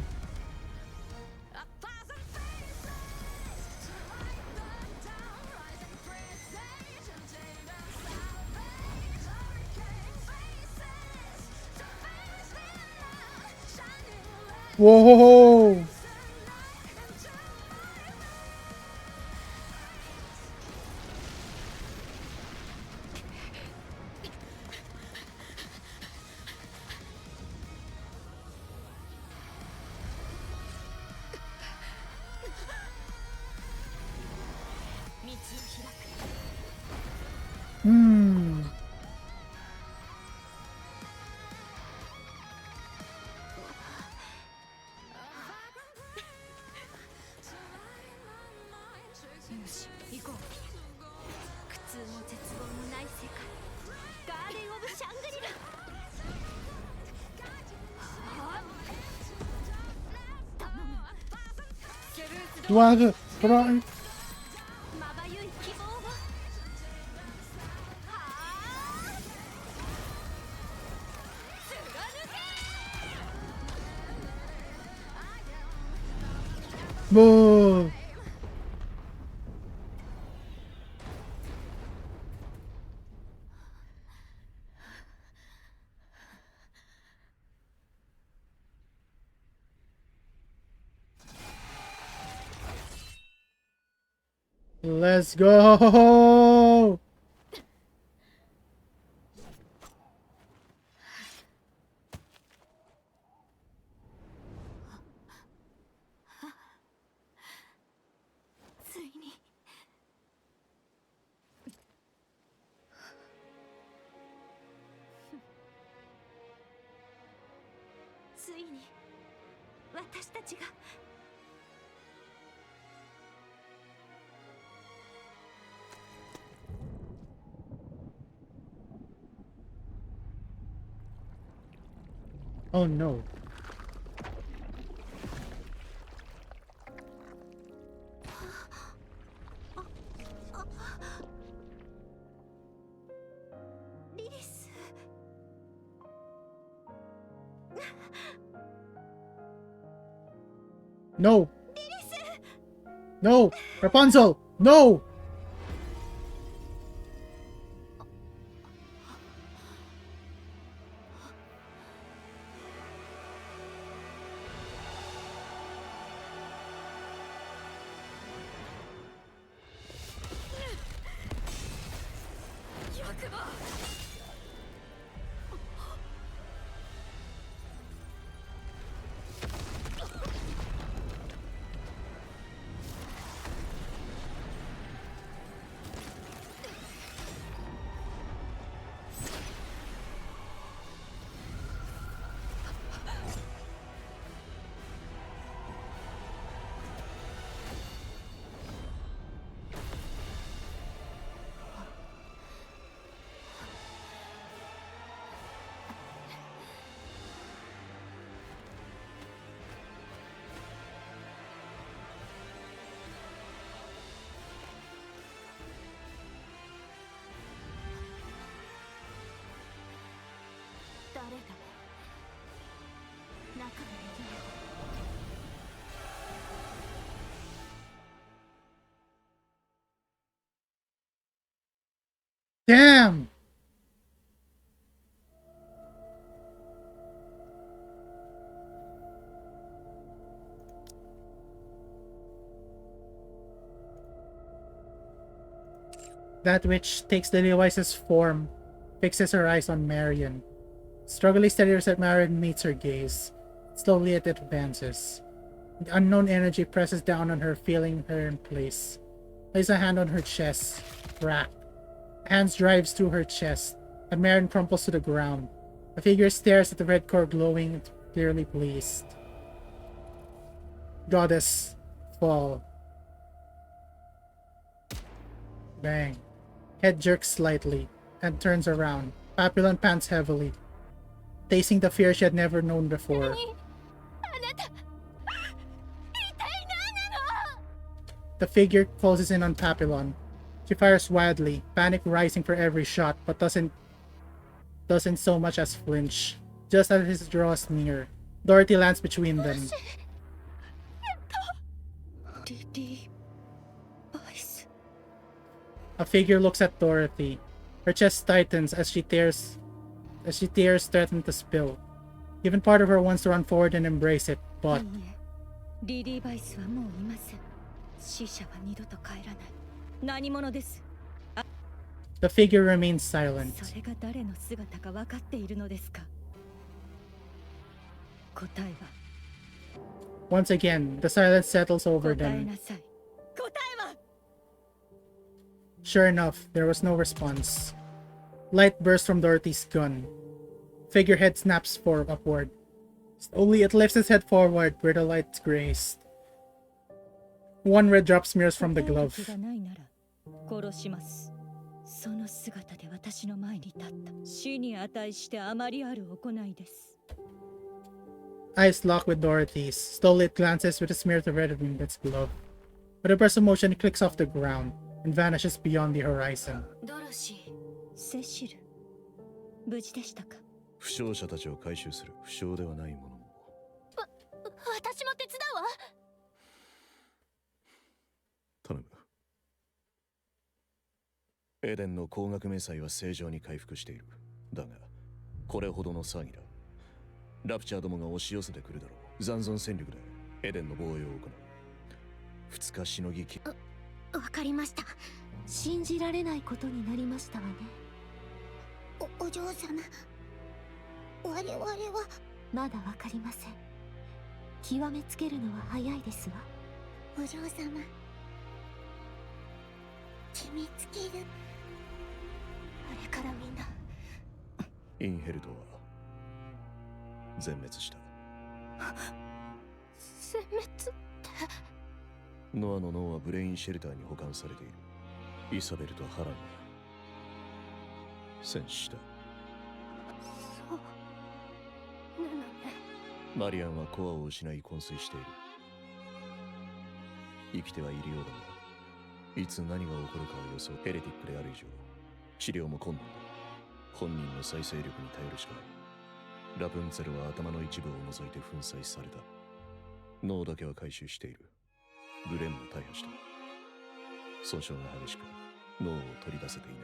Speaker 1: Whoa. Hmm. What? What?
Speaker 2: まばゆい希望を。
Speaker 1: Whoa. Let's go!
Speaker 3: ついについに私たちが
Speaker 1: Oh no.
Speaker 3: リリス
Speaker 1: No! No! Rapunzel! No! Damn! That witch takes the wisest form, fixes her eyes on Marion. Struggling stares at Marion meets her gaze. Slowly it advances. The unknown energy presses down on her, feeling her in place. Lays a hand on her chest, racked. Hands drives through her chest, and Marion crumples to the ground. A figure stares at the red core glowing, clearly pleased. Goddess, fall. Bang. Head jerks slightly, and turns around. Papillon pants heavily, tasting the fear she had never known before. The figure closes in on Papillon. She fires wildly, panic rising for every shot, but doesn't so much as flinch. Just as his draws near, Dorothy lands between them. A figure looks at Dorothy. Her chest tightens as she tears threaten to spill. Even part of her wants to run forward and embrace it, but the figure remains silent. Once again, the silence settles over them. Sure enough, there was no response. Light bursts from Dorothy's gun. Figurehead snaps upward. Slowly, it lifts its head forward where the light grazed. One red drop smears from the glove. Eyes lock with Dorothy's. Slowly, it glances with a smear of red in its glove. With a burst of motion, it clicks off the ground and vanishes beyond the horizon.
Speaker 6: 負傷者たちを回収する。負傷ではないものも。
Speaker 3: 私も手伝うわ。
Speaker 6: 頼む。エデンの光学迷彩は正常に回復している。だが、これほどの騒ぎだ。ラプチャーどもが押し寄せてくるだろう。残存戦力でエデンの防衛を行う。2日しのぎき。
Speaker 5: わかりました。
Speaker 2: 信じられないことになりましたわね。
Speaker 5: お嬢様、我々は。
Speaker 2: まだわかりません。極めつけるのは早いですわ。
Speaker 5: お嬢様、決めつける。あれからみんな
Speaker 6: インヘルトは全滅した。
Speaker 2: 殲滅って。
Speaker 6: ノアの脳はブレインシェルターに保管されている。イサベルとハランが戦死した。
Speaker 2: そうなのね。
Speaker 6: マリアンはコアを失い昏睡している。生きてはいるようだが、いつ何が起こるかを予想。ヘレティックである以上治療も困難だ。本人の再生力に頼るしかない。ラプンツェルは頭の一部を除いて粉砕された。脳だけは回収している。ブレンも大破した。損傷が激しく脳を取り出せていな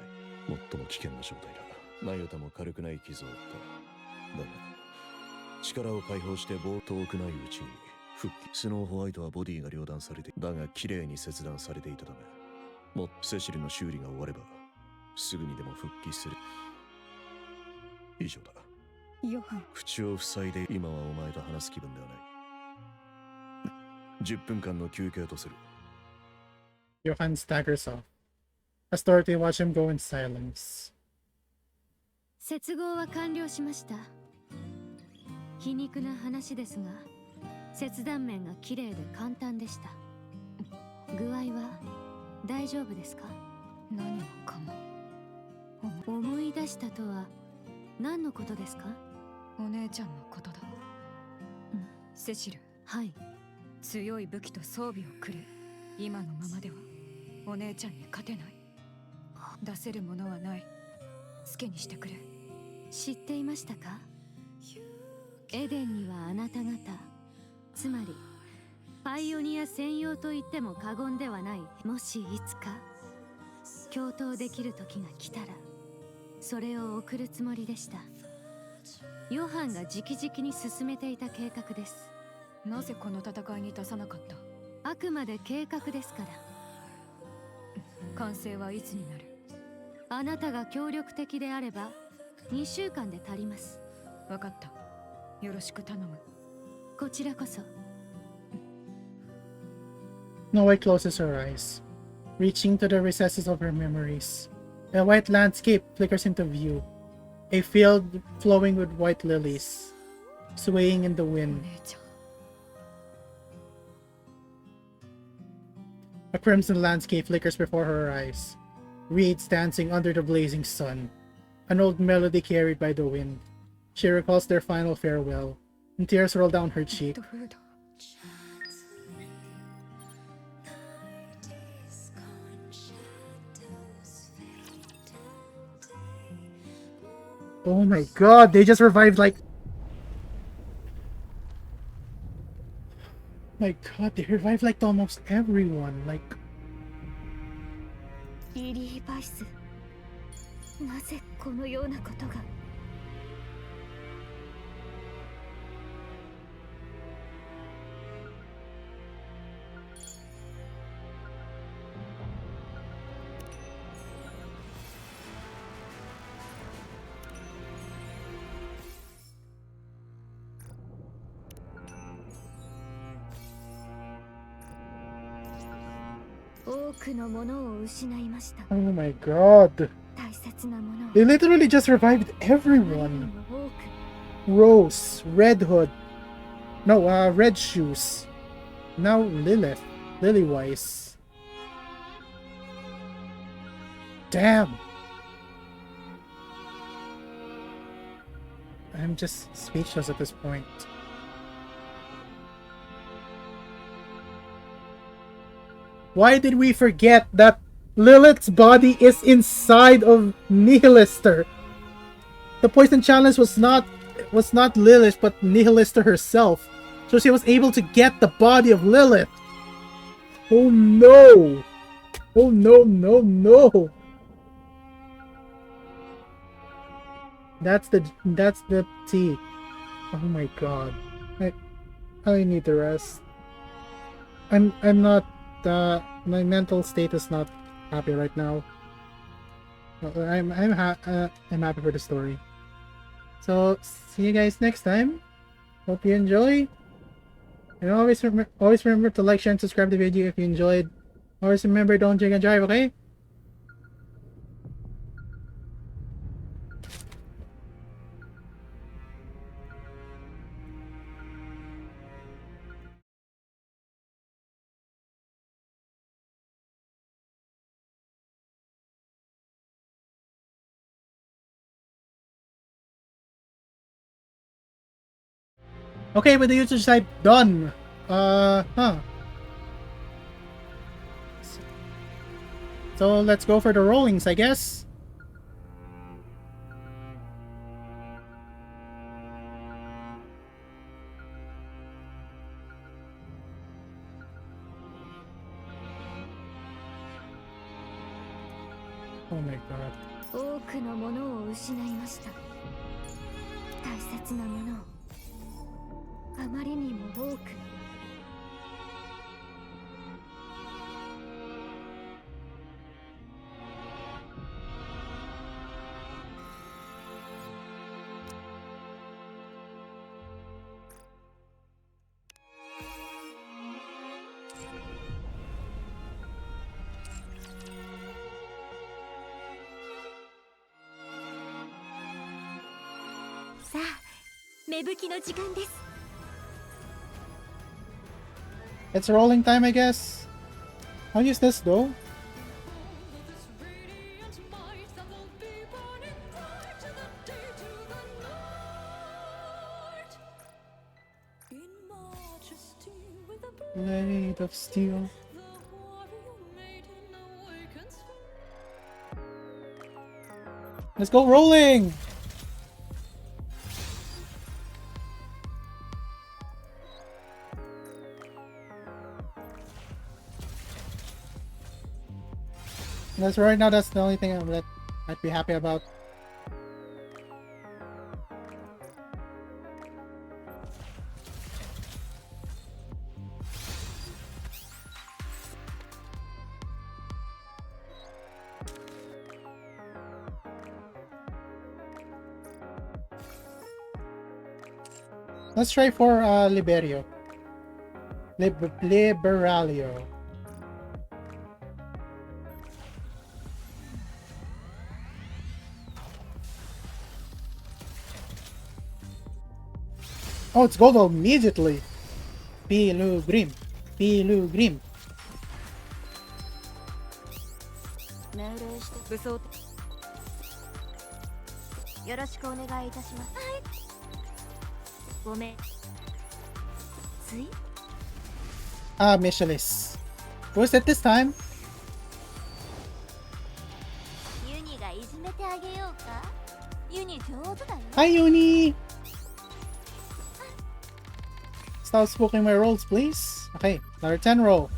Speaker 6: い。最も危険な状態だ。マヨタも軽くない傷を負った。だが力を解放して遠くないうちに復帰。スノーホワイトはボディが両断されて、だが綺麗に切断されていたため、もっとセシルの修理が終わればすぐにでも復帰する。以上だ。
Speaker 7: ヨハン、
Speaker 6: 口を塞いで今はお前と話す気分ではない。10分間の休憩とする。
Speaker 1: Johan staggers off. As Dorothy watch him go in silence.
Speaker 4: 接合は完了しました。皮肉な話ですが、切断面が綺麗で簡単でした。具合は大丈夫ですか？
Speaker 7: 何もかも。
Speaker 4: 思い出したとは何のことですか？
Speaker 7: お姉ちゃんのことだ。セシル。
Speaker 4: はい。
Speaker 7: 強い武器と装備をくれ。今のままではお姉ちゃんに勝てない。出せるものはない。好きにしてくれ。
Speaker 4: 知っていましたか？エデンにはあなた方、つまりパイオニア専用と言っても過言ではない。もしいつか共闘できる時が来たらそれを送るつもりでした。ヨハンが直々に進めていた計画です。
Speaker 7: なぜこの戦いに出さなかった？
Speaker 4: あくまで計画ですから。
Speaker 7: 完成はいつになる？
Speaker 4: あなたが協力的であれば2週間で足ります。
Speaker 7: わかった。よろしく頼む。
Speaker 4: こちらこそ。
Speaker 1: Noe closes her eyes, reaching to the recesses of her memories. A white landscape flickers into view. A field flowing with white lilies, swaying in the
Speaker 7: お
Speaker 1: wind.
Speaker 7: 姉ちゃん。
Speaker 1: A crimson landscape flickers before her eyes. Reeds dancing under the blazing sun. An old melody carried by the wind. She recalls their final farewell, and tears roll down her cheek. Oh my god, they just revived like... My god, they revived like almost everyone, like...
Speaker 3: リリー・バイス、なぜこのようなことが。多くのものを失いました。
Speaker 1: Oh my god.
Speaker 3: 大切なものを。
Speaker 1: They literally just revived everyone. Rose, Red Hood. No, Red Shoes. Now Lilith. Lillywise. Damn. I'm just speechless at this point. Why did we forget that Lilith's body is inside of Nihilister? The poison challenge was not Lilith, but Nihilister herself. So she was able to get the body of Lilith. Oh no! Oh no, no, no! That's the tea. Oh my god. I need to rest. I'm not my mental state is not happy right now. I'm happy for the story. So see you guys next time. Hope you enjoy. And always remember to like, share, and subscribe the video if you enjoyed. Always remember, don't drink and drive, okay? Okay, with the user side done. So let's go for the rollings, I guess. Oh my god.
Speaker 3: 多くのものを失いました。大切なものをあまりにも多く。さあ、芽吹きの時間です。
Speaker 1: It's rolling time, I guess. I'll use this though. Blade of steel. Let's go rolling! That's right now, that's the only thing that I'd be happy about. Let's try for Liberio. Liberalio. Oh, it's gold immediately. Pilgrim. Pilgrim.
Speaker 3: 命令して武装よろしくお願いいたします。はい。ごめん。つい
Speaker 1: Ah, Michelis. Who's it this time?
Speaker 3: ユニがいじめてあげようか。ユニ上手だよ。
Speaker 1: Hi, Uni. Stop spooking my rolls, please. Okay, another 10 roll.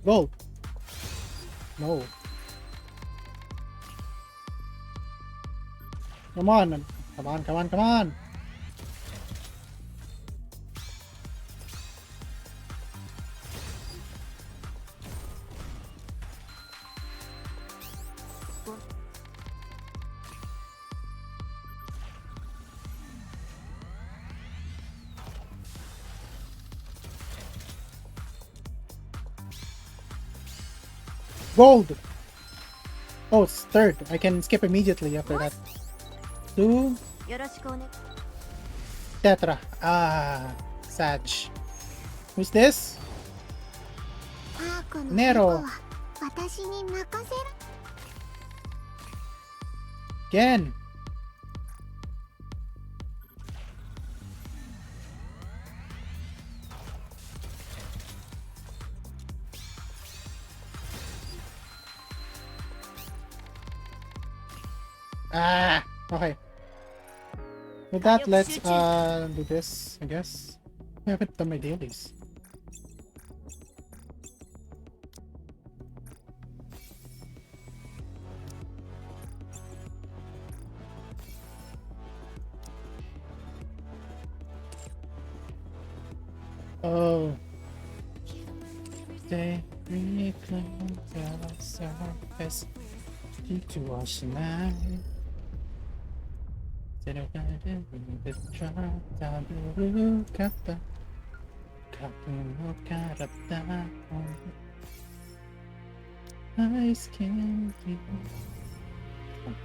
Speaker 1: Gold. No. Come on. Come on, come on, come on. Gold! Oh, it's third. I can skip immediately after that. 2.
Speaker 3: よろしくお願い。
Speaker 1: Tetra. Ah, Sag. Who's this?
Speaker 5: パークの
Speaker 1: ネロ
Speaker 5: 猫は私に任せる。
Speaker 1: Again. Ah, okay. With that, let's do this, I guess. I haven't done my dailies. Oh. They reclaim the surface to wash my. Instead of diving in the drop down the blue kappa. Kappa karata. Ice candy.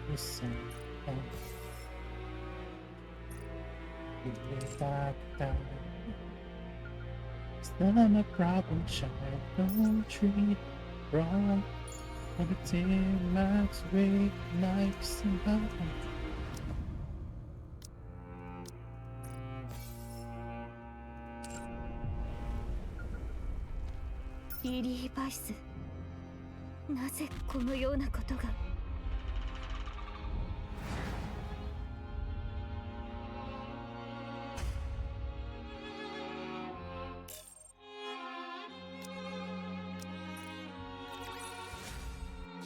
Speaker 1: Listen. It's not my problem, child. Don't treat wrong. Everything max weight likes and
Speaker 3: リリー・バイス、なぜこのようなことが。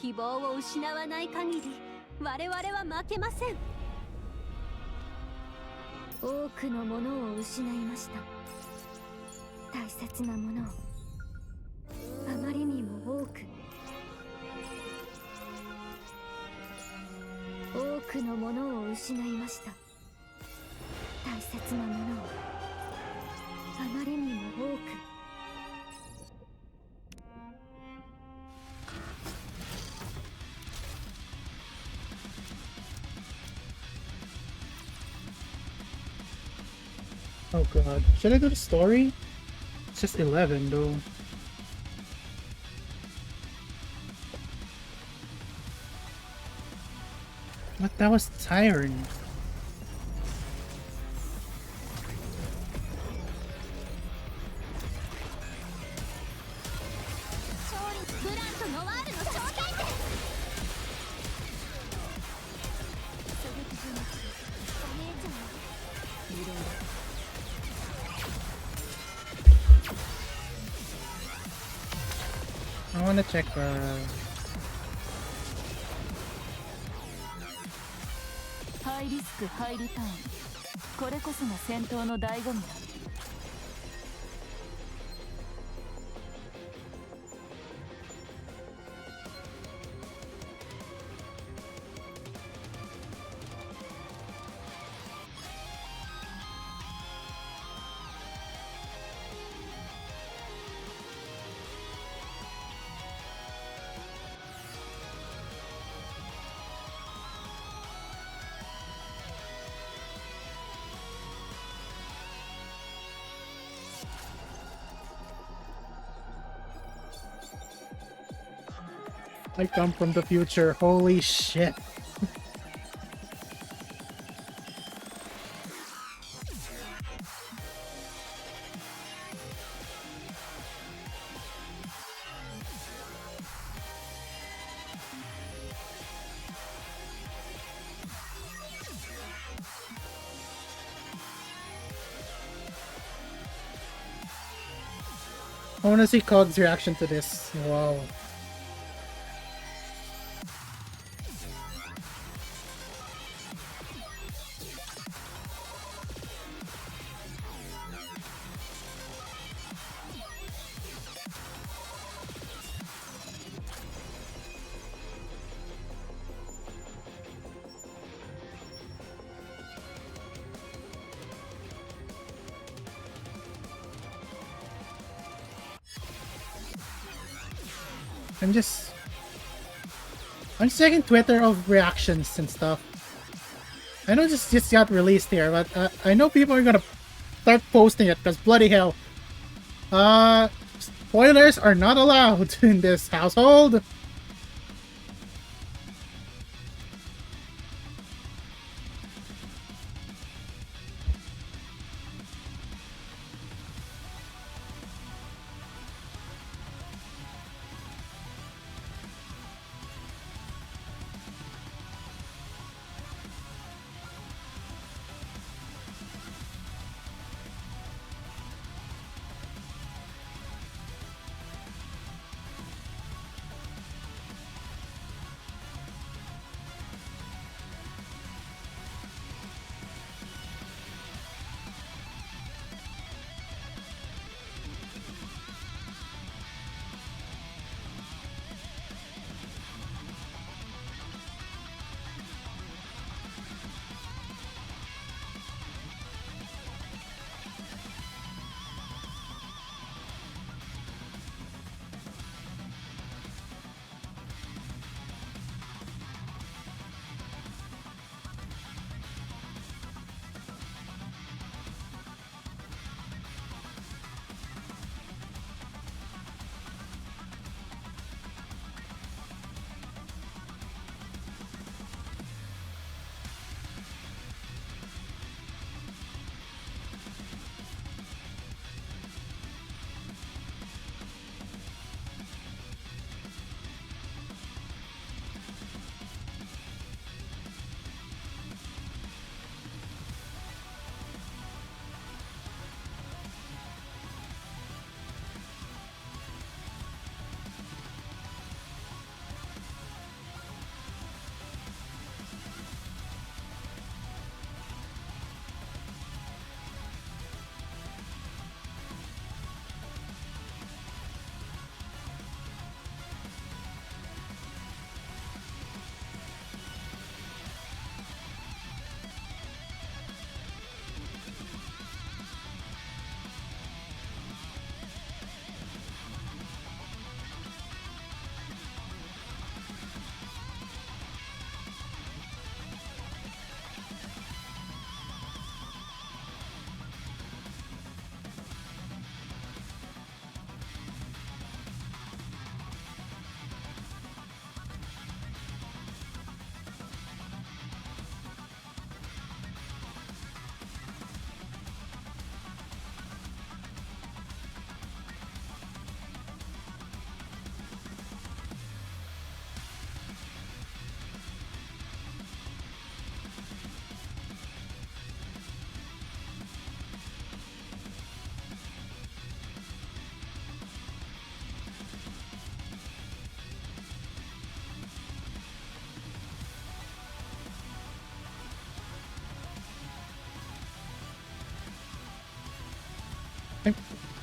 Speaker 3: 希望を失わない限り我々は負けません。多くのものを失いました。大切なものをあまりにも多く。多くのものを失いました。大切なものをあまりにも多く。
Speaker 1: Oh god. Should I do the story? It's just 11 though. What? That was tiring. I wanna check
Speaker 8: ハイリスクハイリターン、これこそが戦闘の醍醐味だ。
Speaker 1: I come from the future. Holy shit. I want to see Cog's reaction to this. Wow. I'm just checking Twitter of reactions and stuff. I know this just got released here, but I know people are gonna start posting it because bloody hell. Spoilers are not allowed in this household.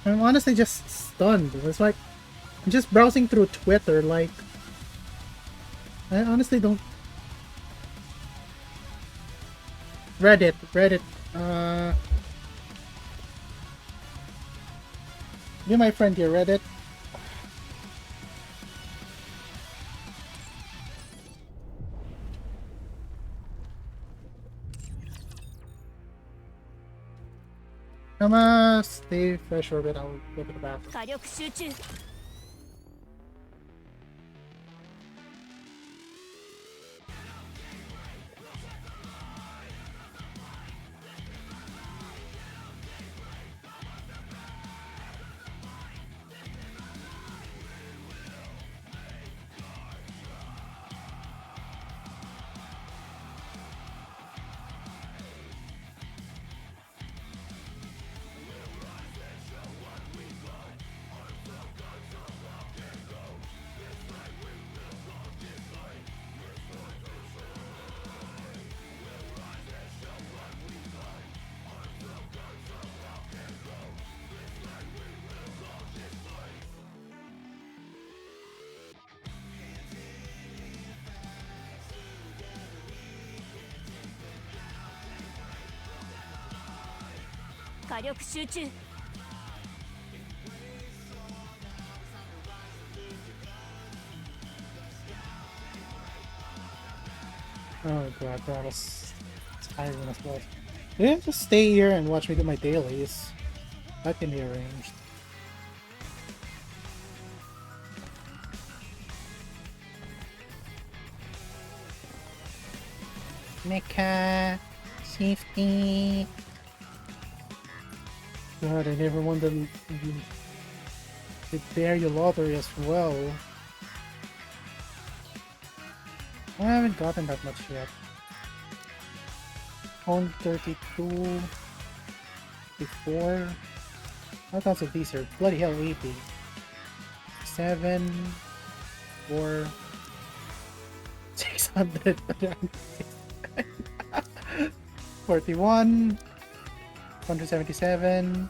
Speaker 1: I'm honestly just stunned. It's like I'm just browsing through Twitter. Like I honestly don't. Reddit. You're my friend here, Reddit. Come on, stay fresh for a bit. I'll go to the bathroom.
Speaker 3: 火力集中 火力集中
Speaker 1: Oh god, that was tiring as well. Yeah, just stay here and watch me do my dailies. That can be arranged. Nikke, safety. God, I never won the Barrier Lottery as well. I haven't gotten that much yet. 132, 54. How tons of these are bloody hell 80. 7, 4, 600, 41, 177,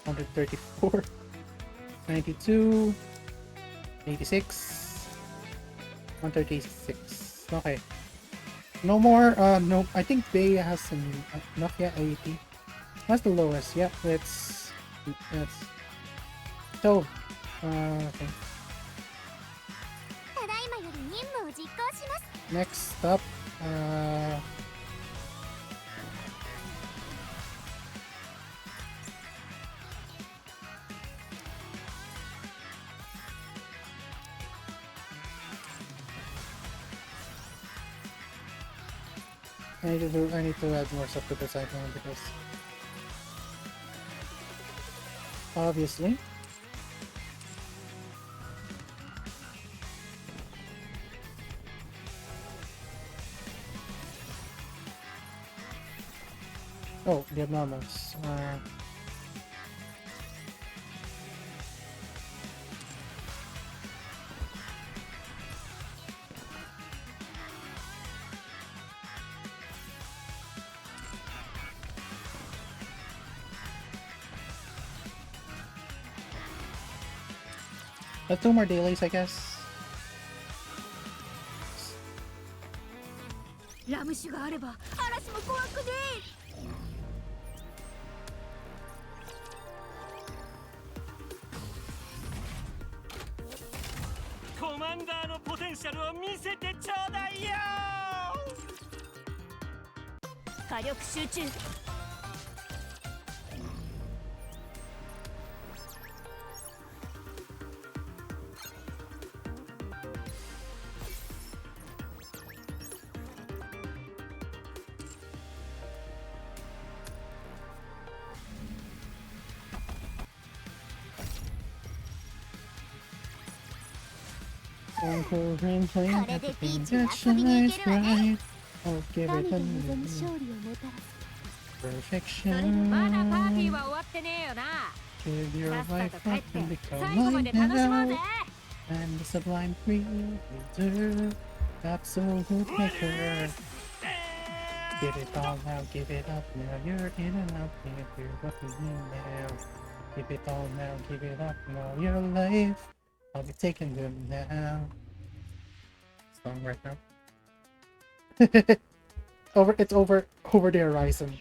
Speaker 1: 134, 92, 86, 136. Okay. No more, no, I think Bay has some, not yet 80. That's the lowest, yep, it's so, okay.
Speaker 5: ただいまより任務を実行します。
Speaker 1: Next up, I need to add more stuff to this icon because obviously oh, the abnormals. Let's do more dailies, I guess.
Speaker 3: ラム酒があれば嵐も怖くね
Speaker 11: え。コマンダーのポテンシャルを見せてちょうだいよ。
Speaker 3: 火力集中
Speaker 1: これでビーチに遊びに行けるわね。神が望む勝利をもたらす。それにまだパーティーは終わってねえよな。さっさと帰って最後まで楽しもうぜ。And the sublime creator, absolute maker. Give it all now, give it up now. You're in and out, can't do what you need now. Give it all now, give it up now, your life. I'll be taking them now. Song right now. It's over the horizon.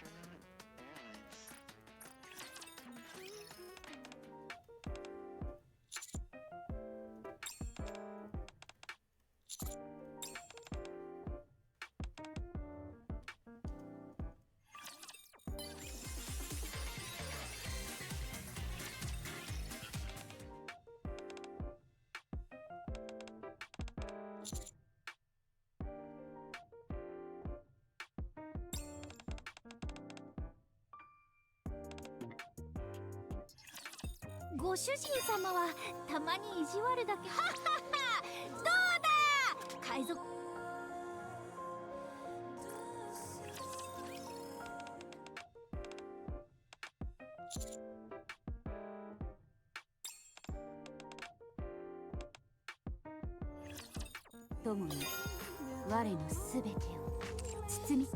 Speaker 3: ご主人様はたまに意地悪だけはっはっはどうだ海賊友に我のすべてを包み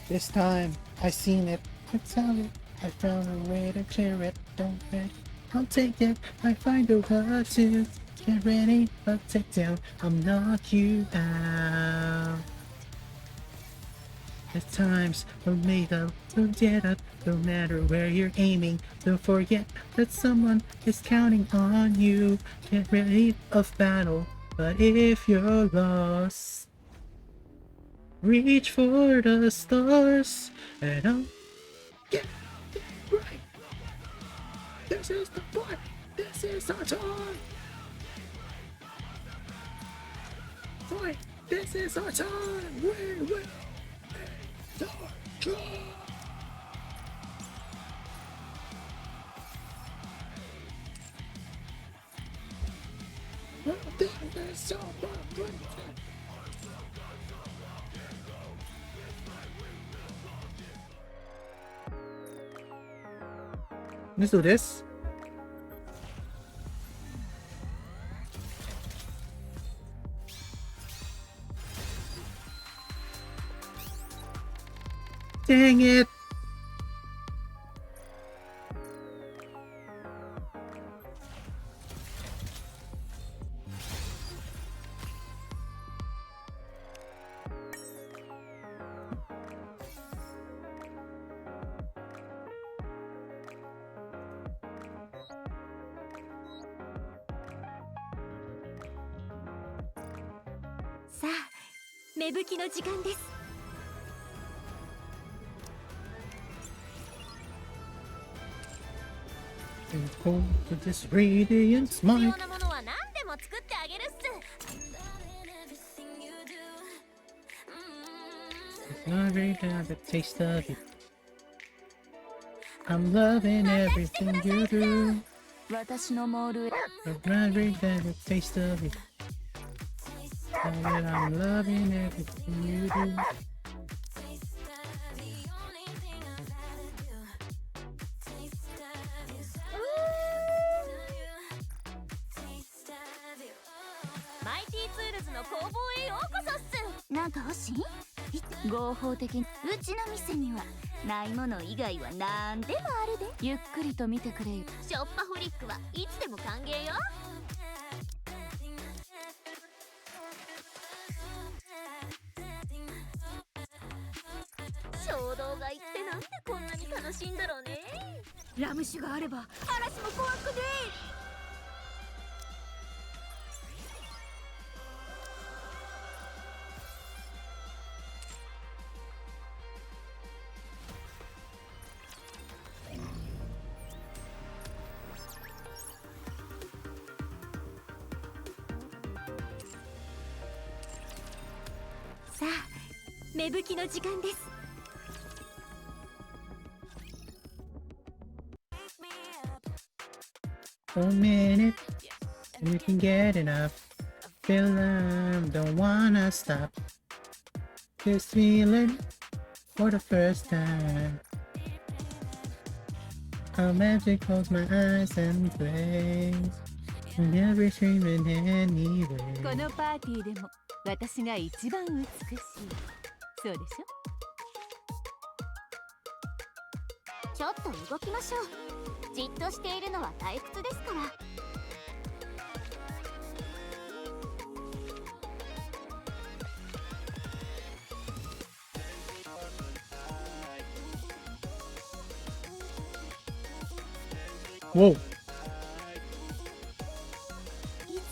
Speaker 1: This time, I seen it. I tell it. I found a way to clear it. Don't bet. I'll take it. I find a way to get ready. But take down. I'll knock you out. At times, we're made up. Don't get up. No matter where you're aiming. Don't forget that someone is counting on you. Get ready of battle. But if you're lost, reach for the stars and I'll get it right. This is the part. This is our time. Fight. This is our time. We will end our try. This is so much. Let's do this. Dang it!
Speaker 3: さあ芽吹きの時間です
Speaker 1: Go to this radiant
Speaker 2: 必
Speaker 1: smile.
Speaker 2: 要なものは何でも作ってあげるっす
Speaker 1: I really have the taste of it. I'm loving everything you do.
Speaker 8: 私のモールへ
Speaker 1: I really have the taste of it. I'm loving everything you do.
Speaker 2: Mighty Tools の工房へようこそっす
Speaker 3: なんか欲しい合法的にうちの店にはないもの以外は何でもあるで
Speaker 8: ゆっくりと見てくれよ
Speaker 2: ショッパホリックはいつでも歓迎よ衝動買いってなんでこんなに楽しいんだろうね
Speaker 3: ラム酒があれば嵐も怖くねさあ芽吹きの時間です
Speaker 1: For a minute, and you can get enough. Feel don't wanna stop. This feeling for the first time. How magic close my eyes and plays. Never dreaming anyway.
Speaker 8: このパーティーでも私が一番美しい。そうでしょ？
Speaker 3: ちょっと動きましょう。じっとしているのは退屈ですから。
Speaker 1: Whoa.
Speaker 3: い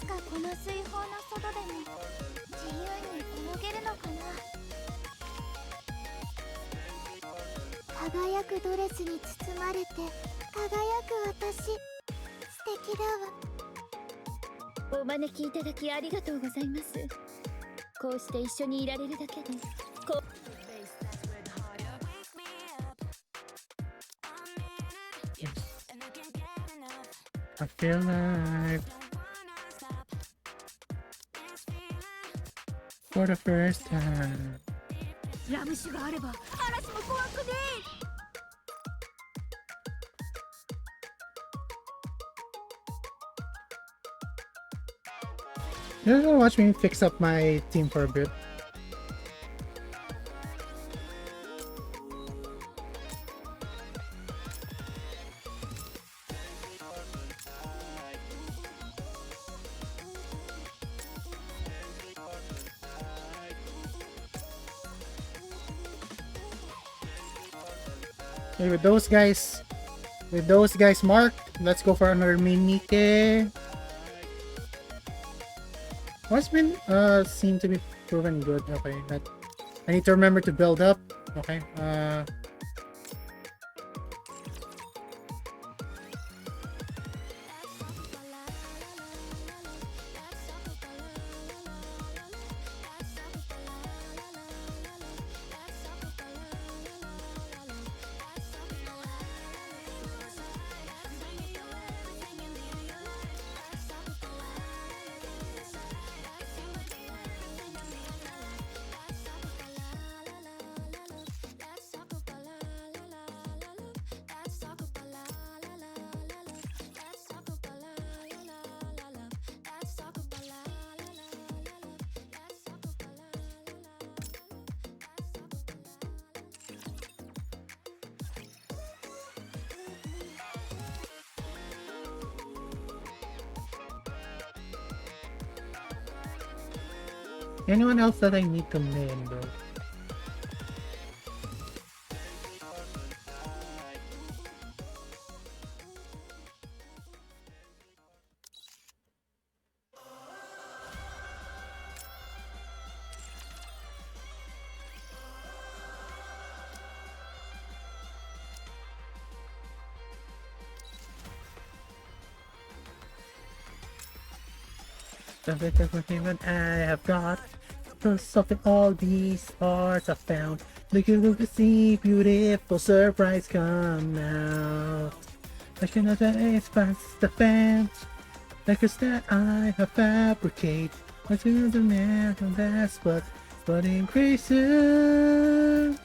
Speaker 3: つかこの水泡の外でも自由に泳げるのかな。輝くドレスに包まれて輝く私、素敵だわ。
Speaker 7: お招きいただきありがとうございます。こうして一緒にいられるだけでこ
Speaker 1: I feel like for the first time.
Speaker 4: ラム酒があれば嵐も怖くね
Speaker 1: え。You gonna watch me fix up my team for a bit. Okay, with those guys marked, let's go for another Nikke. What's been seem to be proven good. Okay, I need to remember to build up. Okay, anyone else that I need to name though? Everything that I have got, something all these parts I found. Look to see beautiful surprise come out. I cannot face past the fence, like a that I have fabricate. I do the man and that's but increases.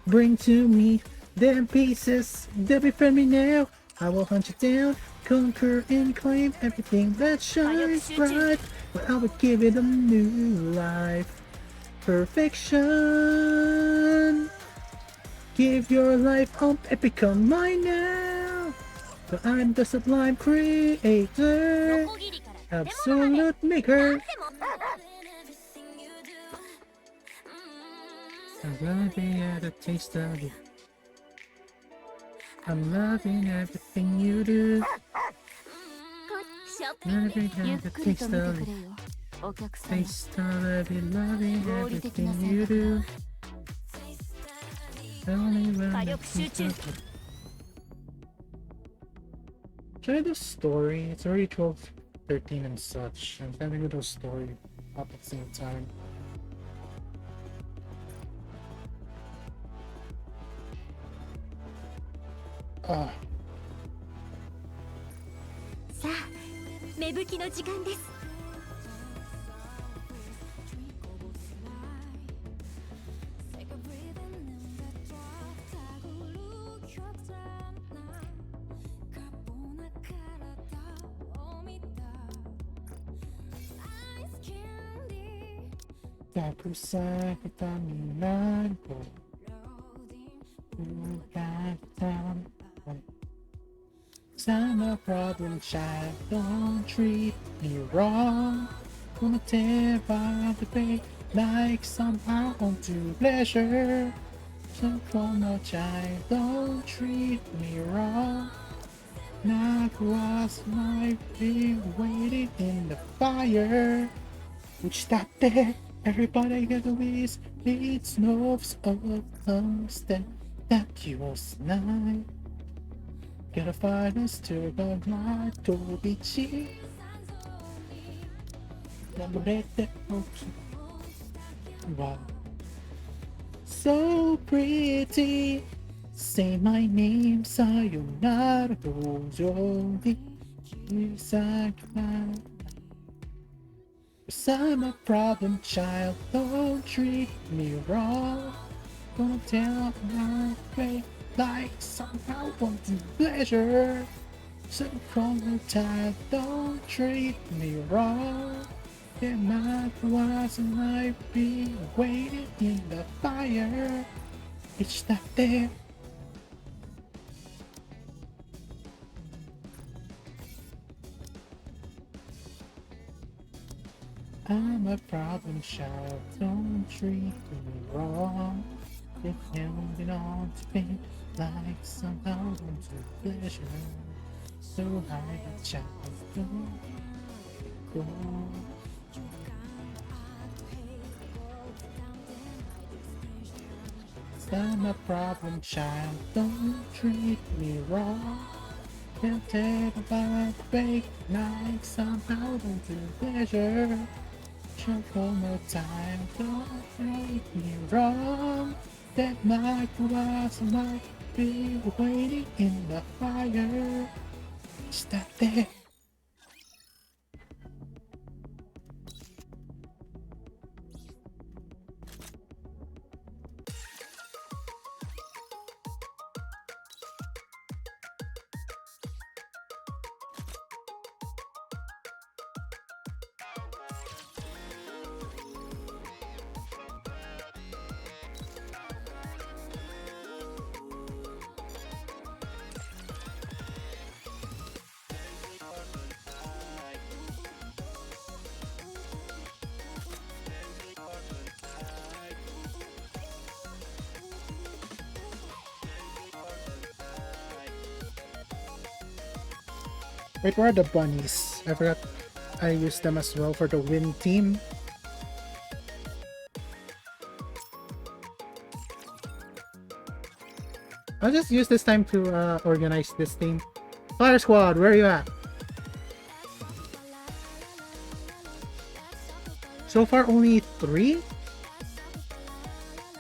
Speaker 1: Bring to me them pieces that befriend me now. I will hunt you down, conquer and claim everything that shines bright. But I will give it a new life. Perfection. Give your life up and become mine now. But I'm the sublime creator, absolute maker. I'm loving at a taste of you. I'm loving everything you do. Loving at a taste of you. Taste of every loving everything you do. Only when I taste of you. Try the story. It's already 12:13 and such. I'm trying to do the story up at the same time. Ah.
Speaker 3: さあ、芽吹きの時間です。
Speaker 1: I'm a problem child, don't treat me wrong. Gonna tear by the bay like somehow onto pleasure. So from a child, don't treat me wrong. Not was my been waiting in the fire. Which that there, everybody got the ways, it's nerves of constant that you was night. Gotta find us to the night to be cheap. Wow. So pretty. Say my name, sayonara, dojo, sakura. Cause I'm a problem child, don't treat me wrong. Gonna tell my way like somehow wanting pleasure. So from the child, don't treat me wrong. There might was and I've been waiting in the fire. It's not there. I'm a problem child, don't treat me wrong. You're holding on to me like somehow want to pleasure. So hide the child, don't go. I'm a problem child, don't treat me wrong. Can't tell about fake like somehow want to pleasure. Show for no time, don't treat me wrong. That might was might be waiting in the fire. Stop there. Wait, where are the bunnies? I forgot I used them as well for the win team. I'll just use this time to organize this team. Fire Squad, where are you at? So far only 3? To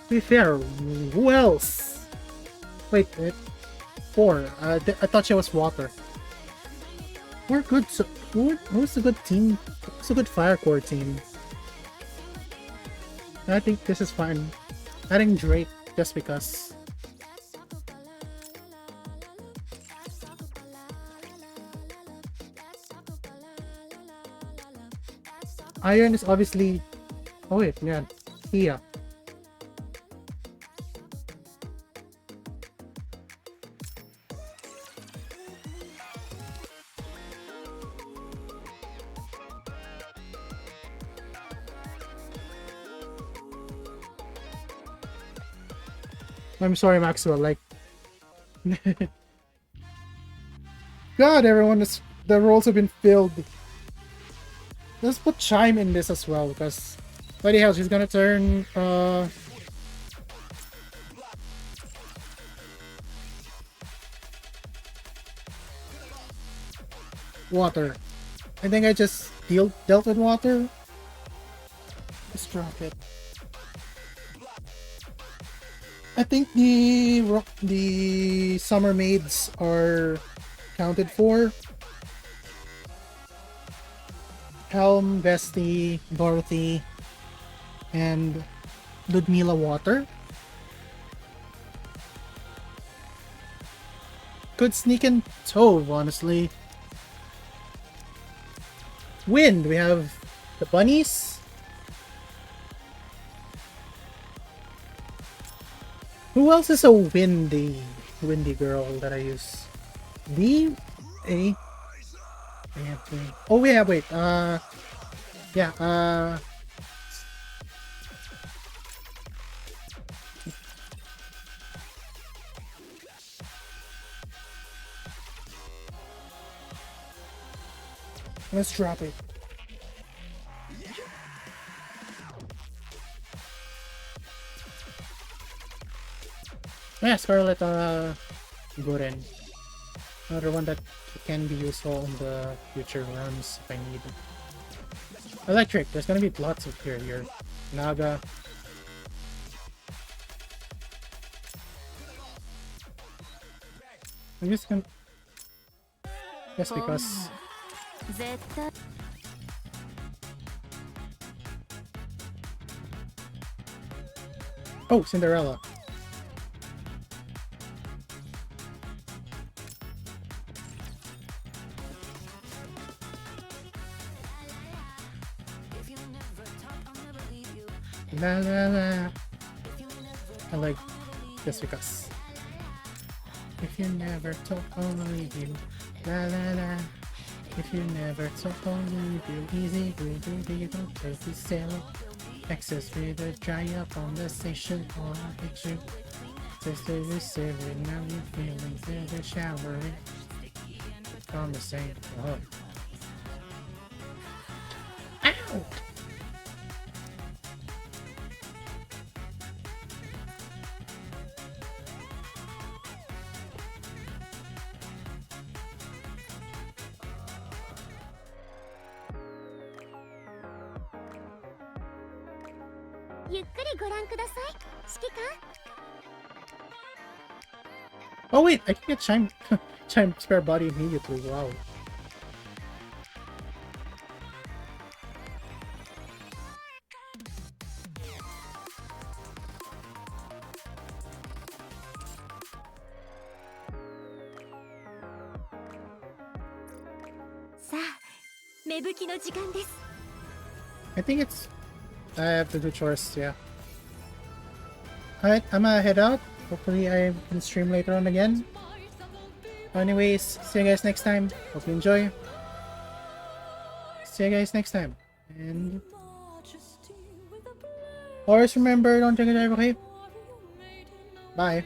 Speaker 1: be fair, who else? Wait, 4. I thought she was water. We're good. So who's a good team? Who's a good fire core team? I think this is fine. Adding Drake just because. Iron is obviously. Oh wait, yeah, Tia. I'm sorry, Maxwell. Like, God, everyone is the roles have been filled. Let's put Chime in this as well because, bloody hell, she's gonna turn water. I think I just dealt with water. Let's drop it. I think the summer maids are counted for. Helm, Vesti, Dorothy, and Ludmila Water. Could sneak in Tove, honestly. Wind, we have the bunnies. Who else is a windy girl that I use? B A. I have to. Oh yeah, wait. Yeah. Let's drop it. Yeah, Scarlet Gurren. Another one that can be useful in the future runs if I need it. Electric, there's gonna be lots of here. Naga. I'm just gonna... Just because... Oh, Cinderella. La la la. I like just because. If you never talk, I'll leave you. La la la. If you never talk, I'll leave you. Easy breathing, you don't take the sailing. Excess with a dry up on the station, or I'll hit you. Just as you say, now you're feeling through the showering. On the same. Oh. Ow! Oh wait, I can get Chime Spare Body immediately, wow. I think it's... I have to do chores, yeah. Alright, I'm gonna head out. Hopefully I can stream later on again. Anyways, see you guys next time. Hope you enjoy. See you guys next time. And... always remember, don't drink and drive, okay? Bye.